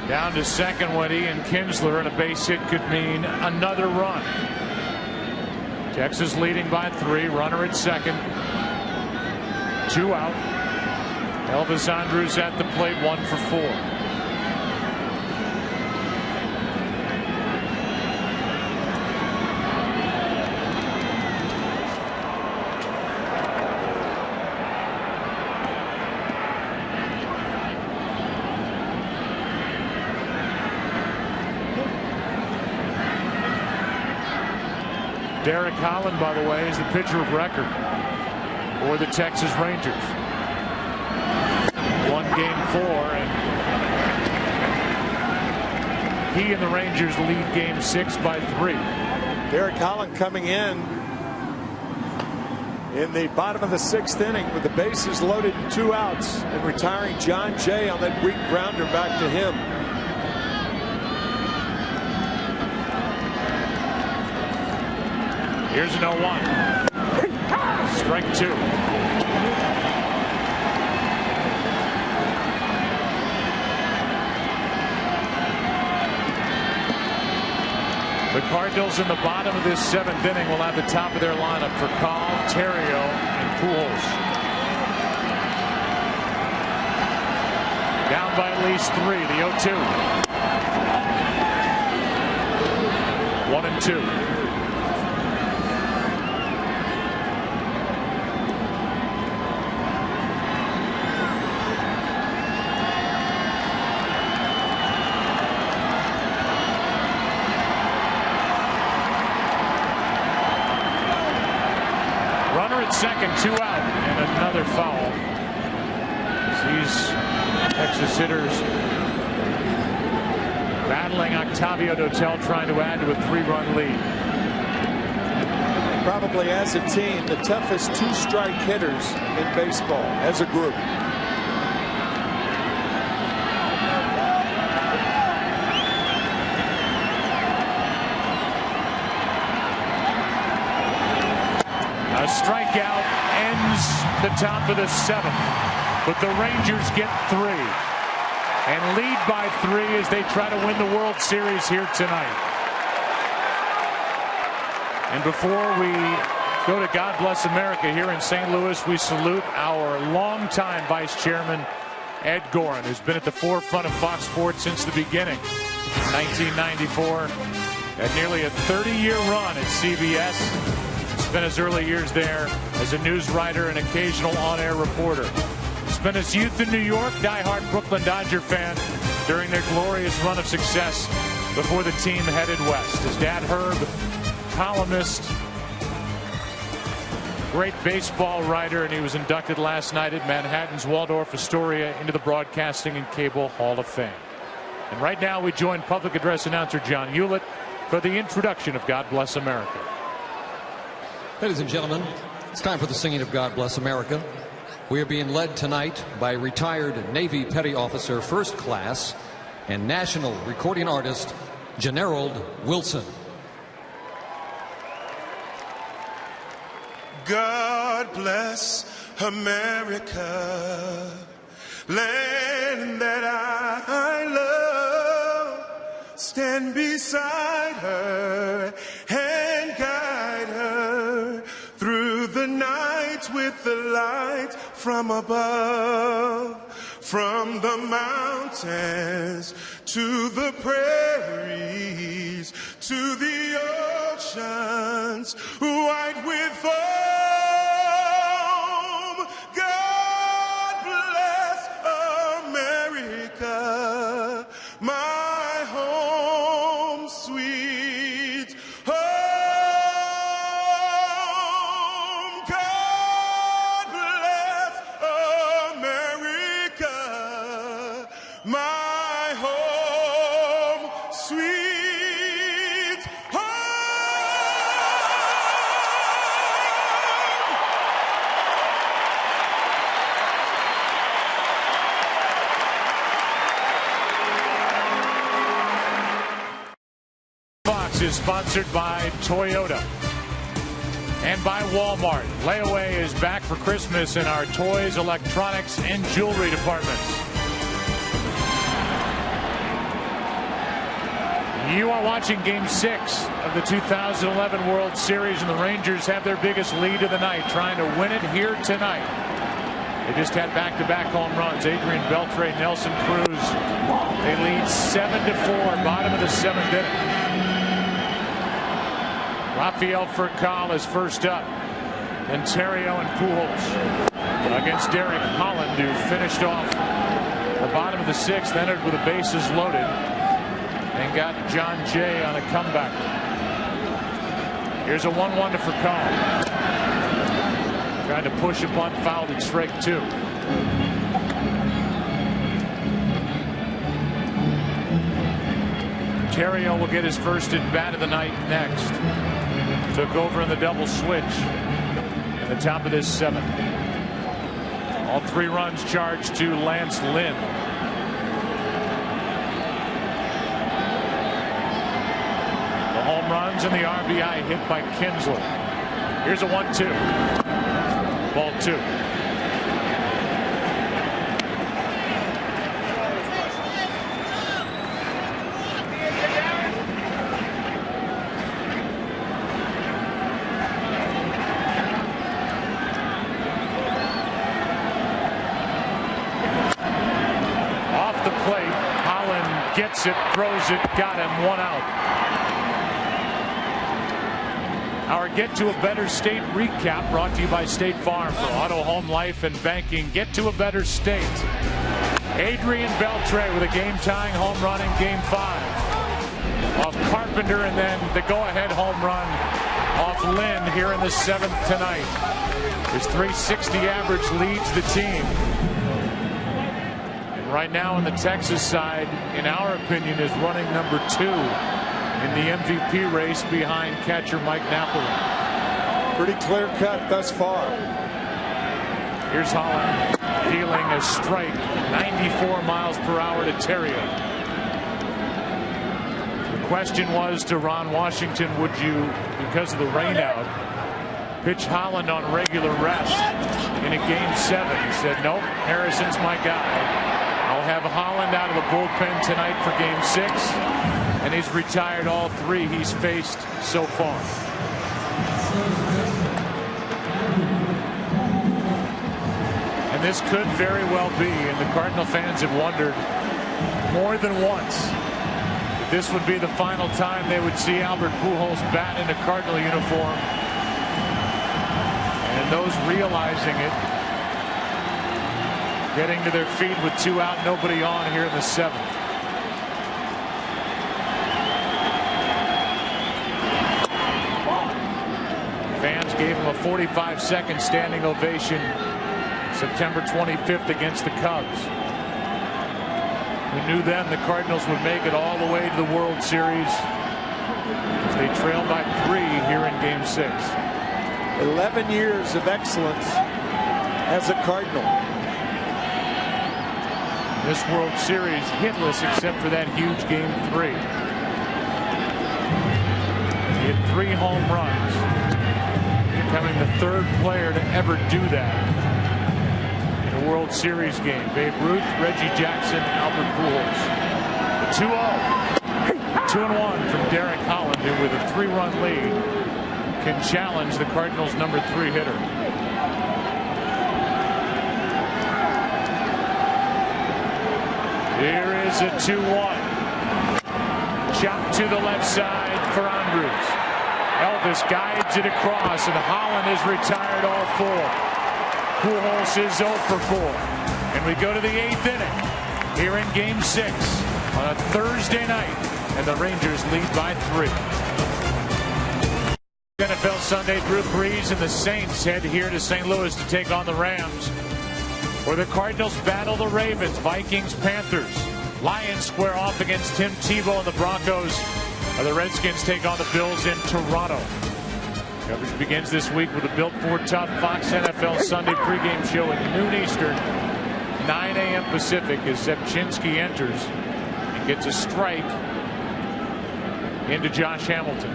[SPEAKER 1] down to second went Ian Kinsler, and a base hit could mean another run. Texas leading by 3, runner at second, 2 out. Elvis Andrus at the plate, 1 for 4. Derek Holland, by the way, is the pitcher of record for the Texas Rangers. Won game 4, and he and the Rangers lead game 6 by 3.
[SPEAKER 5] Derek Holland coming in the bottom of the 6th inning with the bases loaded and 2 outs, and retiring John Jay on that weak grounder back to him.
[SPEAKER 1] Here's an 0-1. Strike 2. The Cardinals in the bottom of this 7th inning will have the top of their lineup for Call, Terrio, and Pujols. Down by at least 3. The 0-2. 1-2. Second, 2 out, and another foul. These Texas hitters battling Octavio Dotel, trying to add to a 3-run lead.
[SPEAKER 5] Probably as a team the toughest 2-strike hitters in baseball as a group.
[SPEAKER 1] A strikeout ends the top of the 7th, but the Rangers get 3 and lead by 3 as they try to win the World Series here tonight. And before we go to God Bless America here in St. Louis, we salute our longtime Vice Chairman, Ed Gorin, who's been at the forefront of Fox Sports since the beginning. 1994, had nearly a 30-year run at CBS. Spent his early years there as a news writer and occasional on-air reporter. Spent his youth in New York, diehard Brooklyn Dodger fan during their glorious run of success before the team headed west. His dad, Herb, columnist, great baseball writer, and he was inducted last night at Manhattan's Waldorf Astoria into the Broadcasting and Cable Hall of Fame. And right now we join public address announcer John Hewlett for the introduction of God Bless America.
[SPEAKER 7] Ladies and gentlemen, it's time for the singing of God Bless America. We are being led tonight by retired Navy Petty Officer First Class and national recording artist Generald Wilson.
[SPEAKER 8] God bless America, land that I love. Stand beside her and guide her through the night with the light from above. From the mountains to the prairies to the oceans white with foam. God
[SPEAKER 1] Sports is sponsored by Toyota and by Walmart. Layaway is back for Christmas in our toys, electronics, and jewelry departments. You are watching Game 6 of the 2011 World Series, and the Rangers have their biggest lead of the night, trying to win it here tonight. They just had back-to-back home runs. Adrian Beltre, Nelson Cruz. They lead 7-4, bottom of the 7th inning. Rafael Furcal is first up. Then Terrio and Pujols against Derek Holland, who finished off the bottom of the 6th, entered with the bases loaded, and got John Jay on a comeback. Here's a 1-1 to Furcal. Trying to push a bunt, fouled at strike 2. Terrio will get his first at bat of the night next. Took over in the double switch in the top of this 7th. All 3 runs charged to Lance Lynn. The home runs and the RBI hit by Kinsler. Here's a 1-2. Ball 2. Off the plate, Holland gets it, throws it, got him, 1 out. Our Get to a Better State recap brought to you by State Farm. For auto, home, life, and banking, get to a better state. Adrian Beltre with a game-tying home run in Game 5. Off Carpenter, and then the go-ahead home run off Lynn here in the 7th tonight. His .360 average leads the team. And right now on the Texas side, in our opinion, is running number 2 in the MVP race behind catcher Mike Napoli.
[SPEAKER 5] Pretty clear cut thus far.
[SPEAKER 1] Here's Holland dealing a strike, 94 miles per hour to Terrio. The question was to Ron Washington, would you, because of the rainout, pitch Holland on regular rest in a Game 7? He said, nope, Harrison's my guy. I'll have Holland out of the bullpen tonight for Game 6. And he's retired all 3 he's faced so far. And this could very well be, and the Cardinal fans have wondered more than once, that this would be the final time they would see Albert Pujols bat in a Cardinal uniform. And those realizing it, getting to their feet with 2 out, nobody on here in the 7th. Fans gave him a 45-second standing ovation September 25th against the Cubs. We knew then the Cardinals would make it all the way to the World Series as they trailed by 3 here in Game 6.
[SPEAKER 5] 11 years of excellence as a Cardinal.
[SPEAKER 1] This World Series hitless except for that huge Game 3. He had 3 home runs, becoming the 3rd player to ever do that in a World Series game. Babe Ruth, Reggie Jackson, Albert Pujols. The 2-0. 2-1 from Derek Holland, who with a 3-run lead can challenge the Cardinals' number 3 hitter. Here is a 2-1. Chop to the left side for Andrews. Elvis guides it across, and Holland is retired all 4. Pujols is 0 for 4. And we go to the 8th inning here in Game 6 on a Thursday night, and the Rangers lead by 3. NFL Sunday, Drew Freese and the Saints head here to St. Louis to take on the Rams, where the Cardinals battle the Ravens. Vikings, Panthers. Lions square off against Tim Tebow and the Broncos. The Redskins take on the Bills in Toronto. Coverage begins this week with a Built for Tough Fox NFL Sunday pregame show at noon Eastern, 9 a.m. Pacific, as Zepchinski enters and gets a strike into Josh Hamilton.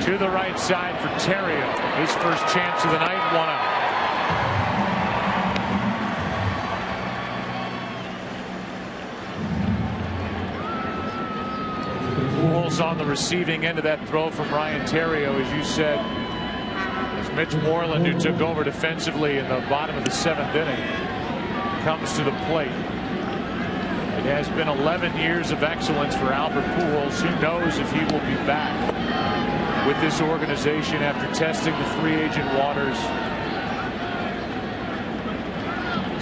[SPEAKER 1] To the right side for Terrio. His first chance of the night, 1 out. Pujols on the receiving end of that throw from Ryan Terrio, as you said. As Mitch Moreland, who took over defensively in the bottom of the 7th inning, comes to the plate. It has been 11 years of excellence for Albert Pujols. Who knows if he will be back with this organization after testing the free agent waters.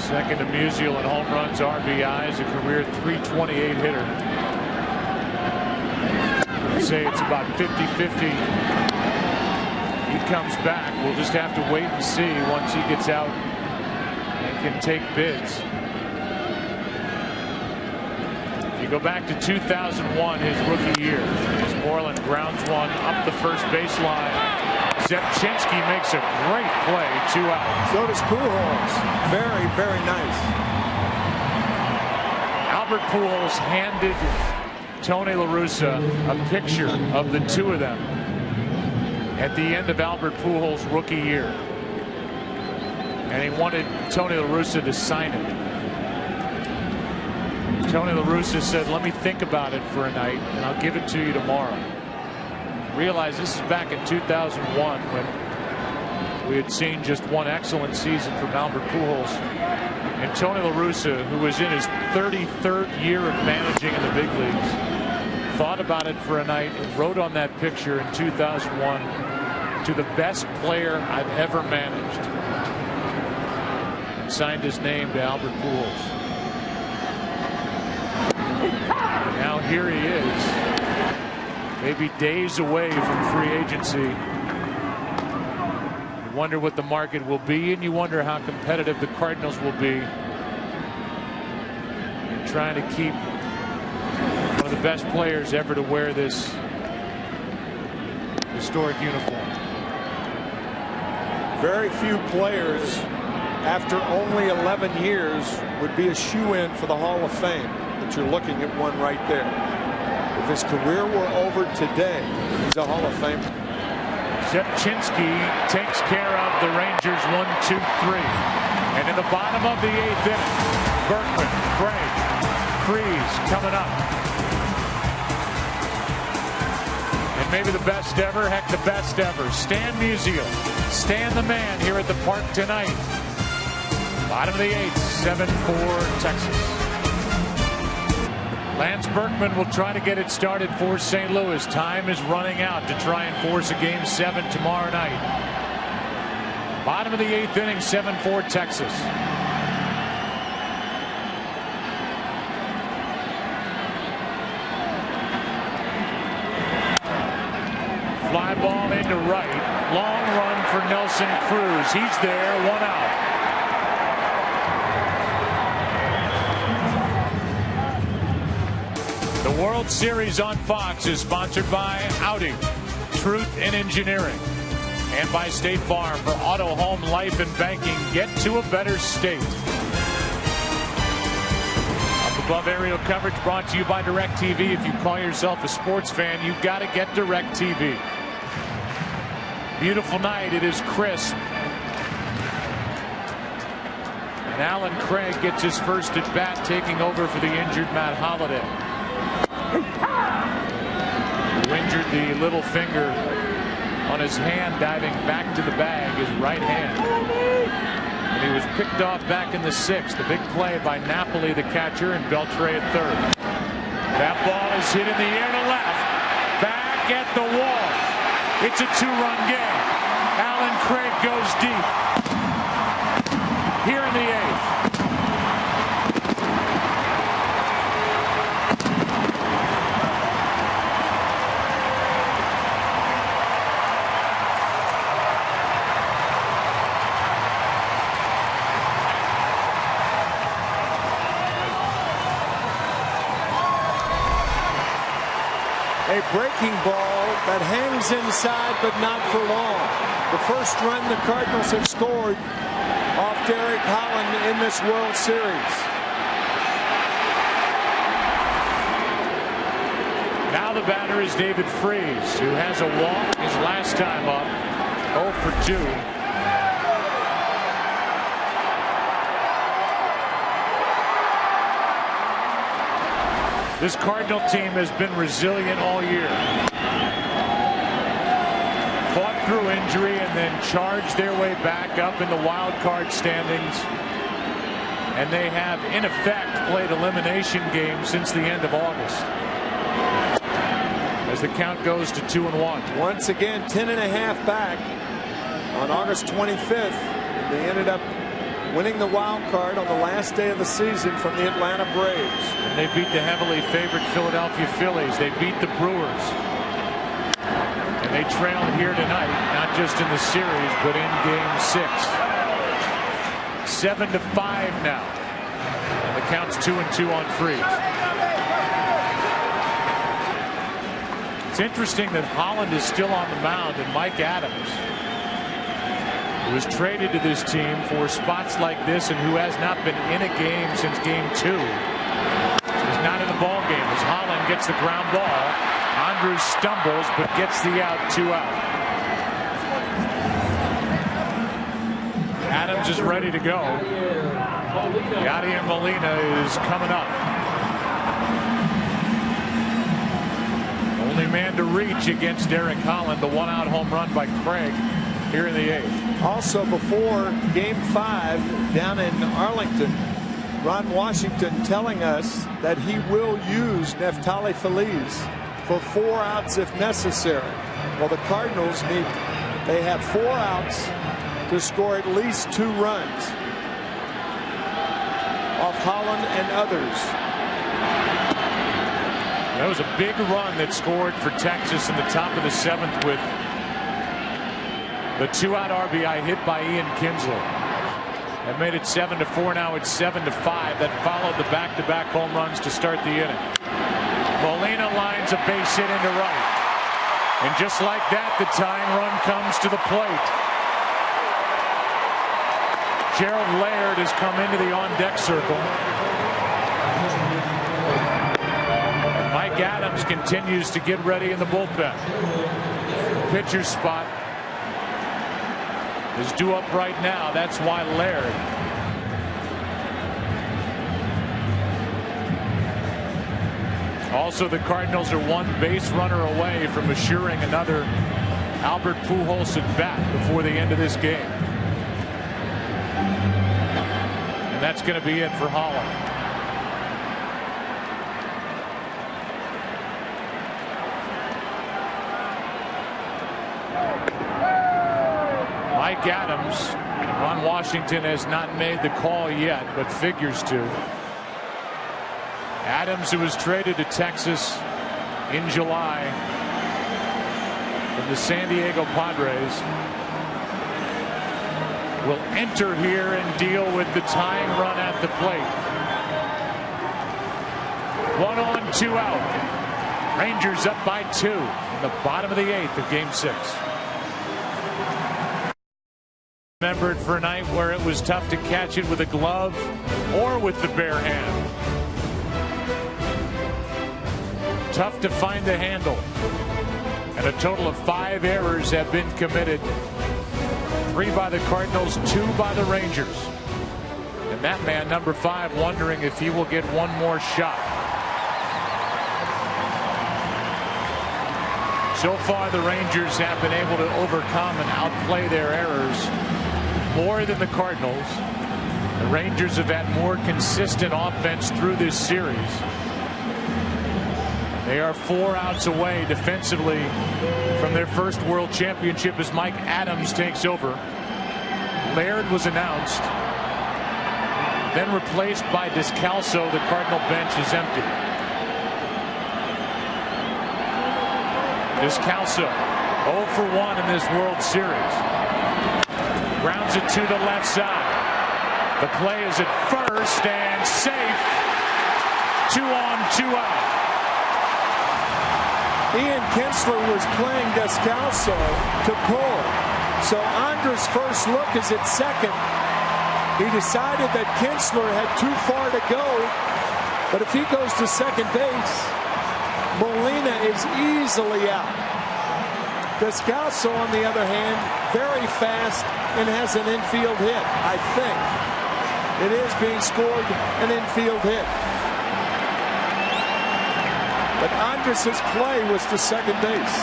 [SPEAKER 1] Second to Musial in home runs, RBIs, a career .328 hitter. I'd say it's about 50-50. He comes back. We'll just have to wait and see once he gets out and can take bids. You go back to 2001, his rookie year, as Moreland grounds one up the first baseline. Zepchinski makes a great play, 2 out.
[SPEAKER 5] So does Pujols. Very, very nice.
[SPEAKER 1] Albert Pujols handed Tony La Russa a picture of the two of them at the end of Albert Pujols' rookie year, and he wanted Tony La Russa to sign it. Tony La Russa said, let me think about it for a night and I'll give it to you tomorrow. Realize this is back in 2001 when we had seen just one excellent season from Albert Pujols. And Tony La Russa, who was in his 33rd year of managing in the big leagues, thought about it for a night and wrote on that picture in 2001, to the best player I've ever managed, and signed his name to Albert Pujols. Now here he is, maybe days away from free agency. You wonder what the market will be, and you wonder how competitive the Cardinals will be in trying to keep one of the best players ever to wear this historic uniform.
[SPEAKER 5] Very few players after only 11 years would be a shoe-in for the Hall of Fame. But you're looking at one right there. If his career were over today, he's a Hall of Famer.
[SPEAKER 1] Zepchinski takes care of the Rangers 1-2-3. And in the bottom of the 8th inning, Berkman, Craig, Freese coming up. And maybe the best ever, heck, the best ever. Stan Musial, Stan the man here at the park tonight. Bottom of the 8th, 7-4 Texas. Lance Berkman will try to get it started for St. Louis. Time is running out to try and force a Game 7 tomorrow night. Bottom of the 8th inning, 7-4 Texas. Fly ball into right. Long run for Nelson Cruz. He's there, 1 out. The World Series on Fox is sponsored by Audi, Truth in Engineering, and by State Farm. For auto, home, life, and banking, get to a better state. Up above aerial coverage brought to you by DirecTV. If you call yourself a sports fan, you've got to get DirecTV. Beautiful night. It is crisp. And Alan Craig gets his first at bat, taking over for the injured Matt Holliday, who injured the little finger on his hand diving back to the bag, his right hand. And he was picked off back in the 6th. A big play by Napoli, the catcher, and Beltre at 3rd. That ball is hit in the air to left. Back at the wall. It's a 2-run game. Alan Craig goes deep. Here in the 8th.
[SPEAKER 5] A breaking ball that hangs inside, but not for long. The first run the Cardinals have scored off Derek Holland in this World Series.
[SPEAKER 1] batter is David Freese, who has a walk his last time up. 0 for 2. This Cardinal team has been resilient all year. Fought through injury and then charged their way back up in the wild card standings. And they have, in effect, played elimination games since the end of August. As the count goes to 2-1.
[SPEAKER 5] Once again, 10.5 back on August 25th. And they ended up winning the wild card on the last day of the season from the Atlanta Braves.
[SPEAKER 1] And they beat the heavily favored Philadelphia Phillies. They beat the Brewers. And they trailed here tonight, not just in the series, but in Game 6. 7-5 now. And the count's 2-2 on Freese. It's interesting that Holland is still on the mound, and Mike Adams, who was traded to this team for spots like this and who has not been in a game since Game 2, is not in the ball game as Holland gets the ground ball. Andrews stumbles but gets the out. 2 out. Adams is ready to go. Yadier Molina is coming up. Only man to reach against Derek Holland. The 1-out home run by Craig here in the 8th.
[SPEAKER 5] Also, before Game 5 down in Arlington, Ron Washington telling us that he will use Neftali Feliz for 4 outs if necessary. Well, the Cardinals they have 4 outs to score at least 2 runs off Holland and others.
[SPEAKER 1] That was a big run that scored for Texas in the top of the 7th with the 2-out RBI hit by Ian Kinsler. That made it 7-4. Now it's 7-5. That followed the back-to-back home runs to start the inning. Molina lines a base hit into right. And just like that, the tying run comes to the plate. Gerald Laird has come into the on-deck circle. And Mike Adams continues to get ready in the bullpen. Pitcher's spot is due up right now. That's why Laird. Also, the Cardinals are 1 base runner away from assuring another Albert Pujols at bat before the end of this game. And that's going to be it for Holland. Mike Adams, Ron Washington has not made the call yet, but figures to. Adams, who was traded to Texas in July from the San Diego Padres, will enter here and deal with the tying run at the plate. 1 on, 2 out. Rangers up by 2 in the bottom of the 8th of Game 6. Remembered for a night where it was tough to catch it with a glove or with the bare hand. Tough to find the handle. And a total of 5 errors have been committed. 3 by the Cardinals, 2 by the Rangers. And that man, number 5, wondering if he will get one more shot. So far, the Rangers have been able to overcome and outplay their errors more than the Cardinals. The Rangers have had more consistent offense through this series. They are 4 outs away defensively from their first World Championship as Mike Adams takes over. Laird was announced, then replaced by Descalso. The Cardinal bench is empty. Descalso 0 for 1 in this World Series. Grounds it to the left side. The play is at first and safe. 2 on, 2 out.
[SPEAKER 5] Ian Kinsler was playing Descalso to pull. So Andres' first look is at second. He decided that Kinsler had too far to go. But if he goes to second base, Molina is easily out. Descalso, on the other hand, very fast and has an infield hit. I think it is being scored an infield hit. But Andres' play was to second base.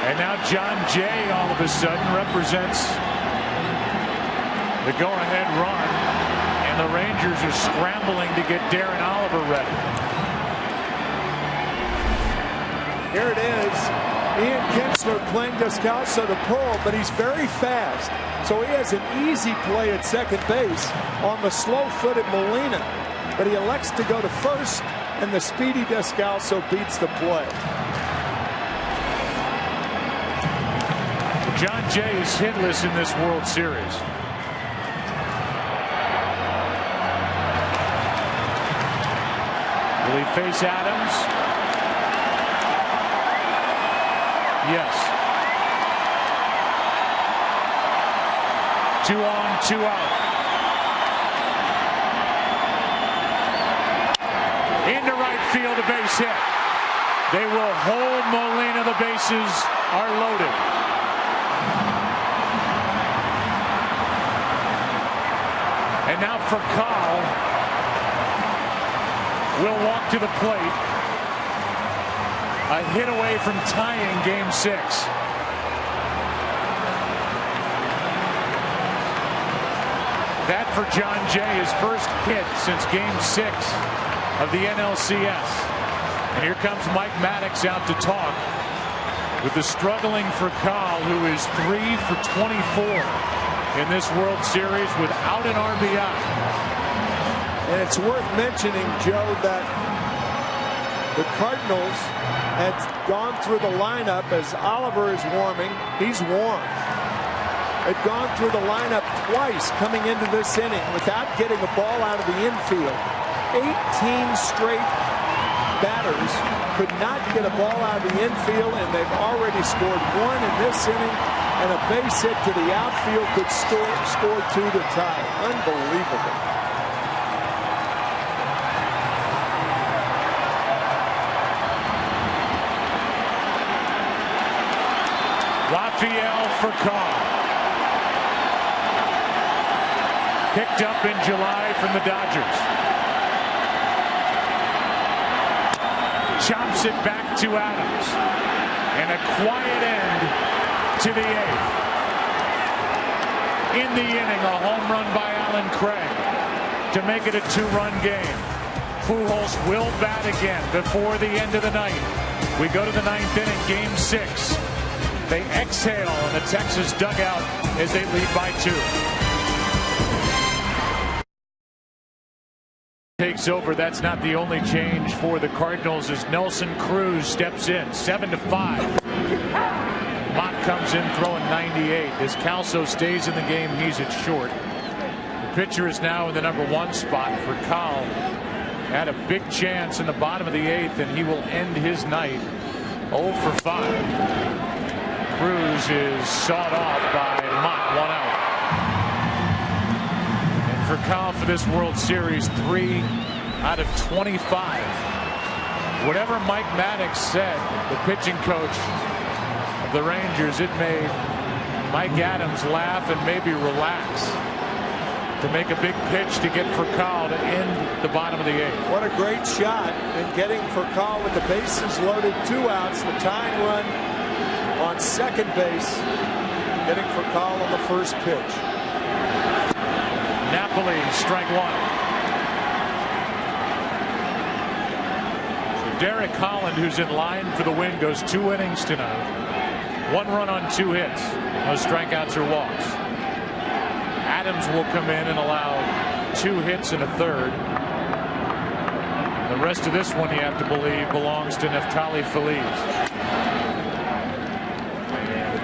[SPEAKER 1] And now John Jay all of a sudden represents the go-ahead run, and the Rangers are scrambling to get Darren Oliver ready.
[SPEAKER 5] Here it is. Ian Kinsler playing Descalso to pull, but he's very fast. So he has an easy play at second base on the slow-footed Molina. But he elects to go to first, and the speedy Descalso beats the play.
[SPEAKER 1] John Jay is hitless in this World Series. Will he face Adams? Yes. 2 on, 2 out. Into right field, a base hit. They will hold Molina. The bases are loaded. And now for Carl. Will walk to the plate. A hit away from tying Game 6. That for John Jay, his first hit since Game 6 of the NLCS. And here comes Mike Maddox out to talk with the struggling for Carl, who is 3 for 24 in this World Series without an RBI.
[SPEAKER 5] And it's worth mentioning, Joe, that the Cardinals had gone through the lineup as Oliver is warming. He's warm. They've gone through the lineup twice coming into this inning without getting a ball out of the infield. 18 straight batters could not get a ball out of the infield, and they've already scored 1 in this inning, and a base hit to the outfield could score 2 to tie. Unbelievable.
[SPEAKER 1] Raphael for Carl. Picked up in July from the Dodgers. Chops it back to Adams. And a quiet end to the 8th. In the inning, a home run by Alan Craig to make it a 2-run game. Pujols will bat again before the end of the night. We go to the 9th inning, Game 6. They exhale in the Texas dugout as they lead by 2. Takes over. That's not the only change for the Cardinals as Nelson Cruz steps in. 7-5. Mott comes in throwing 98. Descalso stays in the game. He's at short. The pitcher is now in the number 1 spot for Carl. Had a big chance in the bottom of the 8th, and he will end his night 0 for 5. Cruz is sawed off by Mott, 1 out. And for Carl for this World Series, 3 out of 25. Whatever Mike Maddox said, the pitching coach of the Rangers, it made Mike Adams laugh and maybe relax to make a big pitch to get for Carl to end the bottom of the 8th.
[SPEAKER 5] What a great shot in getting for Carl with the bases loaded, 2 outs, the tying run on second base, getting for Carl on the first pitch.
[SPEAKER 1] Napoli, strike 1. So Derek Holland, who's in line for the win, goes 2 innings tonight. 1 run on 2 hits. No strikeouts or walks. Adams will come in and allow 2 hits and a third. The rest of this one, you have to believe, belongs to Neftali Feliz.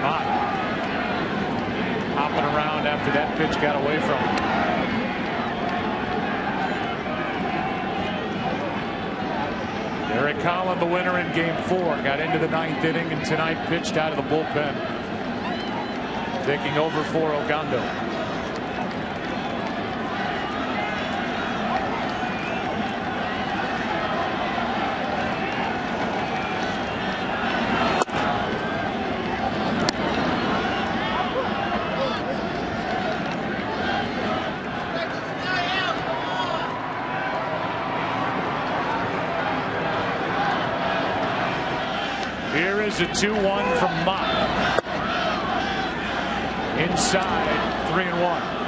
[SPEAKER 1] Mott hopping around after that pitch got away from him. Derek Holland, the winner in Game 4, got into the 9th inning and tonight pitched out of the bullpen, taking over for Ogando. is a 2-1 from Mott. Inside, 3-1.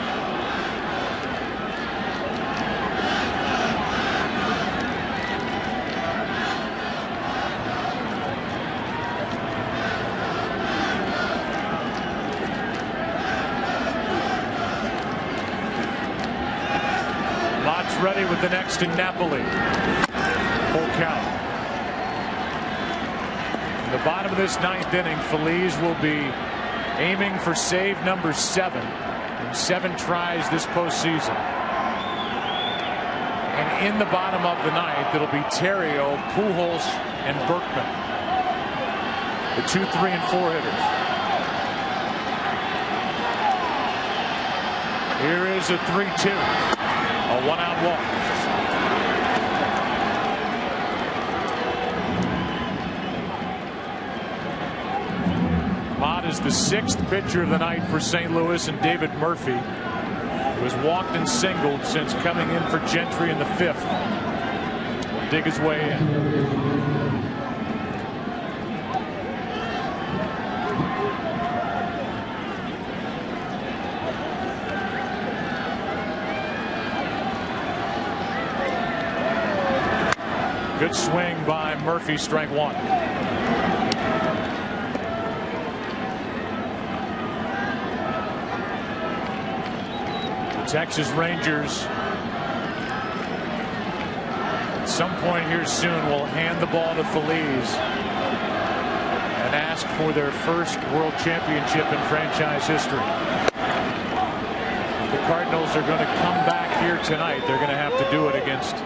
[SPEAKER 1] Ready with the next to Napoli. Full count. In the bottom of this ninth inning, Freese will be aiming for save number 7 in 7 tries this postseason. And in the bottom of the ninth, it'll be Terrio, Pujols, and Berkman, the 2, 3, and 4 hitters. Here is a 3-2. A 1-out walk. Mott is the 6th pitcher of the night for St. Louis, and David Murphy, who has walked and singled since coming in for Gentry in the 5th, will dig his way in. Good swing by Murphy, strike 1. The Texas Rangers at some point here soon will hand the ball to Freese and ask for their first world championship in franchise history. If the Cardinals are going to come back here tonight, they're going to have to do it against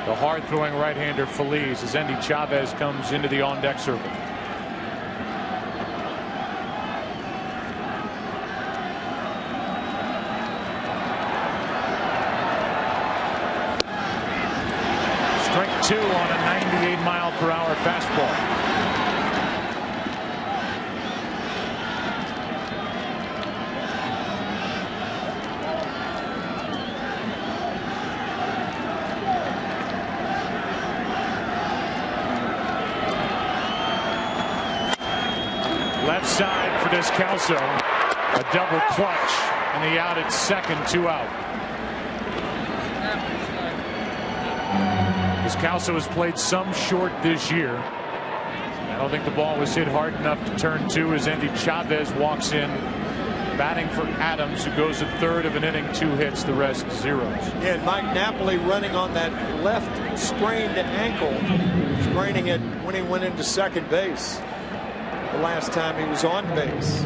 [SPEAKER 1] the hard-throwing right-hander Freese as Endy Chavez comes into the on-deck circle. Strike 2 on a 98-mile-per-hour fastball. Left side for Descalso, a double clutch, and the out at second, 2 out. Descalso has played some short this year. I don't think the ball was hit hard enough to turn 2 as Endy Chavez walks in, batting for Adams, who goes a third of an inning, 2 hits, the rest zeros.
[SPEAKER 5] Yeah, and Mike Napoli running on that left sprained ankle, spraining it when he went into second base the last time he was on base.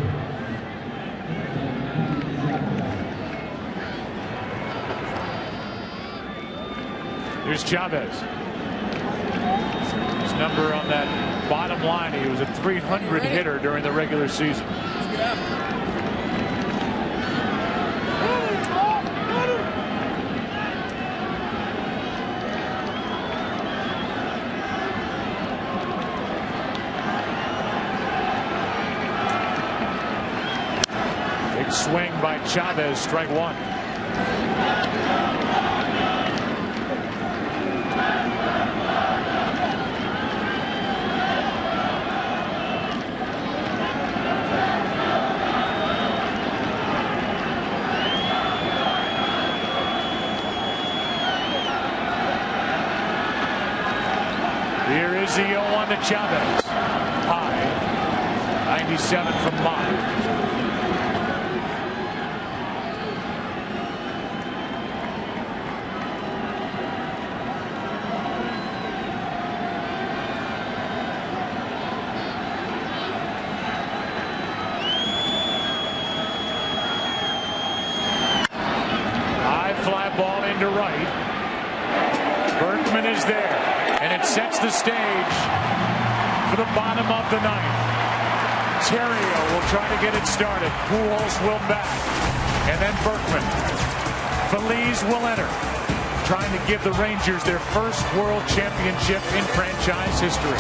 [SPEAKER 1] Here's Chavez. His number on that bottom line, he was a 300 hitter during the regular season. Swing by Chavez, strike 1. Here is the 0-1 to Chavez. High. 97 from Mott. Ball into right. Berkman is there, and it sets the stage for the bottom of the ninth. Terrio will try to get it started. Pujols will bat, and then Berkman. Freese will enter, trying to give the Rangers their first world championship in franchise history.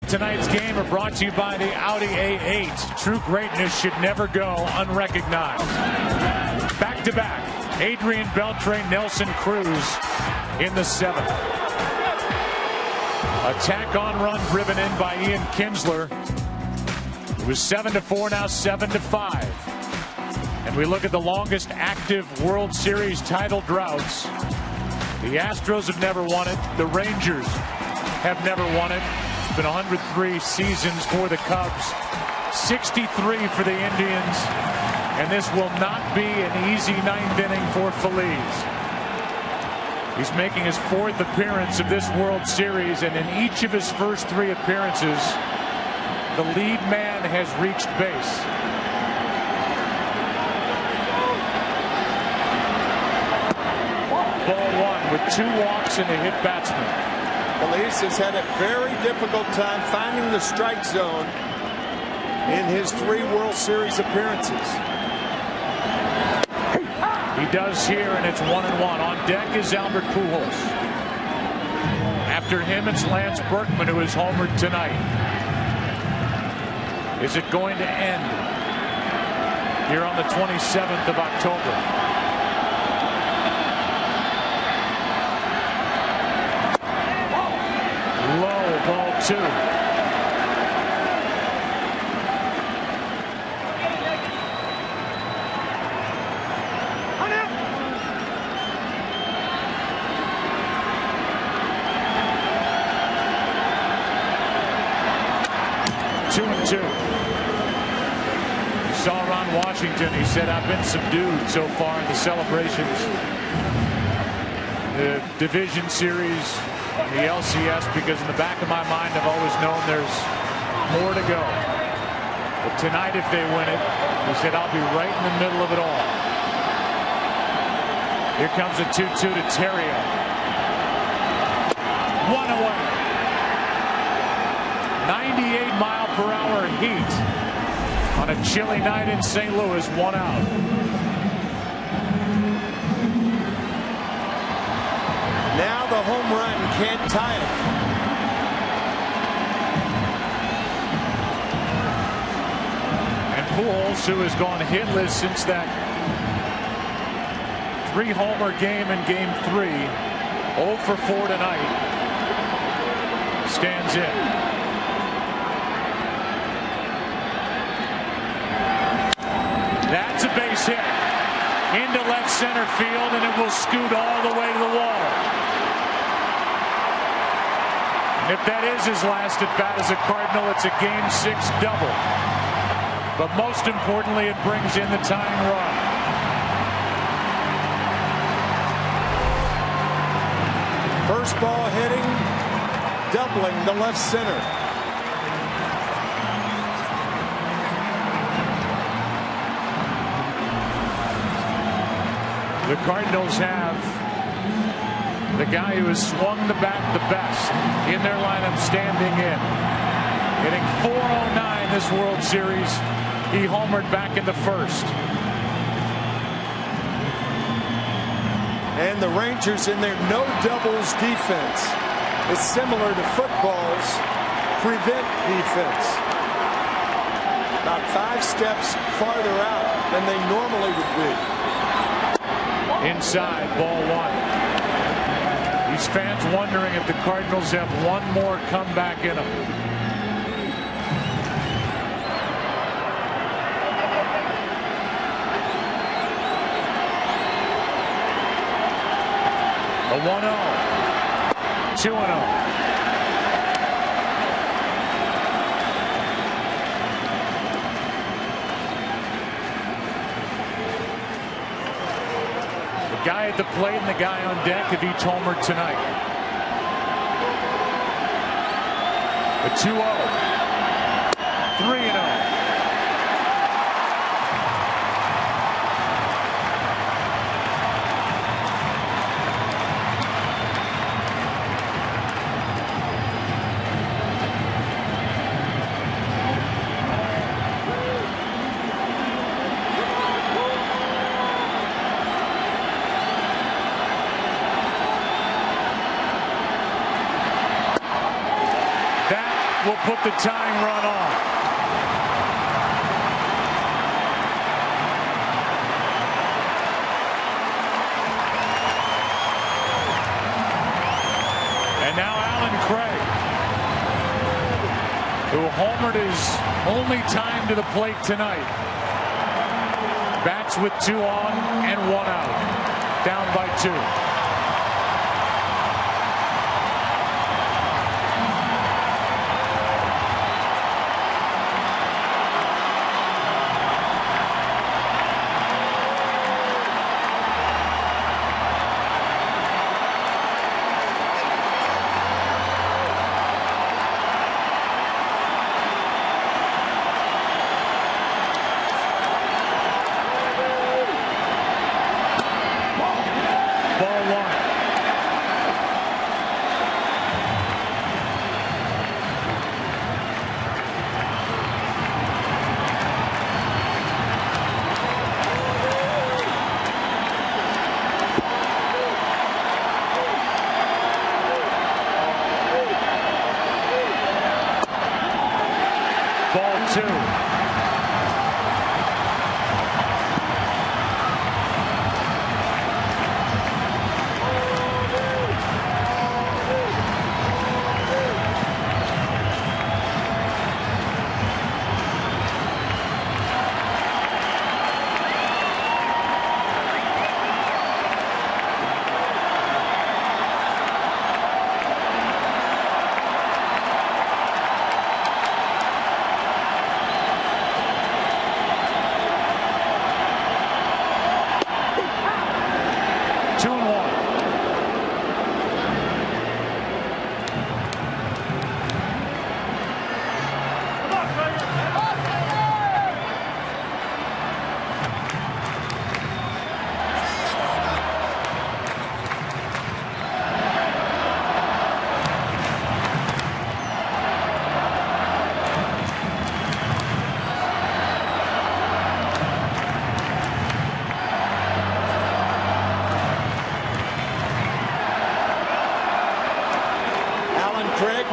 [SPEAKER 1] Tonight's game are brought to you by the Audi A8. True greatness should never go unrecognized. Back-to-back, Adrian Beltre, Nelson Cruz in the 7th. A tack-on run driven in by Ian Kinsler. It was 7-4, now 7-5. And we look at the longest active World Series title droughts. The Astros have never won it. The Rangers have never won it. It's been 103 seasons for the Cubs, 63 for the Indians, and this will not be an easy ninth inning for Feliz. He's making his 4th appearance of this World Series, and in each of his first 3 appearances, the lead man has reached base. Ball 1 with 2 walks and a hit batsman.
[SPEAKER 5] Feliz has had a very difficult time finding the strike zone in his 3 World Series appearances.
[SPEAKER 1] He does here, and it's 1-1. On deck is Albert Pujols. After him, it's Lance Berkman, who is homered tonight. Is it going to end here on the 27th of October? Low, ball 2. 2-2. You saw Ron Washington. He said, I've been subdued so far in the celebrations. The division series, the LCS, because in the back of my mind, I've always known there's more to go. But tonight, if they win it, he said, I'll be right in the middle of it all. Here comes a 2-2 to Terrio. 1 away. 98-mile-per-hour heat on a chilly night in St. Louis. 1 out.
[SPEAKER 5] Now the home run can't tie it.
[SPEAKER 1] And Pujols, who has gone hitless since that 3-homer game in Game 3, 0 for 4 tonight, stands in. That's a base hit into left center field, and it will scoot all the way to the wall. And if that is his last at bat as a Cardinal, it's a Game 6 double. But most importantly, it brings in the tying run.
[SPEAKER 5] First ball hitting, doubling the left center.
[SPEAKER 1] The Cardinals have the guy who has swung the bat the best in their lineup standing in. Hitting .409 this World Series. He homered back in the first.
[SPEAKER 5] And the Rangers in their no doubles defense is similar to football's prevent defense. About 5 steps farther out than they normally would be.
[SPEAKER 1] Inside, ball 1. These fans wondering if the Cardinals have one more comeback in them. The 1-0. 2-0. Guy at the plate and the guy on deck have each homered tonight. The 2-0. 3-0. Will put the tying run on. And now Allen Craig. homered his only time to the plate tonight. Bats with 2 on and 1 out. Down by 2.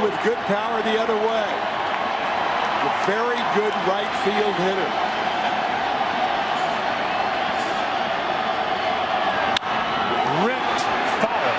[SPEAKER 5] With good power the other way. A very good right field hitter.
[SPEAKER 1] Ripped foul.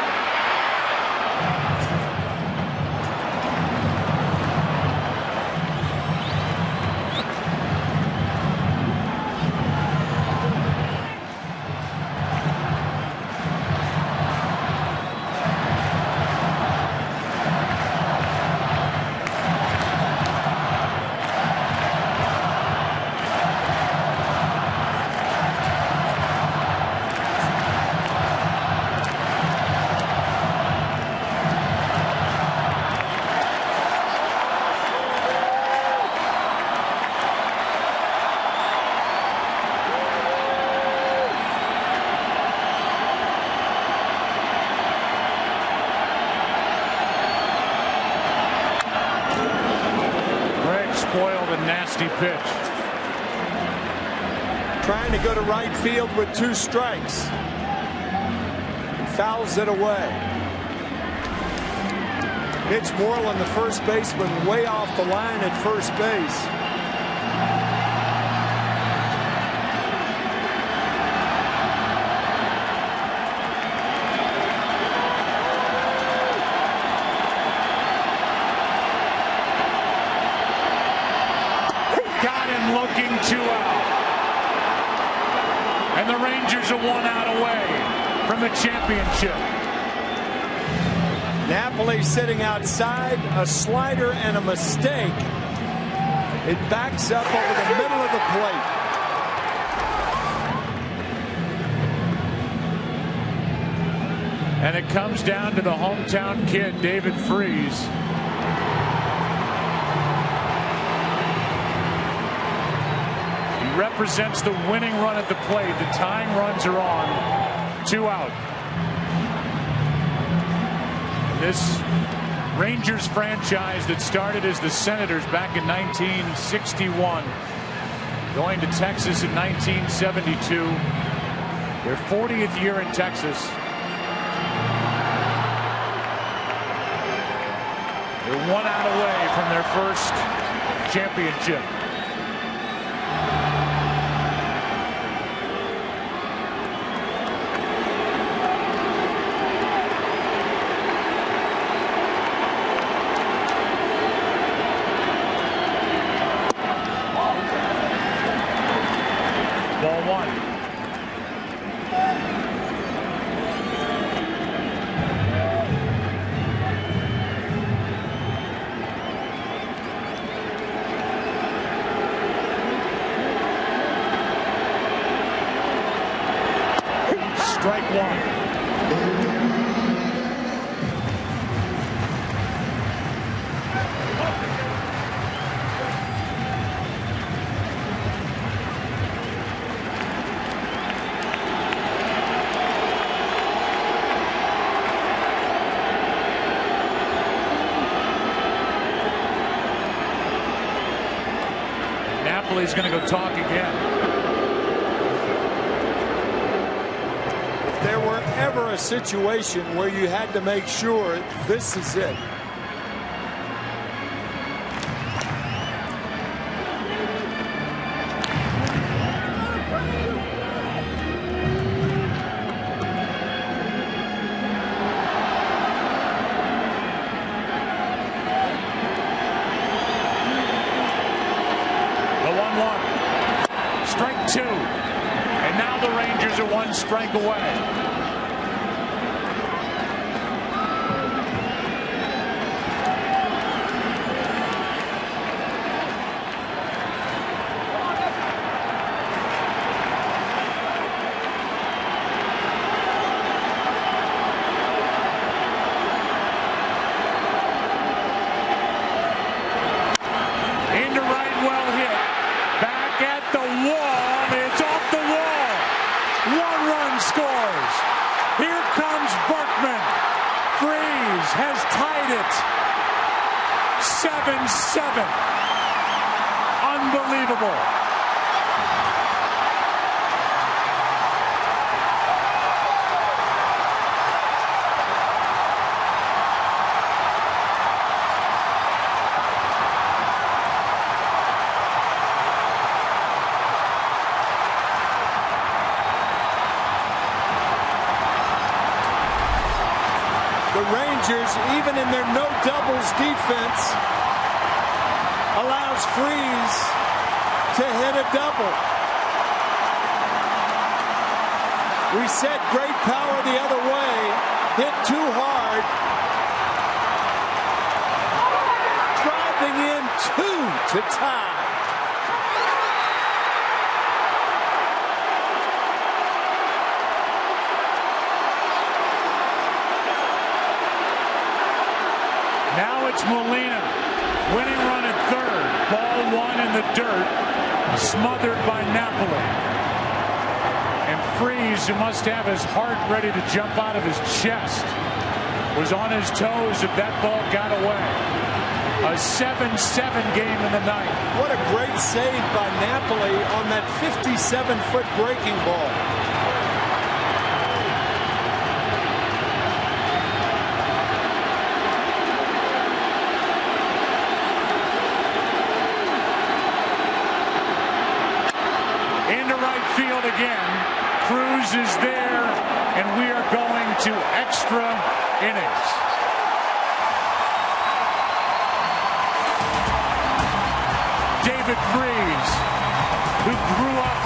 [SPEAKER 1] Spoiled a nasty pitch.
[SPEAKER 5] Trying to go to right field with 2 strikes. Fouls it away. Hits Moreland, the first baseman, way off the line at first base.
[SPEAKER 1] Looking 2 out. And the Rangers are 1 out away from the championship.
[SPEAKER 5] Napoli sitting outside, a slider and a mistake. It backs up over the middle of the plate.
[SPEAKER 1] And it comes down to the hometown kid, David Freese. Represents the winning run at the plate. The tying runs are on. 2 out. This Rangers franchise that started as the Senators back in 1961, going to Texas in 1972. Their 40th year in Texas. They're 1 out away from their first championship. 1. Strike 1. Napoli's going to go talk again.
[SPEAKER 5] If there were ever a situation where you had to make sure this is it.
[SPEAKER 1] The 1-1. Strike 2. And now the Rangers are 1 strike away. Into right, well hit. Back at the wall. It's off the wall. 1 run scores. Here comes Berkman. Freese has tied it. 7-7. Unbelievable.
[SPEAKER 5] The Rangers, even in their no doubles defense, allows Freese to hit a double. We said great power the other way, hit too hard. Driving in 2 to tie.
[SPEAKER 1] Now it's Molina. Winning run at third. Ball 1 in the dirt. Smothered by Napoli. And Freese, who must have his heart ready to jump out of his chest, was on his toes if that ball got away. A 7-7 game in the ninth.
[SPEAKER 5] What a great save by Napoli on that 57-foot breaking ball.
[SPEAKER 1] Field again. Cruz is there, and we are going to extra innings. David Freese, who grew up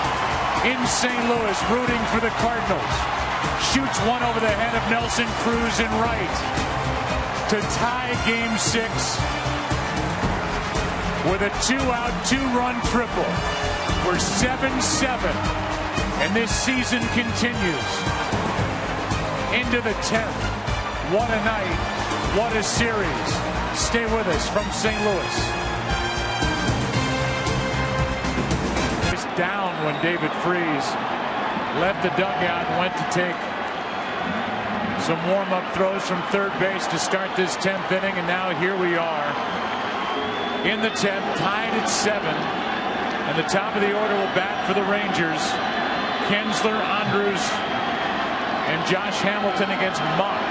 [SPEAKER 1] in St. Louis rooting for the Cardinals, shoots one over the head of Nelson Cruz in right to tie Game 6 with a 2-out, 2-run triple. We're 7-7, and this season continues into the 10th. What a night, what a series. Stay with us from St. Louis. He's down when David Freese left the dugout and went to take some warm-up throws from third base to start this 10th inning, and now here we are in the 10th, tied at 7. And the top of the order will bat for the Rangers. Kinsler, Andrews, and Josh Hamilton against Mott.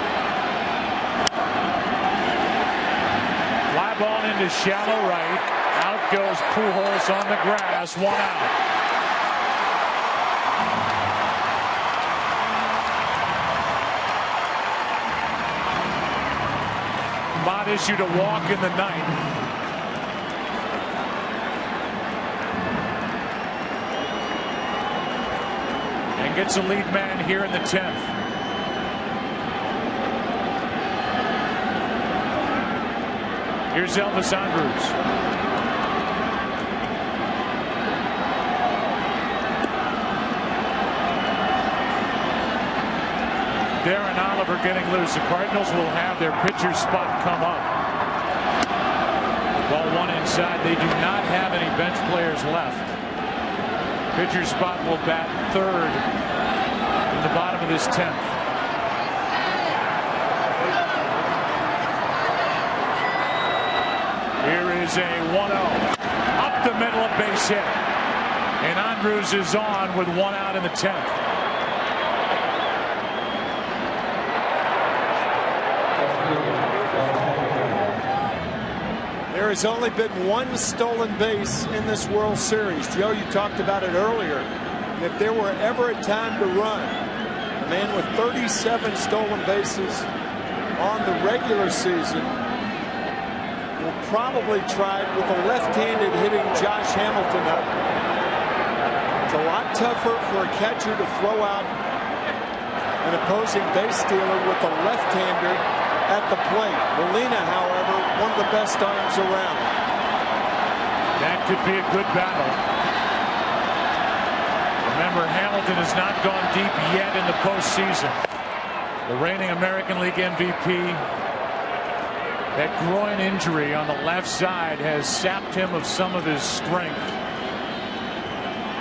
[SPEAKER 1] Fly ball into shallow right. Out goes Pujols on the grass. 1 out. Mott issued a walk in the ninth. gets a lead man here in the 10th. Here's Elvis Andrus. Darren Oliver getting loose. The Cardinals will have their pitcher spot come up. Ball one inside. They do not have any bench players left. Pitcher spot will bat third in the bottom of this 10th. Here is a 1-0. Up the middle, a base hit. And Andrus is on with one out in the 10th.
[SPEAKER 5] There has only been one stolen base in this World Series. Joe, you talked about it earlier. And if there were ever a time to run, a man with 37 stolen bases on the regular season will probably try with a left-handed hitting Josh Hamilton up. It's a lot tougher for a catcher to throw out an opposing base stealer with a left-hander at the plate. Molina, however, one of the best arms around.
[SPEAKER 1] That could be a good battle. Remember, Hamilton has not gone deep yet in the postseason. The reigning American League MVP. That groin injury on the left side has sapped him of some of his strength.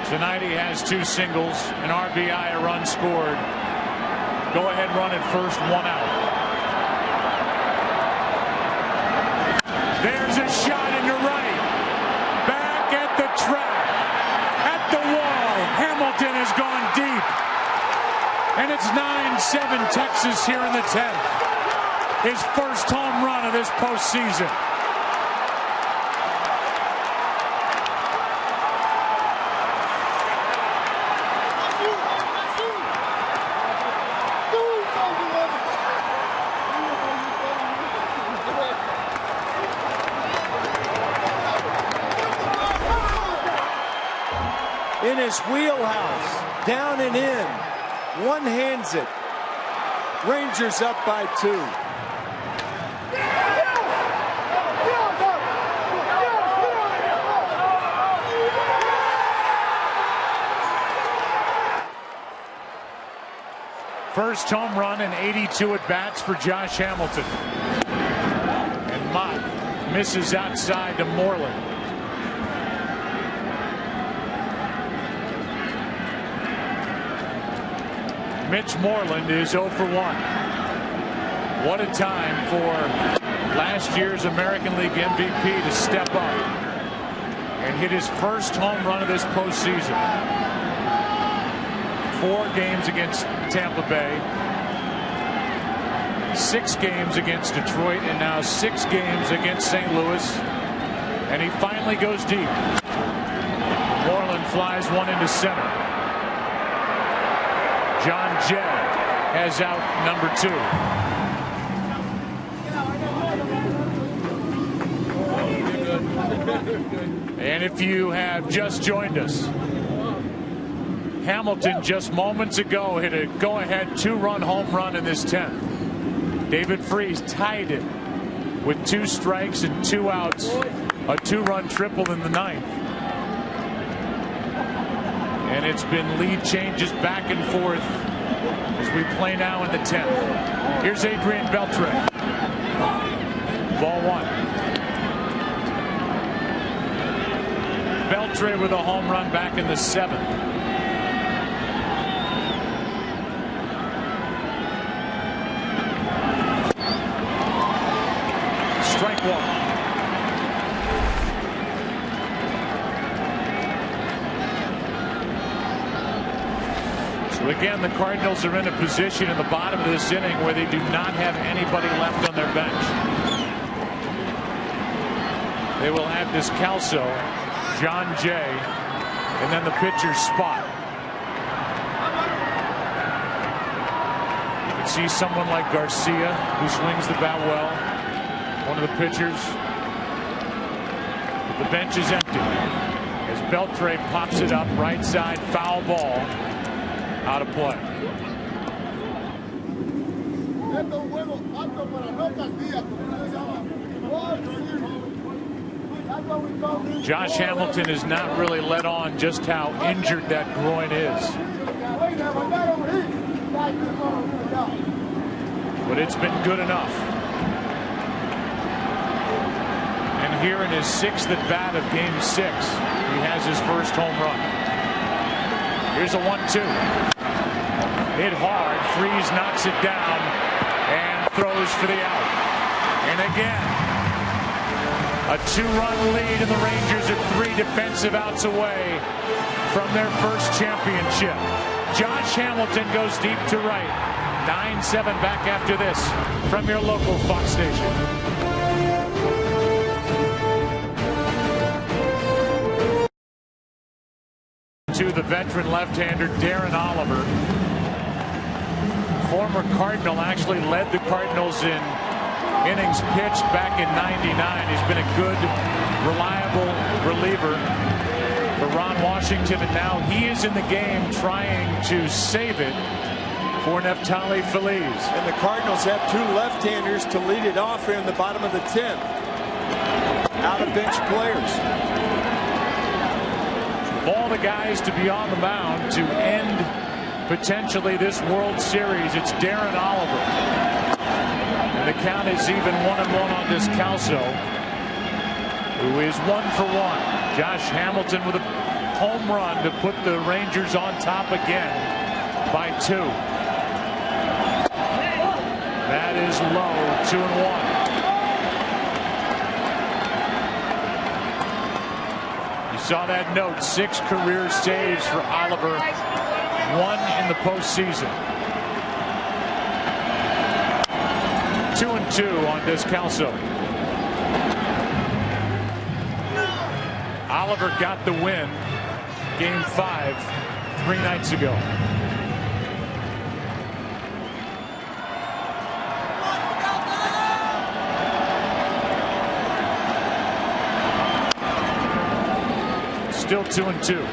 [SPEAKER 1] Tonight he has 2 singles, an RBI, a run scored. Go ahead run at first, 1 out. There's a shot into right. Back at the track. At the wall. Hamilton has gone deep. And it's 9-7 Texas here in the 10th. His first home run of this postseason.
[SPEAKER 5] In his wheelhouse, down and in, one hands it. Rangers up by 2.
[SPEAKER 1] First home run in 82 at bats for Josh Hamilton. And Mott misses outside to Moreland. Mitch Moreland is 0 for 1. What a time for last year's American League MVP to step up and hit his first home run of this postseason. 4 games against Tampa Bay, 6 games against Detroit, and now 6 games against St. Louis. And he finally goes deep. Moreland flies one into center. John Jay has out number 2. And if you have just joined us, Hamilton just moments ago hit a go-ahead 2-run home run in this 10th. David Freese tied it with 2 strikes and 2 outs, a 2-run triple in the 9th. And it's been lead changes back and forth as we play now in the 10th. Here's Adrian Beltre. Ball 1. Beltre with a home run back in the 7th. Strike 1. So again, the Cardinals are in a position in the bottom of this inning where they do not have anybody left on their bench. They will have Descalso, John Jay, and then the pitcher's spot. You can see someone like Garcia who swings the bat well. One of the pitchers. The bench is empty as Beltre pops it up right side, foul ball Out of play. Josh Hamilton has not really let on just how injured that groin is. But it's been good enough. And here in his 6th at bat of Game 6, he has his first home run. Here's a 1-2. Hit hard. Freese knocks it down and throws for the out. And again, a 2-run lead, and the Rangers are 3 defensive outs away from their first championship. Josh Hamilton goes deep to right. 9-7 back after this from your local Fox station. To the veteran left-hander Darren Oliver. Former Cardinal, actually led the Cardinals in innings pitched back in '99. He's been a good, reliable reliever for Ron Washington, and now he is in the game trying to save it for Neftali Feliz.
[SPEAKER 5] And the Cardinals have 2 left-handers to lead it off here in the bottom of the 10th. Out of bench players.
[SPEAKER 1] Of all the guys to be on the mound to end potentially this World Series, it's Darren Oliver. And the count is even 1-1 on Descalso, who is 1 for 1. Josh Hamilton with a home run to put the Rangers on top again by 2. That is low, 2-1. You saw that note, 6 career saves for Oliver, 1 in the postseason. 2-2 on Descalso. Oliver got the win, Game 5, 3 nights ago. Still 2-2.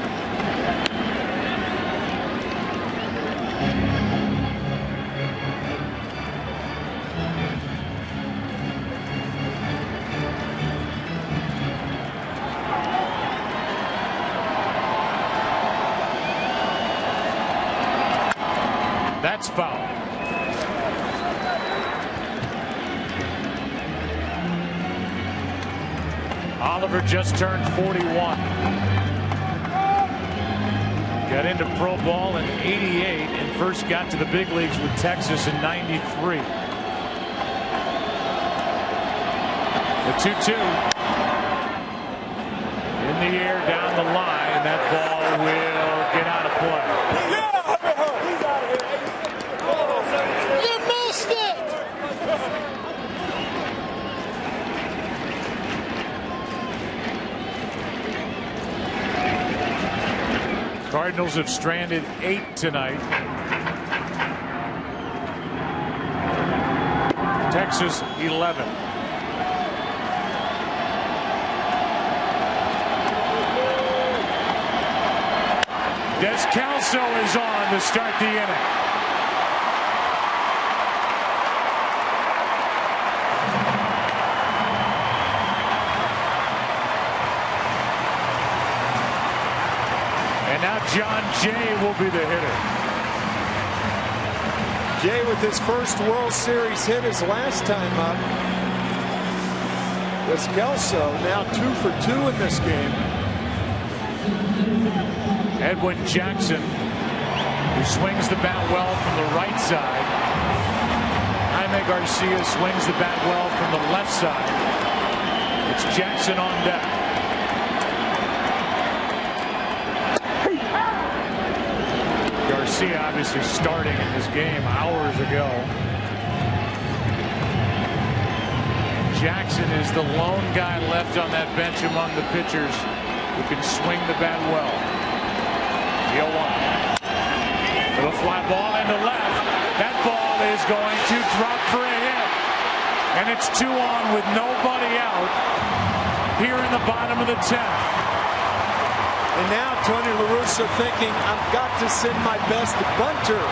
[SPEAKER 1] That's foul. Oliver just turned 41. Got into pro ball in '88 and first got to the big leagues with Texas in '93. The 2-2 in the air down the line. That ball will get out of play.
[SPEAKER 9] You missed it!
[SPEAKER 1] Cardinals have stranded 8 tonight. Texas 11. Descalso is on to start the inning. And now John Jay will be the hitter.
[SPEAKER 5] Jay with his first World Series hit his last time up. Descalso now 2 for 2 in this game.
[SPEAKER 1] Edwin Jackson, who swings the bat well from the right side. Jaime Garcia swings the bat well from the left side. It's Jackson on deck. Garcia obviously starting in this game hours ago. Jackson is the lone guy left on that bench among the pitchers who can swing the bat well. 0-1. Little fly ball into left. That ball is going to drop for a hit. And it's 2 on with nobody out here in the bottom of the 10th.
[SPEAKER 5] And now Tony La Russa thinking, I've got to send my best bunter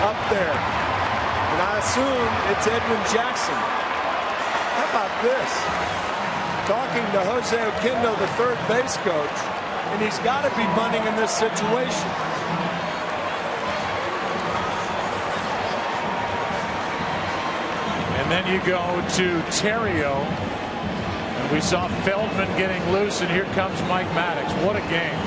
[SPEAKER 5] up there. And I assume it's Edwin Jackson. How about this? Talking to Jose Ogando, the third base coach, and he's got to be bunting in this situation.
[SPEAKER 1] And then you go to Terrio. And we saw Feldman getting loose, and here comes Mike Maddox. What a game.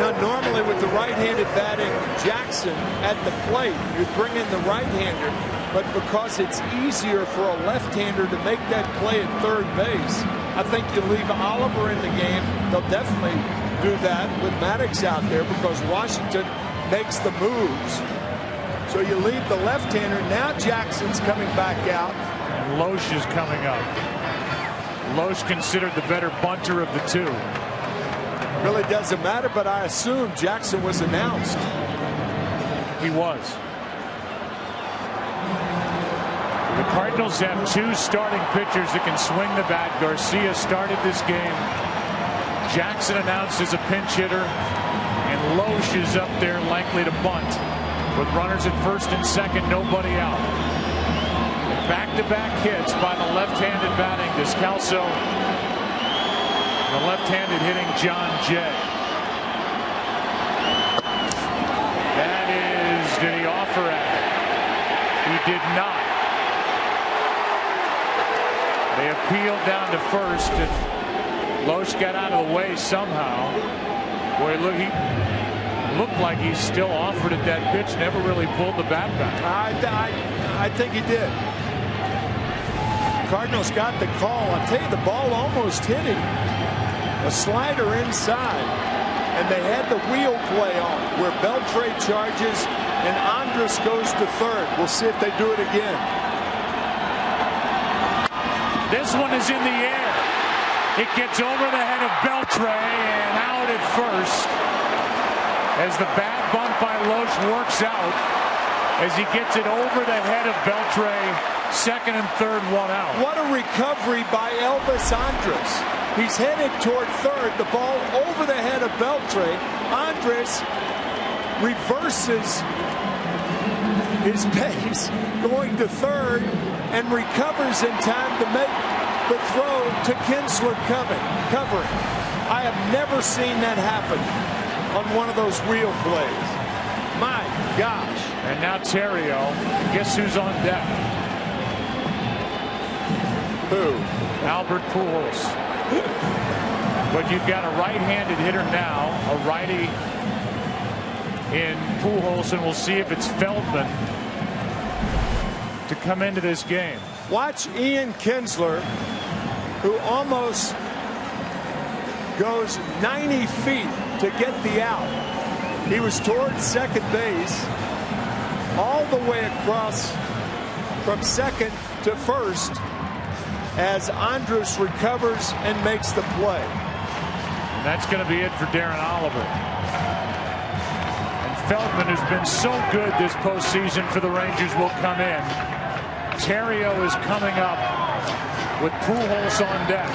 [SPEAKER 5] Now, normally with the right-handed batting Jackson at the plate, you bring in the right-hander, but because it's easier for a left-hander to make that play at third base, I think you leave Oliver in the game. They'll definitely do that with Maddox out there because Washington makes the moves. So you leave the left-hander. Now Jackson's coming back out.
[SPEAKER 1] And Loesch is coming up. Loesch considered the better bunter of the two.
[SPEAKER 5] Really doesn't matter, but I assume Jackson was announced.
[SPEAKER 1] He was. The Cardinals have two starting pitchers that can swing the bat. Garcia started this game. Jackson announced as a pinch hitter, and Loesch is up there likely to bunt. With runners at first and second, nobody out. Back-to-back hits by the left-handed batting Descalso. The left-handed hitting John Jay. That is, did he offer at it? He did not. They appealed down to first, and Loesch got out of the way somehow. Boy, look, he looked like he still offered at that pitch, never really pulled the bat back.
[SPEAKER 5] I think he did. Cardinals got the call. I'll tell you, the ball almost hit him. A slider inside, and they had the wheel play on where Beltre charges and Andrus goes to third. We'll see if they do it again.
[SPEAKER 1] This one is in the air. It gets over the head of Beltre and out at first as the bad bunt by Loesch works out as he gets it over the head of Beltre. Second and third, one out.
[SPEAKER 5] What a recovery by Elvis Andrus. He's headed toward third. The ball over the head of Beltre. Andrus reverses his pace going to third and recovers in time to make the throw to Kinsler covering. I have never seen that happen on one of those wheel plays. My gosh.
[SPEAKER 1] And now Terrio. Guess who's on deck?
[SPEAKER 5] Who?
[SPEAKER 1] Albert Pujols. But you've got a right-handed hitter now, a righty in Pujols, and we'll see if it's Feldman to come into this game.
[SPEAKER 5] Watch Ian Kinsler, who almost goes 90 feet to get the out. He was towards second base, all the way across from second to first, as Andrus recovers and makes the play.
[SPEAKER 1] And that's going to be it for Darren Oliver. And Feldman, who's been so good this postseason for the Rangers, will come in. Terrio is coming up with Pujols on deck.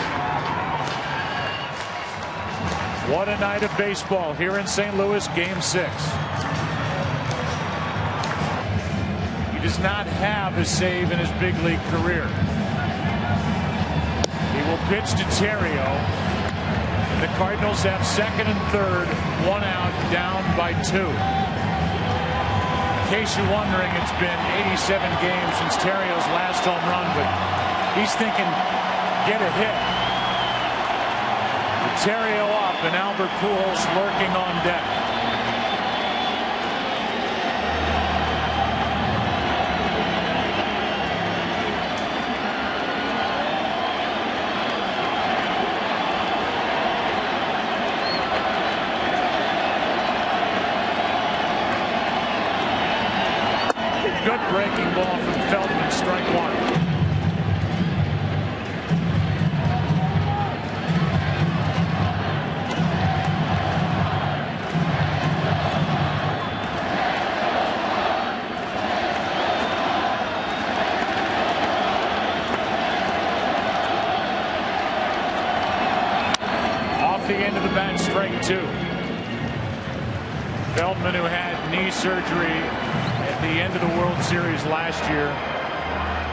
[SPEAKER 1] What a night of baseball here in St. Louis, Game 6. He does not have a save in his big league career. He will pitch to Terrio. The Cardinals have second and third, one out, down by 2. In case you're wondering, it's been 87 games since Terrio's last home run, but he's thinking, get a hit. With Terrio up and Albert Pujols lurking on deck. Good breaking ball from Feldman, strike one. Off the Feldman, who had knee surgery at the end of the World Series last year,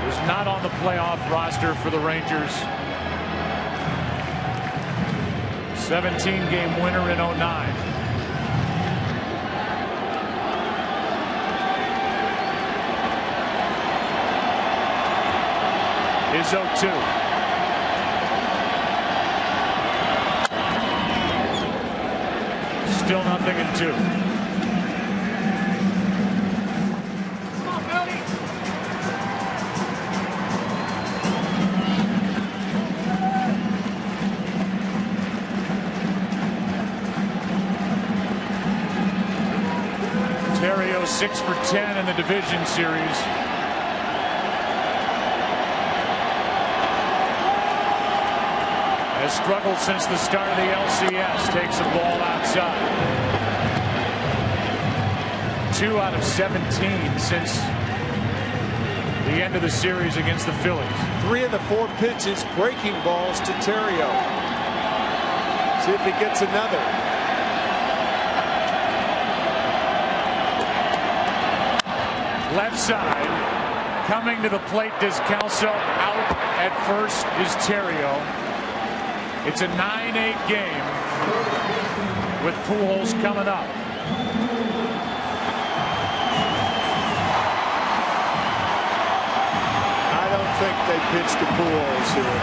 [SPEAKER 1] was not on the playoff roster for the Rangers. 17-game winner in 09. Is 0-2. Still nothing in 2.
[SPEAKER 9] Come on, Billy.
[SPEAKER 1] Ontario 6 for 10 in the division series. Has struggled since the start of the LCS. Takes the ball outside. 2 out of 17 since the end of the series against the Phillies.
[SPEAKER 5] 3 of the 4 pitches breaking balls to Terrio. See if he gets another.
[SPEAKER 1] Left side, coming to the plate, Descalso. Out at first is Terrio. It's a 9-8 game with Pujols coming up.
[SPEAKER 5] I don't think they pitched to Pujols here.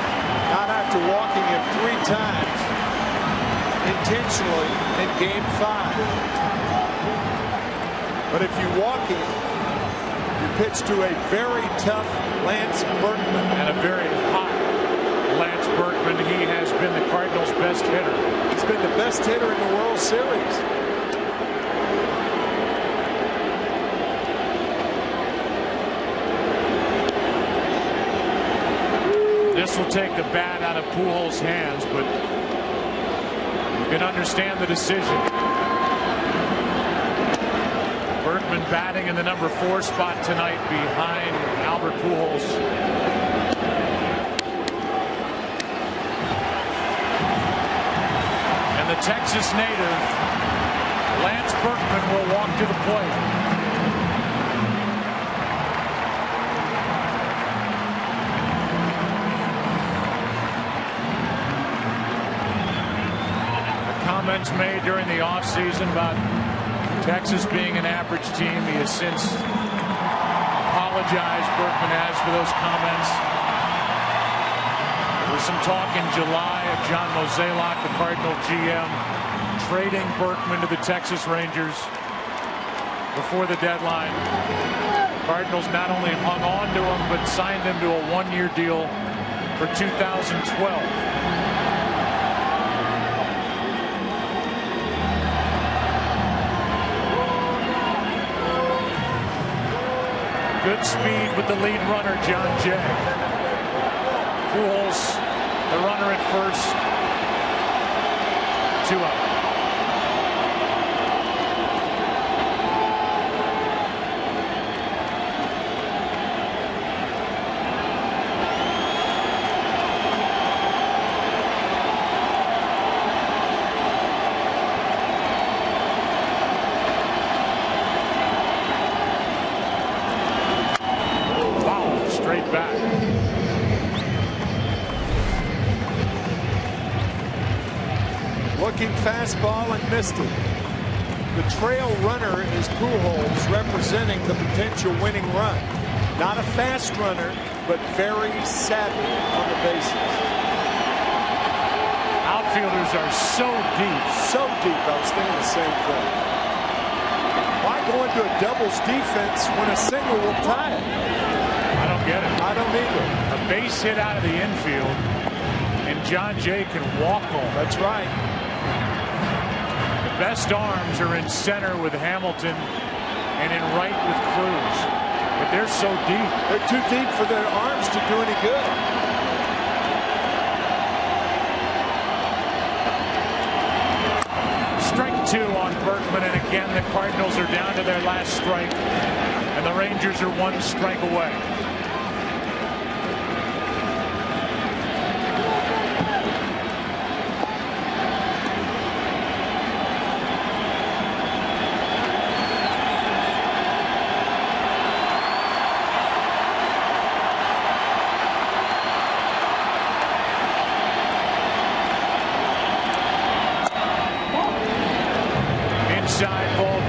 [SPEAKER 5] Not after walking him 3 times intentionally in game 5. But if you walk him, you pitch to a very tough Lance Berkman.
[SPEAKER 1] And a very hot Lance Berkman. He has been the Cardinals' best hitter.
[SPEAKER 5] He's been the best hitter in the World Series.
[SPEAKER 1] This will take the bat out of Pujols' hands, but you can understand the decision. Berkman batting in the number 4 spot tonight behind Albert Pujols. And the Texas native, Lance Berkman, will walk to the plate. Comments made during the offseason about Texas being an average team. He has since apologized, Berkman has, for those comments. There was some talk in July of John Mozeliak, the Cardinal GM, trading Berkman to the Texas Rangers before the deadline. Cardinals not only hung on to him, but signed him to a 1-year deal for 2012. Good speed with the lead runner, John Jay. Pujols, the runner at first. 2 out.
[SPEAKER 5] Fastball and missed it. The trail runner is Pujols, representing the potential winning run. Not a fast runner, but very savvy on the bases.
[SPEAKER 1] Outfielders are so deep.
[SPEAKER 5] So deep. I was thinking the same thing. Why go into a doubles defense when a single will tie it?
[SPEAKER 1] I don't get it.
[SPEAKER 5] I don't either.
[SPEAKER 1] A base hit out of the infield, and John Jay can walk home.
[SPEAKER 5] That's right.
[SPEAKER 1] Best arms are in center with Hamilton and in right with Cruz, but they're so deep.
[SPEAKER 5] They're too deep for their arms to do any good.
[SPEAKER 1] Strike 2 on Berkman, and again the Cardinals are down to their last strike, and the Rangers are 1 strike away.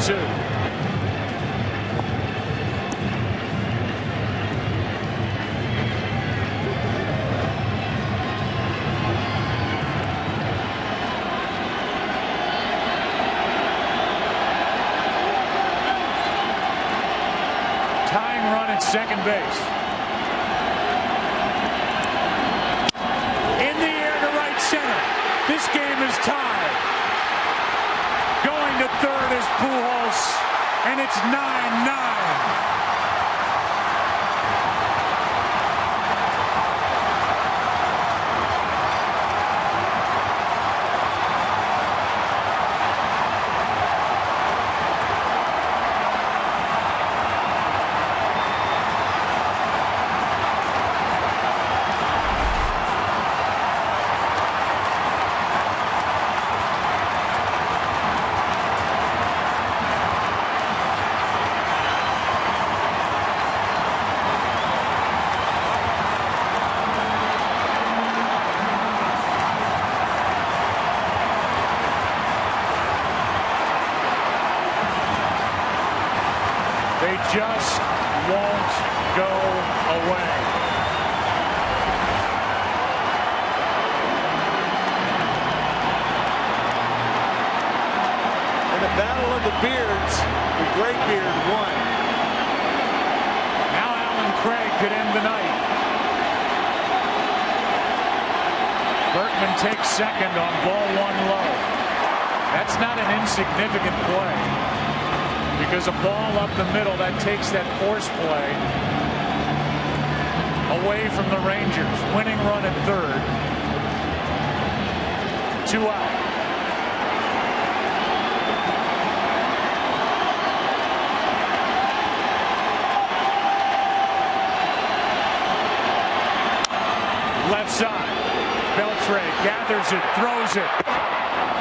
[SPEAKER 1] 2. Tying run at second base. In the air to right center. This game is tied. Going to third is Pujols, and it's 9-9. They just won't go away.
[SPEAKER 5] In the battle of the beards, the gray beard won.
[SPEAKER 1] Now Alan Craig could end the night. Berkman takes second on ball 1 low. That's not an insignificant play. Because a ball up the middle that takes that force play away from the Rangers. Winning run at third. 2 out. Left side. Beltre gathers it, throws it,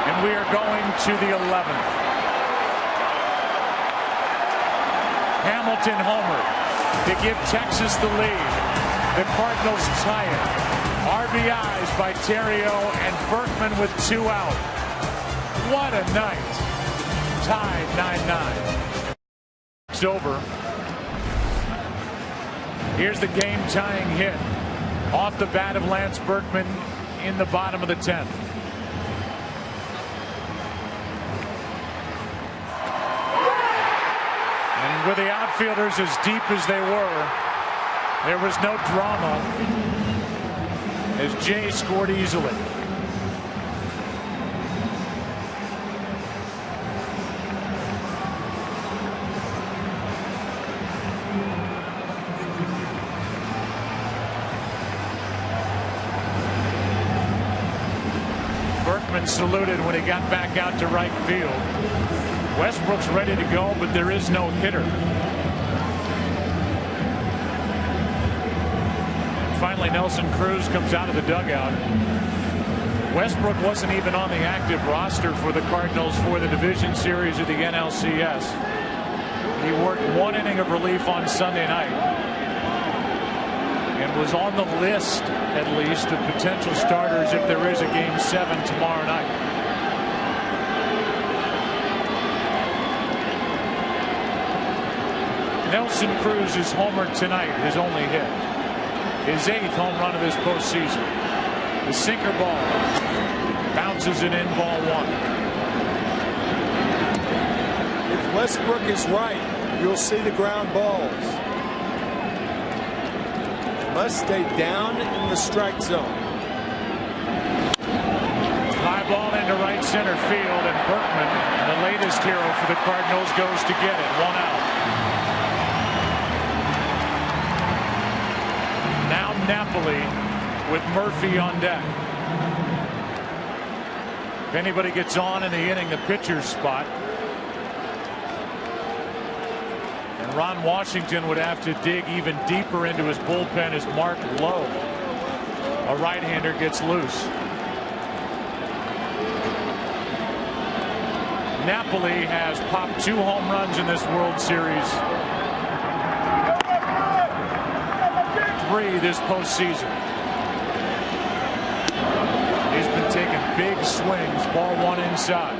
[SPEAKER 1] and we are going to the 11th. Hamilton homer to give Texas the lead. The Cardinals tie it. RBIs by Terrio and Berkman with 2 out. What a night. Tied 9-9. It's over. Here's the game-tying hit off the bat of Lance Berkman in the bottom of the 10th. And with the outfielders as deep as they were, there was no drama as Jay scored easily. Berkman saluted when he got back out to right field. Westbrook's ready to go, but there is no hitter. And finally, Nelson Cruz comes out of the dugout. Westbrook wasn't even on the active roster for the Cardinals for the division series of the NLCS. He worked 1 inning of relief on Sunday night and was on the list, at least, of potential starters if there is a Game 7 tomorrow night. Nelson Cruz's homer tonight, his only hit. His 8th home run of this postseason. The sinker ball bounces it in, ball 1.
[SPEAKER 5] If Westbrook is right, you'll see the ground balls. Must stay down in the strike zone.
[SPEAKER 1] High ball into right center field, and Berkman, the latest hero for the Cardinals, goes to get it. 1 out. Now Napoli with Murphy on deck. If anybody gets on in the inning, the pitcher's spot. And Ron Washington would have to dig even deeper into his bullpen as Mark Lowe, a right-hander, gets loose. Napoli has popped 2 home runs in this World Series. 3 this postseason. He's been taking big swings. Ball 1 inside.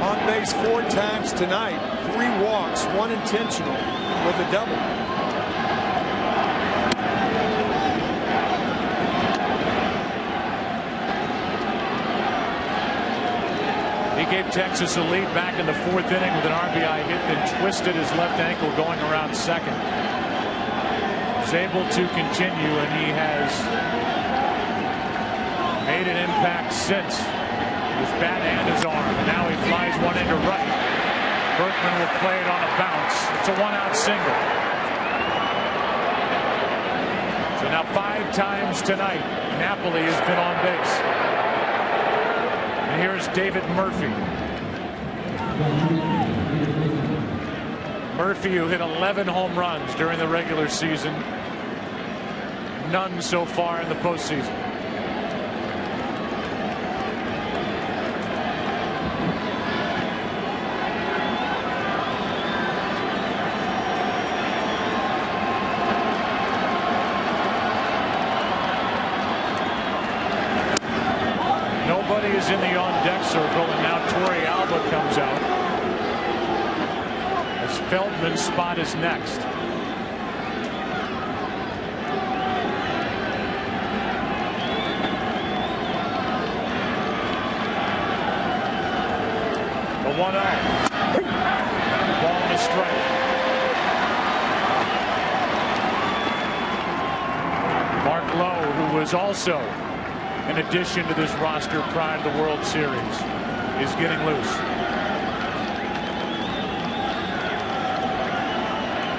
[SPEAKER 5] On base 4 times tonight. 3 walks, 1 intentional with a double.
[SPEAKER 1] He gave Texas a lead back in the 4th inning with an RBI hit, then twisted his left ankle going around second. Was able to continue, and he has made an impact since. His bat and his arm. And now he flies one into right. Berkman will play it on a bounce. It's a 1-out single. So now 5 times tonight, Napoli has been on base. And here's David Murphy. Murphy, who hit 11 home runs during the regular season. None so far in the postseason. Nobody is in the on-deck circle, and now Torey Alba comes out. As Feldman's spot is next. The 1-0. Ball and a strike. Mark Lowe, who was also in addition to this roster prior to the World Series, is getting loose.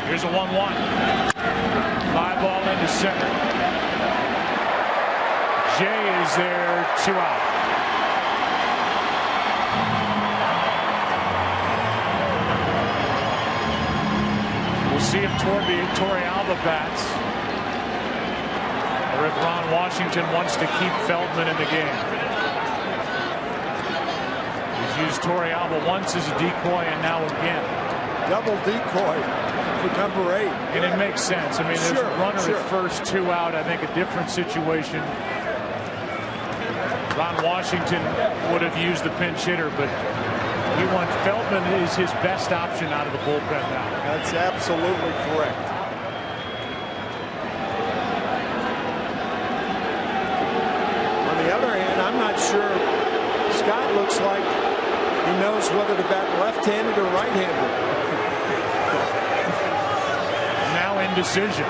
[SPEAKER 1] Here's a 1-1. Fly ball into center. Jay is there, 2 out. We'll see if Torey Alba bats, or if Ron Washington wants to keep Feldman in the game. He's used Torey Alba once as a decoy and now again.
[SPEAKER 5] Double decoy for number 8.
[SPEAKER 1] And it makes sense. I mean, there's a runner at first, 2 out. I think a different situation. Ron Washington would have used the pinch hitter, but he wants Feldman is his best option out of the bullpen now.
[SPEAKER 5] That's absolutely correct. On the other hand, I'm not sure. Scott looks like he knows whether to bat left-handed or right-handed.
[SPEAKER 1] Now indecision.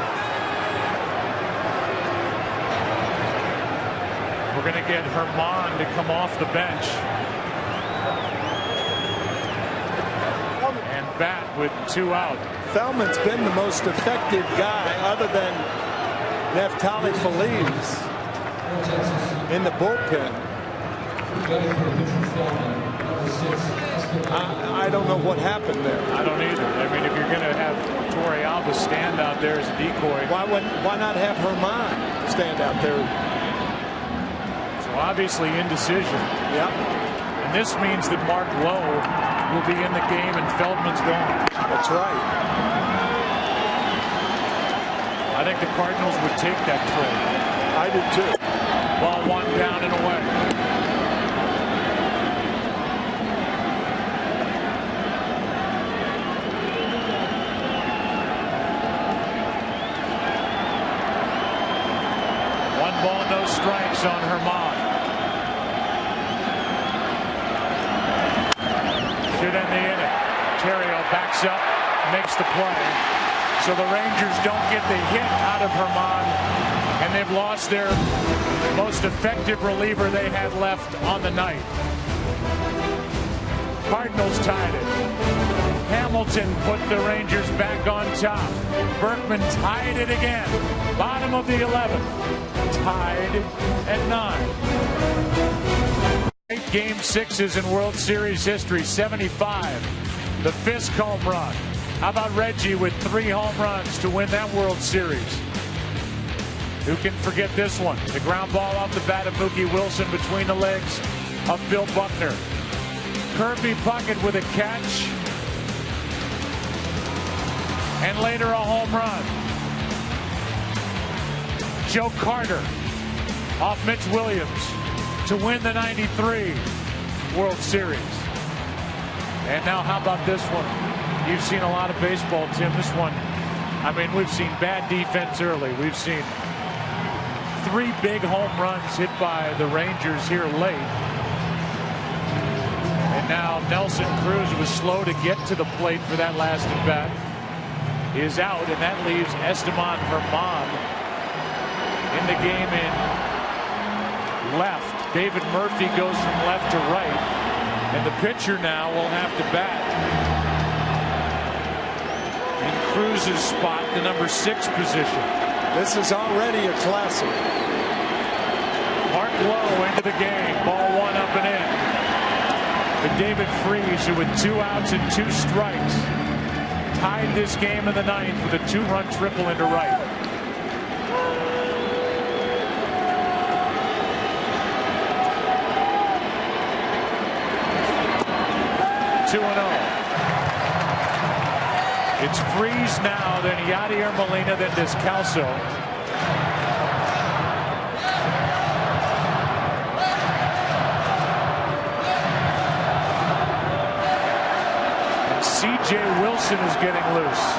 [SPEAKER 1] We're going to get Herman to come off the bench and bat with 2 out.
[SPEAKER 5] Feldman's been the most effective guy other than Napoli Feliz in the bullpen. I don't know what happened there.
[SPEAKER 1] I don't either. I mean, if you're going to have Torey Alba stand out there as a decoy,
[SPEAKER 5] why not have Herman stand out there?
[SPEAKER 1] So obviously indecision.
[SPEAKER 5] Yep.
[SPEAKER 1] And this means that Mark Lowe will be in the game and Feldman's gone.
[SPEAKER 5] That's right.
[SPEAKER 1] I think the Cardinals would take that trade.
[SPEAKER 5] I did too.
[SPEAKER 1] Ball 1 down and away. Ball, no strikes on Herman. Should end the inning. Terrio backs up, makes the play. So the Rangers don't get the hit out of Herman, and they've lost their most effective reliever they had left on the night. Cardinals tied it. Hamilton put the Rangers back on top. Berkman tied it again. Bottom of the 11th. Tied at 9. 8 Game 6s in World Series history. 75. The Fisk home run. How about Reggie with 3 home runs to win that World Series? Who can forget this one? The ground ball off the bat of Mookie Wilson between the legs of Bill Buckner. Kirby Puckett with a catch. And later a home run. Joe Carter off Mitch Williams to win the '93 World Series. And now how about this one? You've seen a lot of baseball, Tim. This one, I mean, we've seen bad defense early. We've seen 3 big home runs hit by the Rangers here late. And now Nelson Cruz, who was slow to get to the plate for that last at bat, is out, and that leaves Esteban Herman in the game in left. David Murphy goes from left to right, and the pitcher now will have to bat in Cruz's spot, the number 6 position.
[SPEAKER 5] This is already a classic.
[SPEAKER 1] Mark Lowe into the game. Ball 1 up and in. But David Freese, who with 2 outs and 2 strikes, tied this game in the 9th with a 2-run triple into right. It's Freese now, then Yadier Molina, then Descalso. And C.J. Wilson is getting loose.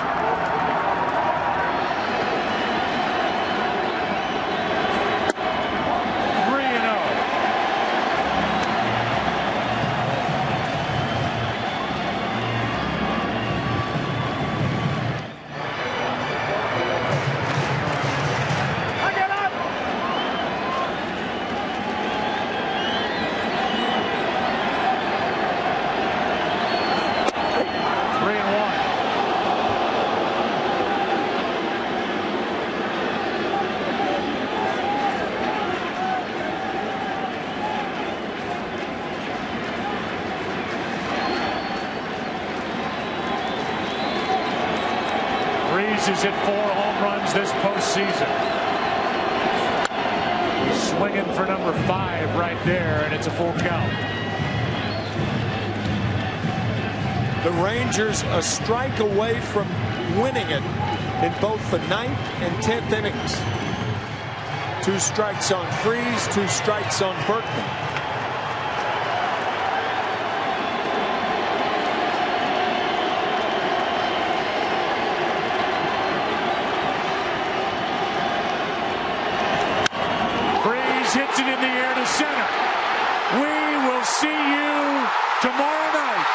[SPEAKER 1] Has hit 4 home runs this postseason. He's swinging for number 5 right there, and it's a full count.
[SPEAKER 5] The Rangers a strike away from winning it in both the 9th and 10th innings. 2 strikes on Freese, 2 strikes on Berkman.
[SPEAKER 1] Hits it in the air to center. We will see you tomorrow night.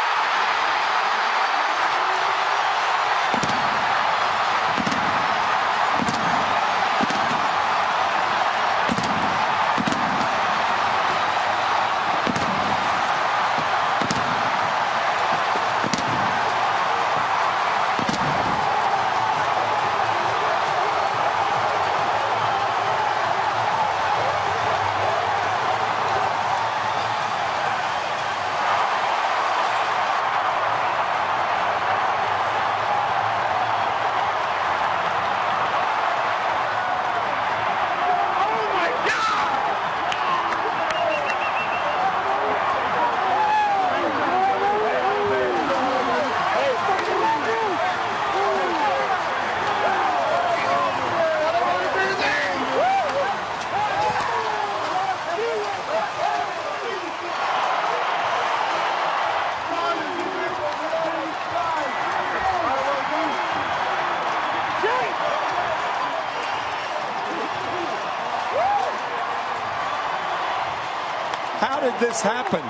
[SPEAKER 5] How did this happen?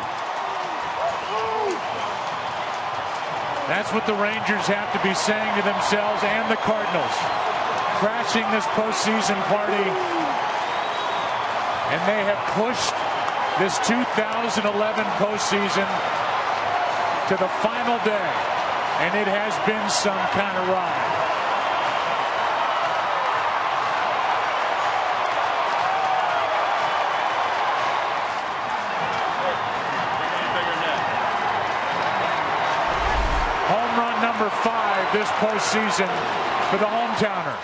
[SPEAKER 1] That's what the Rangers have to be saying to themselves and the Cardinals. Crashing this postseason party. And they have pushed this 2011 postseason to the final day. And it has been some kind of ride. Number 5 this postseason for the hometowner.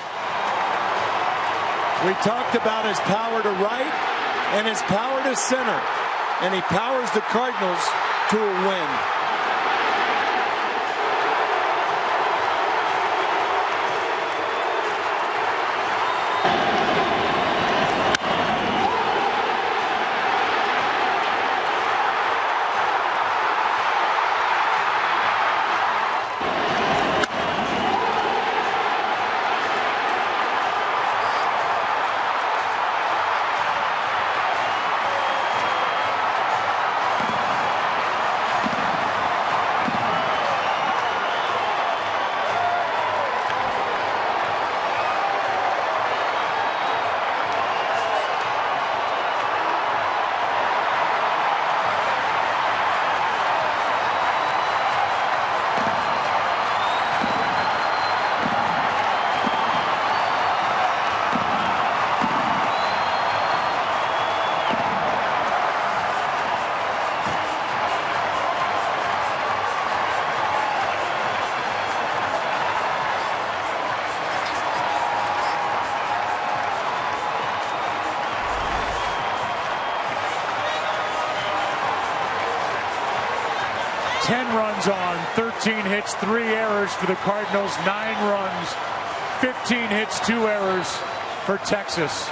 [SPEAKER 5] We talked about his power to right and his power to center, and he powers the Cardinals to a win.
[SPEAKER 1] 10 runs on, 13 hits, 3 errors for the Cardinals, 9 runs, 15 hits, 2 errors for Texas,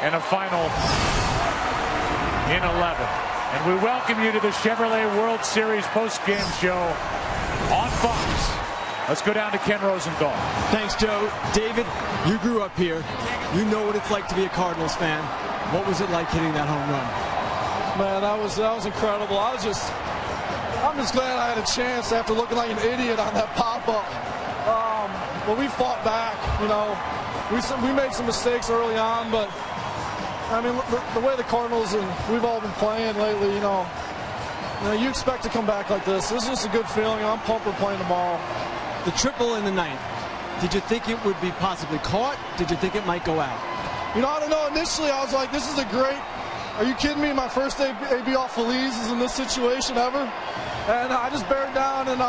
[SPEAKER 1] and a final in 11. And we welcome you to the Chevrolet World Series postgame show on Fox. Let's go down to Ken Rosenthal.
[SPEAKER 6] Thanks, Joe. David, you grew up here. You know what it's like to be a Cardinals fan. What was it like hitting that home run?
[SPEAKER 10] Man, that was incredible. I'm just glad I had a chance after looking like an idiot on that pop-up. But we fought back, you know. We made some mistakes early on, but I mean, the way the Cardinals and we've all been playing lately, you know, you expect to come back like this. This is just a good feeling. I'm pumped we're playing tomorrow.
[SPEAKER 6] The triple in the ninth. Did you think it would be possibly caught? Did you think it might go out?
[SPEAKER 10] You know, I don't know. Initially, I was like, this is a great. Are you kidding me? My first AB off Feliz is in this situation ever. And I just bared down and,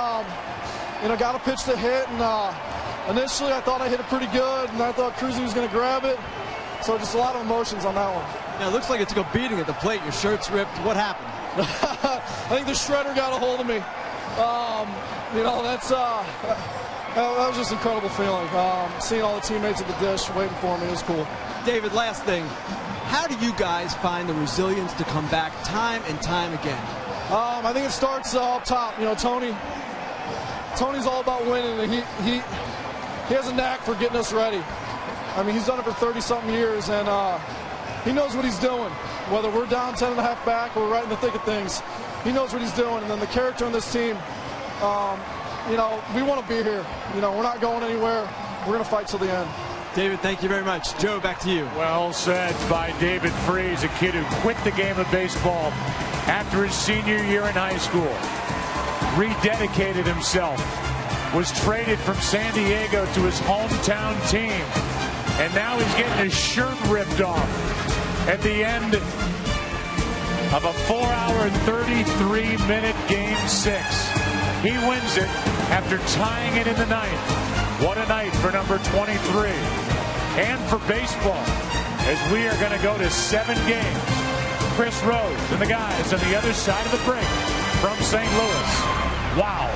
[SPEAKER 10] you know, got a pitch to hit. And initially, I thought I hit it pretty good. And I thought Cruz was going to grab it. So just a lot of emotions on that one.
[SPEAKER 6] Now, it looks like it took a beating at the plate. Your shirt's ripped. What happened?
[SPEAKER 10] I think the shredder got a hold of me. You know, that was just an incredible feeling. Seeing all the teammates at the dish waiting for me, it was cool.
[SPEAKER 6] David, last thing. How do you guys find the resilience to come back time and time again?
[SPEAKER 10] I think it starts up top. You know, Tony's all about winning, and he has a knack for getting us ready. I mean, he's done it for 30-something years, and he knows what he's doing. Whether we're down 10.5 back or right in the thick of things, he knows what he's doing. And then the character on this team, you know, we want to be here. You know, we're not going anywhere. We're going to fight till the end.
[SPEAKER 6] David, thank you very much. Joe, back to you.
[SPEAKER 1] Well said by David Freese, a kid who quit the game of baseball after his senior year in high school, rededicated himself, was traded from San Diego to his hometown team, and now he's getting his shirt ripped off at the end of a 4-hour, 33-minute Game 6. He wins it after tying it in the ninth. What a night for number 23 and for baseball, as we are going to go to 7 games. Chris Rose and the guys on the other side of the break from St. Louis. Wow.